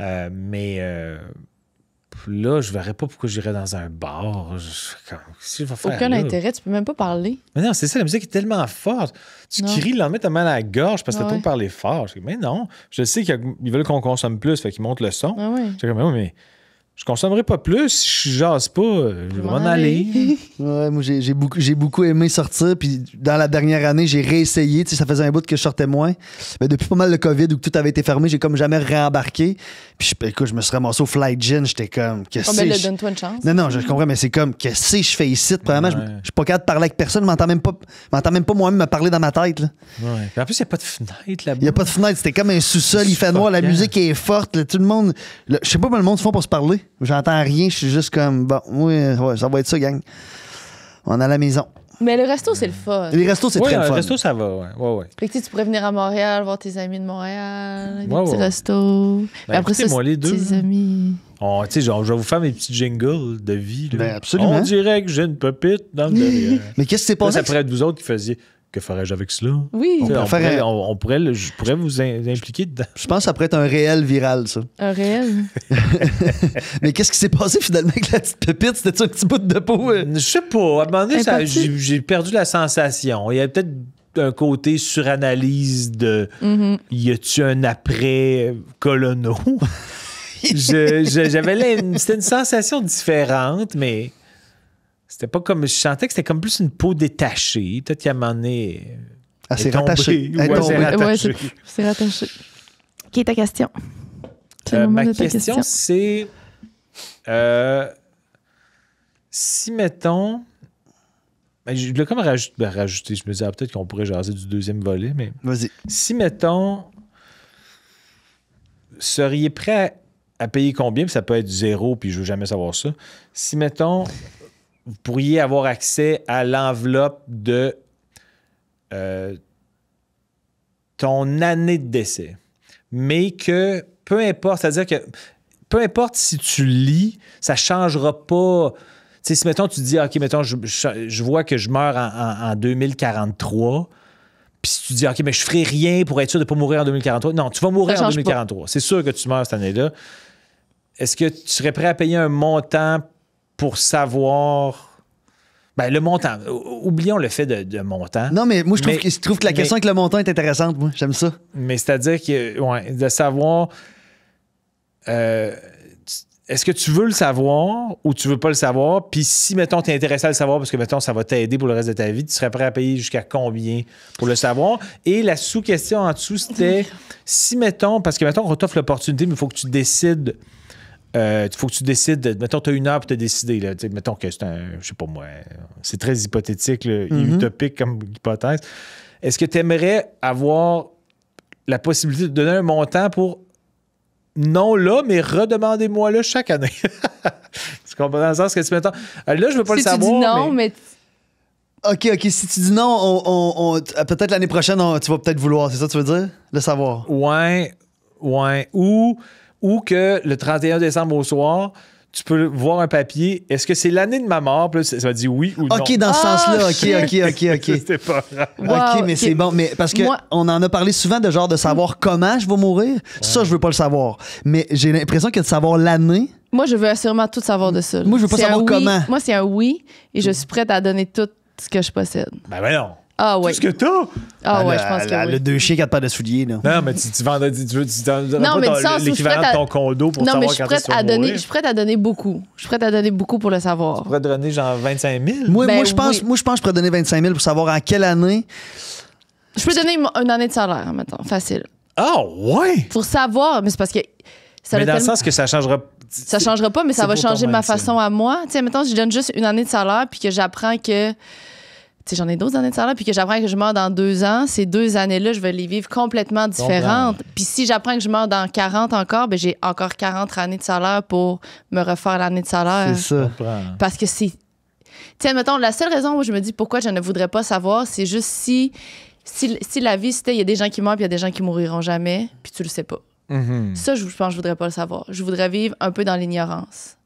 Mais là, je verrais pas pourquoi j'irais dans un bar. Qu'est-ce que je vais faire, aucun là? intérêt, tu peux même pas parler. Mais non, c'est ça, la musique est tellement forte. Tu cries, le lendemain, t'as mal à la gorge parce que t'as pas parlé fort. Mais non, je sais qu'ils veulent qu'on consomme plus, fait qu'ils montent le son. Ah ouais. J'ai comme, mais je consommerai pas plus si je jase pas. Je vais m'en aller. Ouais, moi, j'ai beaucoup aimé sortir. Puis dans la dernière année, j'ai réessayé. Ça faisait un bout que je sortais moins. Mais depuis pas mal le COVID où tout avait été fermé, j'ai comme jamais réembarqué. Puis écoute, je me suis ramassé au Flight Gin. J'étais comme, qu'est-ce que donne-toi une chance. Non, je comprends, mais c'est comme, qu'est-ce que je fais ici? Premièrement, je suis pas capable de parler avec personne. Je m'entends même pas moi-même me parler dans ma tête. Là. Ouais. Puis en plus, il n'y a pas de fenêtre là-bas. Il n'y a pas de fenêtre. C'était comme un sous-sol. Il fait noir. La musique est forte. Là, tout le monde. Je sais pas comment le monde se fait pour se parler. J'entends rien. Je suis juste comme, bon, ouais, ça va être ça, gang. On est à la maison. Mais le resto, c'est le fun. Les restos, c'est très le fun. Le resto, ça va, ouais. Fait que tu pourrais venir à Montréal, voir tes amis de Montréal, des petits restos. Ben, après ça, moi, les deux. Tes amis. Tu sais, genre, je vais vous faire mes petits jingles de vie. Là. Ben, absolument. On dirait que j'ai une pépite dans le derrière. Mais qu'est-ce qui s'est passé? Ça pourrait être vous autres qui faisiez. Que ferais-je avec cela? Oui. Je pourrais vous impliquer dedans. Je pense que ça pourrait être un réel viral, ça. Un réel? Mais qu'est-ce qui s'est passé finalement avec la petite pépite? C'était-tu un petit bout de peau? Je sais pas. À un moment donné, j'ai perdu la sensation. Il y avait peut-être un côté suranalyse de y a-tu un après Colonneau? C'était une sensation différente, mais... C'était pas comme... Je sentais que c'était comme plus une peau détachée. Peut-être qu'à un moment donné... C'est rattaché. C'est rattaché. Qui est ta question? Ma question, c'est... si, mettons... je voulais comme rajouter. Je me disais, peut-être qu'on pourrait jaser du deuxième volet, mais... Vas-y. Si, mettons... Seriez prêt à payer combien? Puis ça peut être 0, puis je veux jamais savoir ça. Si, mettons... Vous pourriez avoir accès à l'enveloppe de ton année de décès. mais que peu importe, c'est-à-dire que peu importe si tu lis, ça ne changera pas. Tu sais, si, mettons, tu te dis, OK, mettons, je vois que je meurs en 2043, puis si tu dis, OK, mais je ferai rien pour être sûr de ne pas mourir en 2043. Non, tu vas mourir en 2043. C'est sûr que tu meurs cette année-là. Est-ce que tu serais prêt à payer un montant pour savoir... Ben, le montant. Oublions le fait de montant. Non, mais moi, je trouve que la question avec le montant est intéressante, moi. J'aime ça. Mais c'est-à-dire que, ouais, de savoir... est-ce que tu veux le savoir ou tu veux pas le savoir? Puis si, mettons, t'es intéressé à le savoir parce que, mettons, ça va t'aider pour le reste de ta vie, tu serais prêt à payer jusqu'à combien pour le savoir? Et la sous-question en dessous, c'était si, mettons, parce que, mettons, on t'offre l'opportunité, mais il faut que tu décides. Mettons, tu as 1 heure pour te décider. Là, mettons que c'est je sais pas moi, c'est très hypothétique, là, utopique comme hypothèse. Est-ce que tu aimerais avoir la possibilité de donner un montant pour non là, mais redemandez-moi-le chaque année? Tu comprends dans le sens que tu mettons, là, je veux pas le savoir. Tu dis non, mais... OK, si tu dis non, peut-être l'année prochaine, tu vas peut-être vouloir. C'est ça que tu veux dire? Le savoir. Ouais. Ou que le 31 décembre au soir, tu peux voir un papier. Est-ce que c'est l'année de ma mort? Puis là, ça va dire oui ou non. OK, dans ce sens-là. OK. C'était pas grave. OK, mais c'est bon. Mais parce que on en a parlé souvent de genre de savoir comment je vais mourir. Ça, je veux pas le savoir. Mais j'ai l'impression que de savoir l'année... Moi, je veux assurément tout savoir de ça. Moi, je veux pas savoir comment. Moi, c'est un oui et je suis prête à donner tout ce que je possède. Ben non. Ah ouais. Tout ce que t'as. Ah ouais, je pense que oui. Le 2 chiens, 4 paires de souliers, là. Non, mais tu vendrais Non, mais du sens où l'équivalent de ton condo pour non, mais savoir quand est-ce que tu vas mourir. je suis prête à donner beaucoup. Je suis prête à donner beaucoup pour le savoir. Tu pourrais te donner genre 25 000? Moi, Ben je pense que je pourrais donner 25 000 pour savoir en quelle année. Je peux donner une année de salaire, maintenant. Facile. Ah, ouais! Pour savoir, mais c'est parce que... Mais dans le sens que ça changera... Ça changera pas, mais ça va pour ton changer ma mindset. façon à moi. Tu sais, mettons, je donne juste une année de salaire puis que j'apprends que... Tu sais, j'en ai d'autres années de salaire, puis que j'apprends que je meurs dans 2 ans, ces 2 années-là, je vais les vivre complètement différentes. Puis si j'apprends que je meurs dans 40 encore, ben j'ai encore 40 années de salaire pour me refaire l'année de salaire. C'est ça. Parce que c'est... Tu sais, mettons, la seule raison où je me dis pourquoi je ne voudrais pas savoir, c'est juste si la vie, c'était il y a des gens qui meurent puis il y a des gens qui mouriront jamais, puis tu le sais pas. Ça, je pense que je voudrais pas le savoir. Je voudrais vivre un peu dans l'ignorance.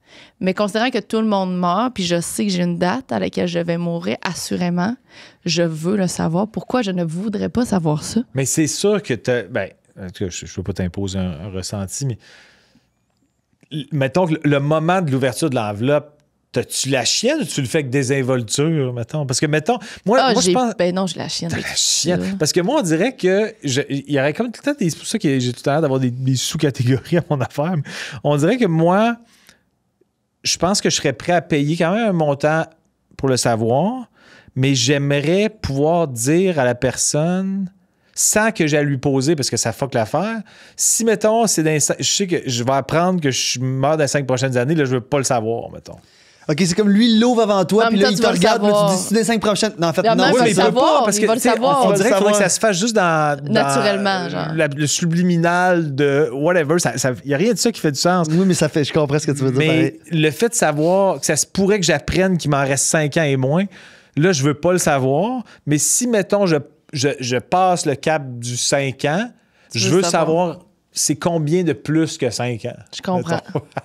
Mais considérant que tout le monde meurt, puis je sais que j'ai une date à laquelle je vais mourir, assurément, je veux le savoir. Pourquoi je ne voudrais pas savoir ça? Mais c'est sûr que tu ben, en tout cas, je ne veux pas t'imposer un ressenti, mais mettons que le moment de l'ouverture de l'enveloppe, t'as-tu la chienne ou tu le fais avec désinvolture, mettons? Parce que, mettons, moi je pense... Ben non, je la chienne. T'as la chienne. Parce que moi, on dirait que... Il y aurait comme tout le temps... C'est pour ça que j'ai tout à l'heure d'avoir des sous-catégories à mon affaire. Mais on dirait que moi, je pense que je serais prêt à payer quand même un montant pour le savoir, mais j'aimerais pouvoir dire à la personne, sans que j'aille lui poser, parce que ça fuck l'affaire, si, mettons, je sais que je vais apprendre que je suis mort dans les 5 prochaines années, là, je veux pas le savoir, mettons. OK, c'est comme lui, il l'ouvre avant toi, puis là, il te regarde, puis tu dis, c'est des 5 prochaines. Non, en fait, non. Oui, mais il peut pas, parce que, il va le savoir. on dirait qu'il faudrait que ça se fasse juste dans naturellement, genre. Le subliminal de whatever. Il n'y a rien de ça qui fait du sens. Oui, mais ça fait, je comprends ce que tu veux dire. Mais pareil. le fait de savoir que ça se pourrait que j'apprenne qu'il m'en reste 5 ans et moins, là, je veux pas le savoir. Mais si, mettons, je passe le cap du 5 ans, je veux savoir c'est combien de plus que 5 ans. Je comprends.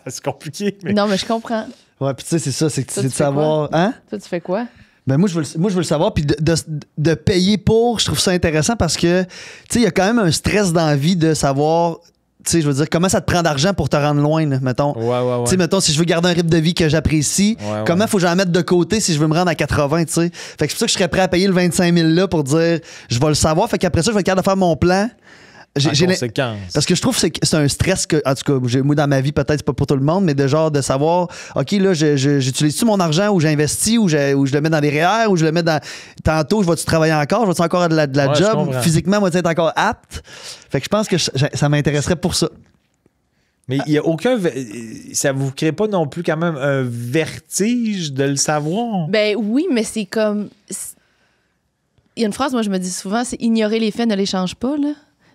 C'est compliqué. Mais... Non, mais je comprends. Ouais, puis tu sais, c'est ça, c'est Toi, de tu fais savoir. quoi? Hein? Toi, tu fais quoi? Ben moi, je veux le savoir. Puis de payer pour, je trouve ça intéressant parce que, tu sais, il y a quand même un stress dans la vie de savoir, tu sais, je veux dire, comment ça te prend d'argent pour te rendre loin, là, mettons. Ouais. Tu sais, mettons, si je veux garder un rythme de vie que j'apprécie, comment faut que j'en mette de côté si je veux me rendre à 80, tu sais. Fait que c'est pour ça que je serais prêt à payer le 25 000 là pour dire, je vais le savoir. Fait qu'après ça, je vais être capable de faire mon plan. Parce que je trouve que c'est un stress que, en tout cas, moi dans ma vie, peut-être c'est pas pour tout le monde, mais de genre de savoir, OK, là, j'utilise-tu mon argent ou j'investis ou je le mets dans des REER ou je le mets dans. Tantôt, je vais-tu travailler encore? Je vais-tu encore de la job? Physiquement, moi, tu être encore apte? Fait que je pense que ça m'intéresserait pour ça. Mais il n'y a aucun. Ça vous crée pas non plus quand même un vertige de le savoir? Ben oui, mais c'est comme. Il y a une phrase, moi, je me dis souvent, c'est ignorer les faits ne les change pas, là.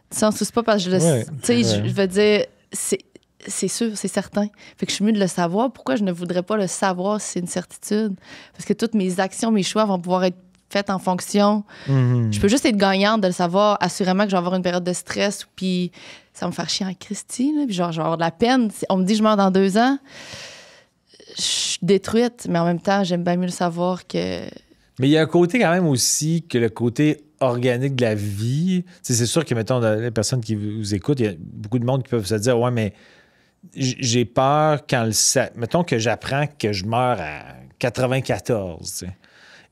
Sans c'est pas parce que je le sais. Tu sais, je veux dire, c'est sûr, c'est certain. Fait que je suis mieux de le savoir. Pourquoi je ne voudrais pas le savoir si c'est une certitude? Parce que toutes mes actions, mes choix vont pouvoir être faite en fonction. Je peux juste être gagnante de le savoir, assurément que je vais avoir une période de stress, puis ça va me faire chier en Christie, là, puis genre, je vais avoir de la peine. On me dit que je meurs dans 2 ans, je suis détruite, mais en même temps, j'aime bien mieux le savoir que... Mais il y a un côté quand même aussi que le côté organique de la vie. Tu sais, c'est sûr que, mettons, les personnes qui vous écoutent, il y a beaucoup de monde qui peuvent se dire « Ouais, mais j'ai peur quand mettons que j'apprends que je meurs à 94. Tu sais.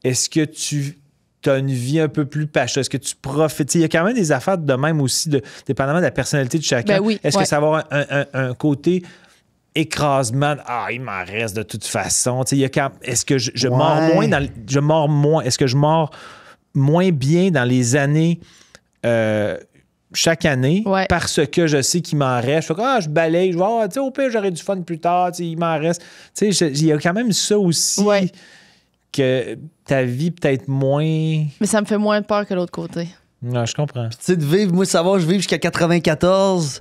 Est-ce que tu as une vie un peu plus pacheuse? Est-ce que tu profites? Tu sais, il y a quand même des affaires de même aussi, dépendamment de la personnalité de chacun. Ben oui, Est-ce que ça va avoir un côté écrasement? Ah, il m'en reste de toute façon. Tu sais, il y a est-ce que je mords moins je mords moins? Est-ce que je mords moins bien dans les années chaque année parce que je sais qu'il m'en reste? Je fais je balaye, je vais, tu sais, au pire, j'aurai du fun plus tard, tu sais, il m'en reste. Tu sais, il y a quand même ça aussi que ta vie peut-être moins... Mais ça me fait moins peur que l'autre côté. Non, je comprends. Tu sais, de vivre, moi, savoir, je vis jusqu'à 94...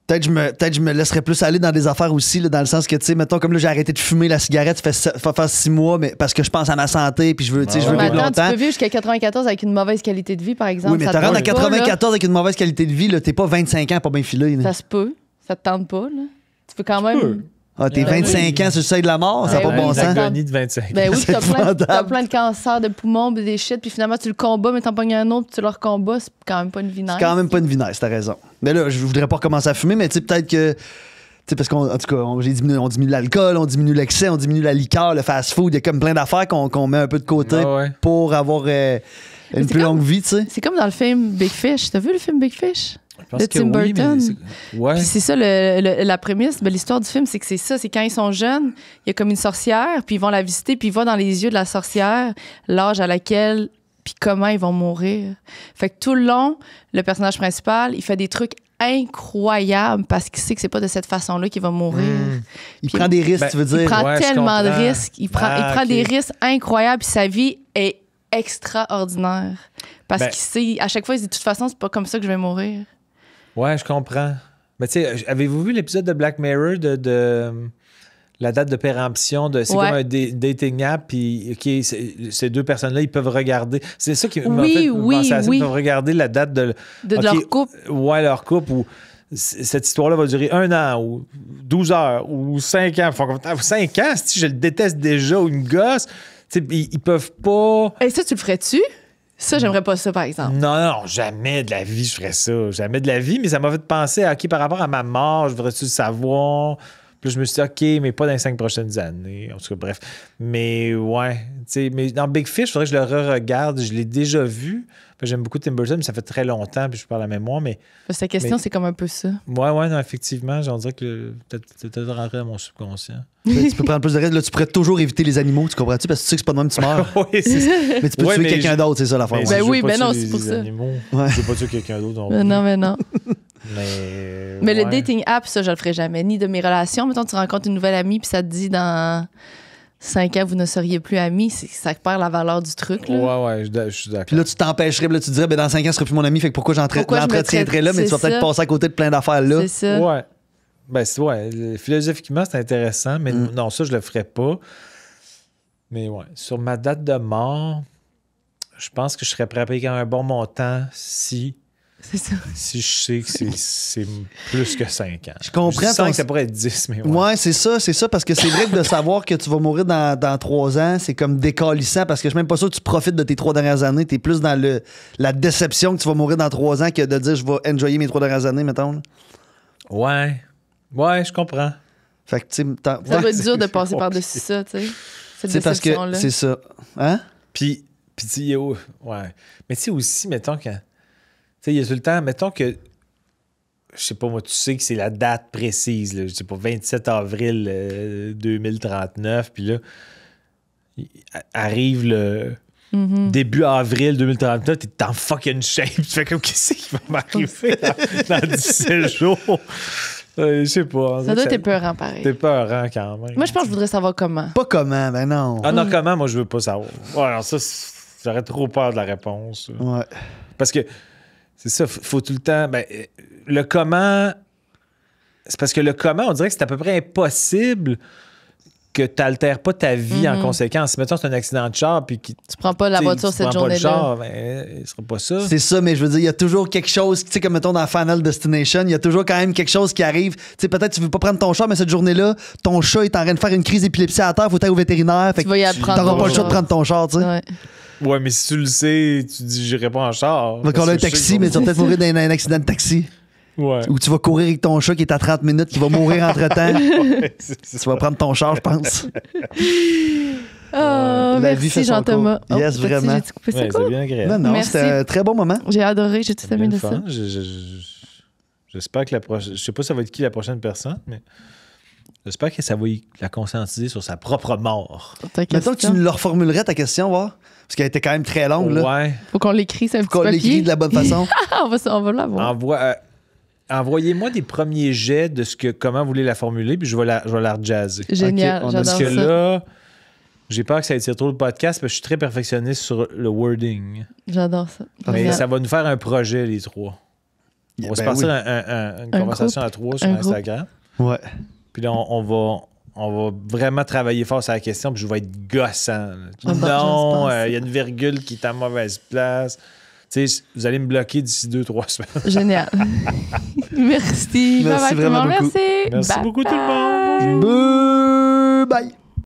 Peut-être que je me laisserais plus aller dans des affaires aussi, là, dans le sens que, tu sais, mettons, comme là, j'ai arrêté de fumer la cigarette, ça fait faire 6 mois, mais parce que je pense à ma santé, puis je veux, je veux vivre longtemps. Tu peux vivre jusqu'à 94 avec une mauvaise qualité de vie, par exemple. Oui, mais tu rentres à 94 avec une mauvaise qualité de vie, là, t'es pas 25 ans pas bien filé. Là. Ça se peut. Ça te tente pas, là. Tu peux quand même... Ah, t'es 25 ans sur le seuil de la mort, ça n'a pas bon sens. L'agonie de 25 ans. Ben oui, t'as plein de cancers de poumons, des shit, puis finalement, tu le combats, mais t'en pognes un autre, puis tu le recombats, c'est quand même pas une vie nice. C'est quand même pas une vie nice, t'as raison. Mais là, je voudrais pas recommencer à fumer, mais tu sais, peut-être que... Tu sais, parce qu'en tout cas, on diminue l'alcool, on diminue l'excès, on diminue la liqueur, le fast-food, il y a comme plein d'affaires qu'on met un peu de côté pour avoir une plus longue vie, tu sais. C'est comme dans le film Big Fish. T'as vu le film Big Fish? De Tim Burton. Ouais. Puis c'est ça, la prémisse, l'histoire du film, c'est que c'est ça. C'est quand ils sont jeunes, il y a comme une sorcière, puis ils vont la visiter, puis ils voient dans les yeux de la sorcière l'âge à laquelle, puis comment ils vont mourir. Fait que tout le long, le personnage principal, il fait des trucs incroyables parce qu'il sait que c'est pas de cette façon-là qu'il va mourir. Il prend des risques, tu veux dire. Il prend tellement de risques. Il prend des risques incroyables, puis sa vie est extraordinaire. Parce qu'il sait, à chaque fois, il dit de toute façon, c'est pas comme ça que je vais mourir. Ouais, je comprends. Mais tu sais, avez-vous vu l'épisode de Black Mirror de la date de péremption c'est comme un dating app, puis ces 2 personnes-là, ils peuvent regarder. C'est ça qui m'a fait penser à ça. Ils peuvent regarder la date de leur couple. Ouais, leur couple, ou cette histoire-là va durer 1 an, ou 12 heures, ou 5 ans. 5 ans, si je le déteste déjà, ou une gosse, tu sais, ils peuvent pas... Et ça, tu le ferais-tu? Ça, j'aimerais pas ça, par exemple. Non, jamais de la vie, je ferais ça. Jamais de la vie, mais ça m'a fait penser à, OK, par rapport à ma mort, je voudrais-tu le savoir? Puis je me suis dit, OK, mais pas dans les 5 prochaines années. En tout cas, bref. Mais ouais, tu sais, mais dans Big Fish, il faudrait que je le re-regarde. Je l'ai déjà vu. J'aime beaucoup Tim Burton, mais ça fait très longtemps, puis je parle à la mémoire, mais... Cette question, c'est comme un peu ça. Ouais, non, effectivement, j'en dirais que peut-être rentré dans mon subconscient. Tu peux prendre plus de risques. Là, tu pourrais toujours éviter les animaux, tu comprends-tu? Parce que tu sais que c'est pas de même que tu meurs. Oui, c'est ça. Mais tu peux tuer quelqu'un d'autre, c'est ça l'affaire. Ben oui, mais non, c'est pour ça. Je veux pas tuer quelqu'un d'autre. Non, mais non. Mais le ouais. dating app, ça, je le ferai jamais. Ni de mes relations. Mettons, tu rencontres une nouvelle amie, puis ça te dit dans 5 ans, vous ne seriez plus amis. Ça perd la valeur du truc. Là. Ouais, je suis d'accord. Puis là, tu t'empêcherais, là, tu te dirais, dans 5 ans, ce serait plus mon ami, fait que pourquoi l'entretiendrais là, mais tu vas peut-être passer à côté de plein d'affaires là. C'est ça. Ouais. Ben, philosophiquement, c'est intéressant, mais non, ça, je le ferais pas. Mais ouais, sur ma date de mort, je pense que je serais prêt à payer un bon montant si je sais que c'est plus que 5 ans. Je comprends. Je sens que ça pourrait être 10, mais ouais. Ouais, c'est ça, parce que c'est vrai que de savoir que tu vas mourir dans 3 ans, c'est comme décalissant, parce que je suis même pas sûr que tu profites de tes 3 dernières années. T'es plus dans la déception que tu vas mourir dans 3 ans que de dire je vais enjoyer mes 3 dernières années, mettons. Ouais, je comprends. Fait que, tu sais, ça va être dur de passer par-dessus ça, tu sais. Cette c'est parce que déception-là. c'est ça. Hein? Puis tu sais, ouais. Mais tu sais aussi, mettons que... Tu sais, il y a tout le temps, mettons que... Je sais pas, moi, tu sais que c'est la date précise, là, je sais pas, 27 avril 2039, puis là, arrive le... Début avril 2039, t'es en fucking shape. Tu fais comme, qu'est-ce qui va m'arriver dans 17 jours? Je sais pas. Ça doit être épeurant, pareil. C'est épeurant quand même. Moi, je pense que je voudrais savoir comment. Pas comment, ben non. Ah non, comment? Moi, je veux pas savoir. Ouais, alors ça, j'aurais trop peur de la réponse. Ouais. Parce que, c'est ça, faut tout le temps... Ben, le comment... C'est parce que le comment, on dirait que c'est à peu près impossible que tu n'altères pas ta vie en conséquence. Si, mettons, c'est un accident de char, puis Tu prends pas la voiture cette journée-là. Tu prends pas le char, ben, il sera pas ça. C'est ça, mais je veux dire, il y a toujours quelque chose, tu sais, comme mettons dans Final Destination, il y a toujours quand même quelque chose qui arrive. Tu sais, peut-être tu veux pas prendre ton char, mais cette journée-là, ton chat est en train de faire une crise d'épilepsie à terre, faut aller au vétérinaire. Fait Tu vas y que prendre t'auras ton pas le choix de char. prendre ton char, tu sais. Ouais. Ouais, mais si tu le sais, tu dis j'irai pas en char. Donc, on a un taxi, mais tu vas peut-être mourir dans un accident de taxi. Ouais. Ou tu vas courir avec ton chat qui est à 30 minutes, qui va mourir entre-temps. Tu vas prendre ton char, je pense. Oh, La vie fait merci son Jean-Thomas. cours. Yes, t'as-tu- vraiment. J'ai-tu coupé ça Ouais, cool? c'est bien agréable. Non, non, Merci. c'était un très bon moment. J'ai adoré, j'ai tout C'est aimé bien de le ça. fun. J'espère que la prochaine. Je sais pas ça va être qui la prochaine personne, mais j'espère que ça va la conscientiser sur sa propre mort. Ta Mettons que tu question. nous le reformulerais, ta question, voir. Parce qu'elle était quand même très longue, là. Ouais. Faut qu'on l'écrit, c'est un petit Qu'on l'écrit papier. de la bonne façon. Ah, on va l'avoir. Envoyez-moi des premiers jets de comment vous voulez la formuler, puis je vais la rejazzer. Génial, Ok, on a- j'adore Parce que ça. là, j'ai peur que ça étire trop le podcast, parce que je suis très perfectionniste sur le wording. J'adore ça. Mais Génial. ça va nous faire un projet, les trois. On va se Ben partir oui. une Un conversation groupe. à trois sur Un groupe. Instagram. Ouais. Puis là, on va vraiment travailler fort sur la question, puis je vais être gossant. là. J'adore, Non, je pense. il y a une virgule qui est à mauvaise place. Tu sais, vous allez me bloquer d'ici 2-3 semaines. Génial. Merci. Merci Bye bye tout le vraiment monde. beaucoup. Merci. Merci Bye beaucoup tout le monde. bye. Bye!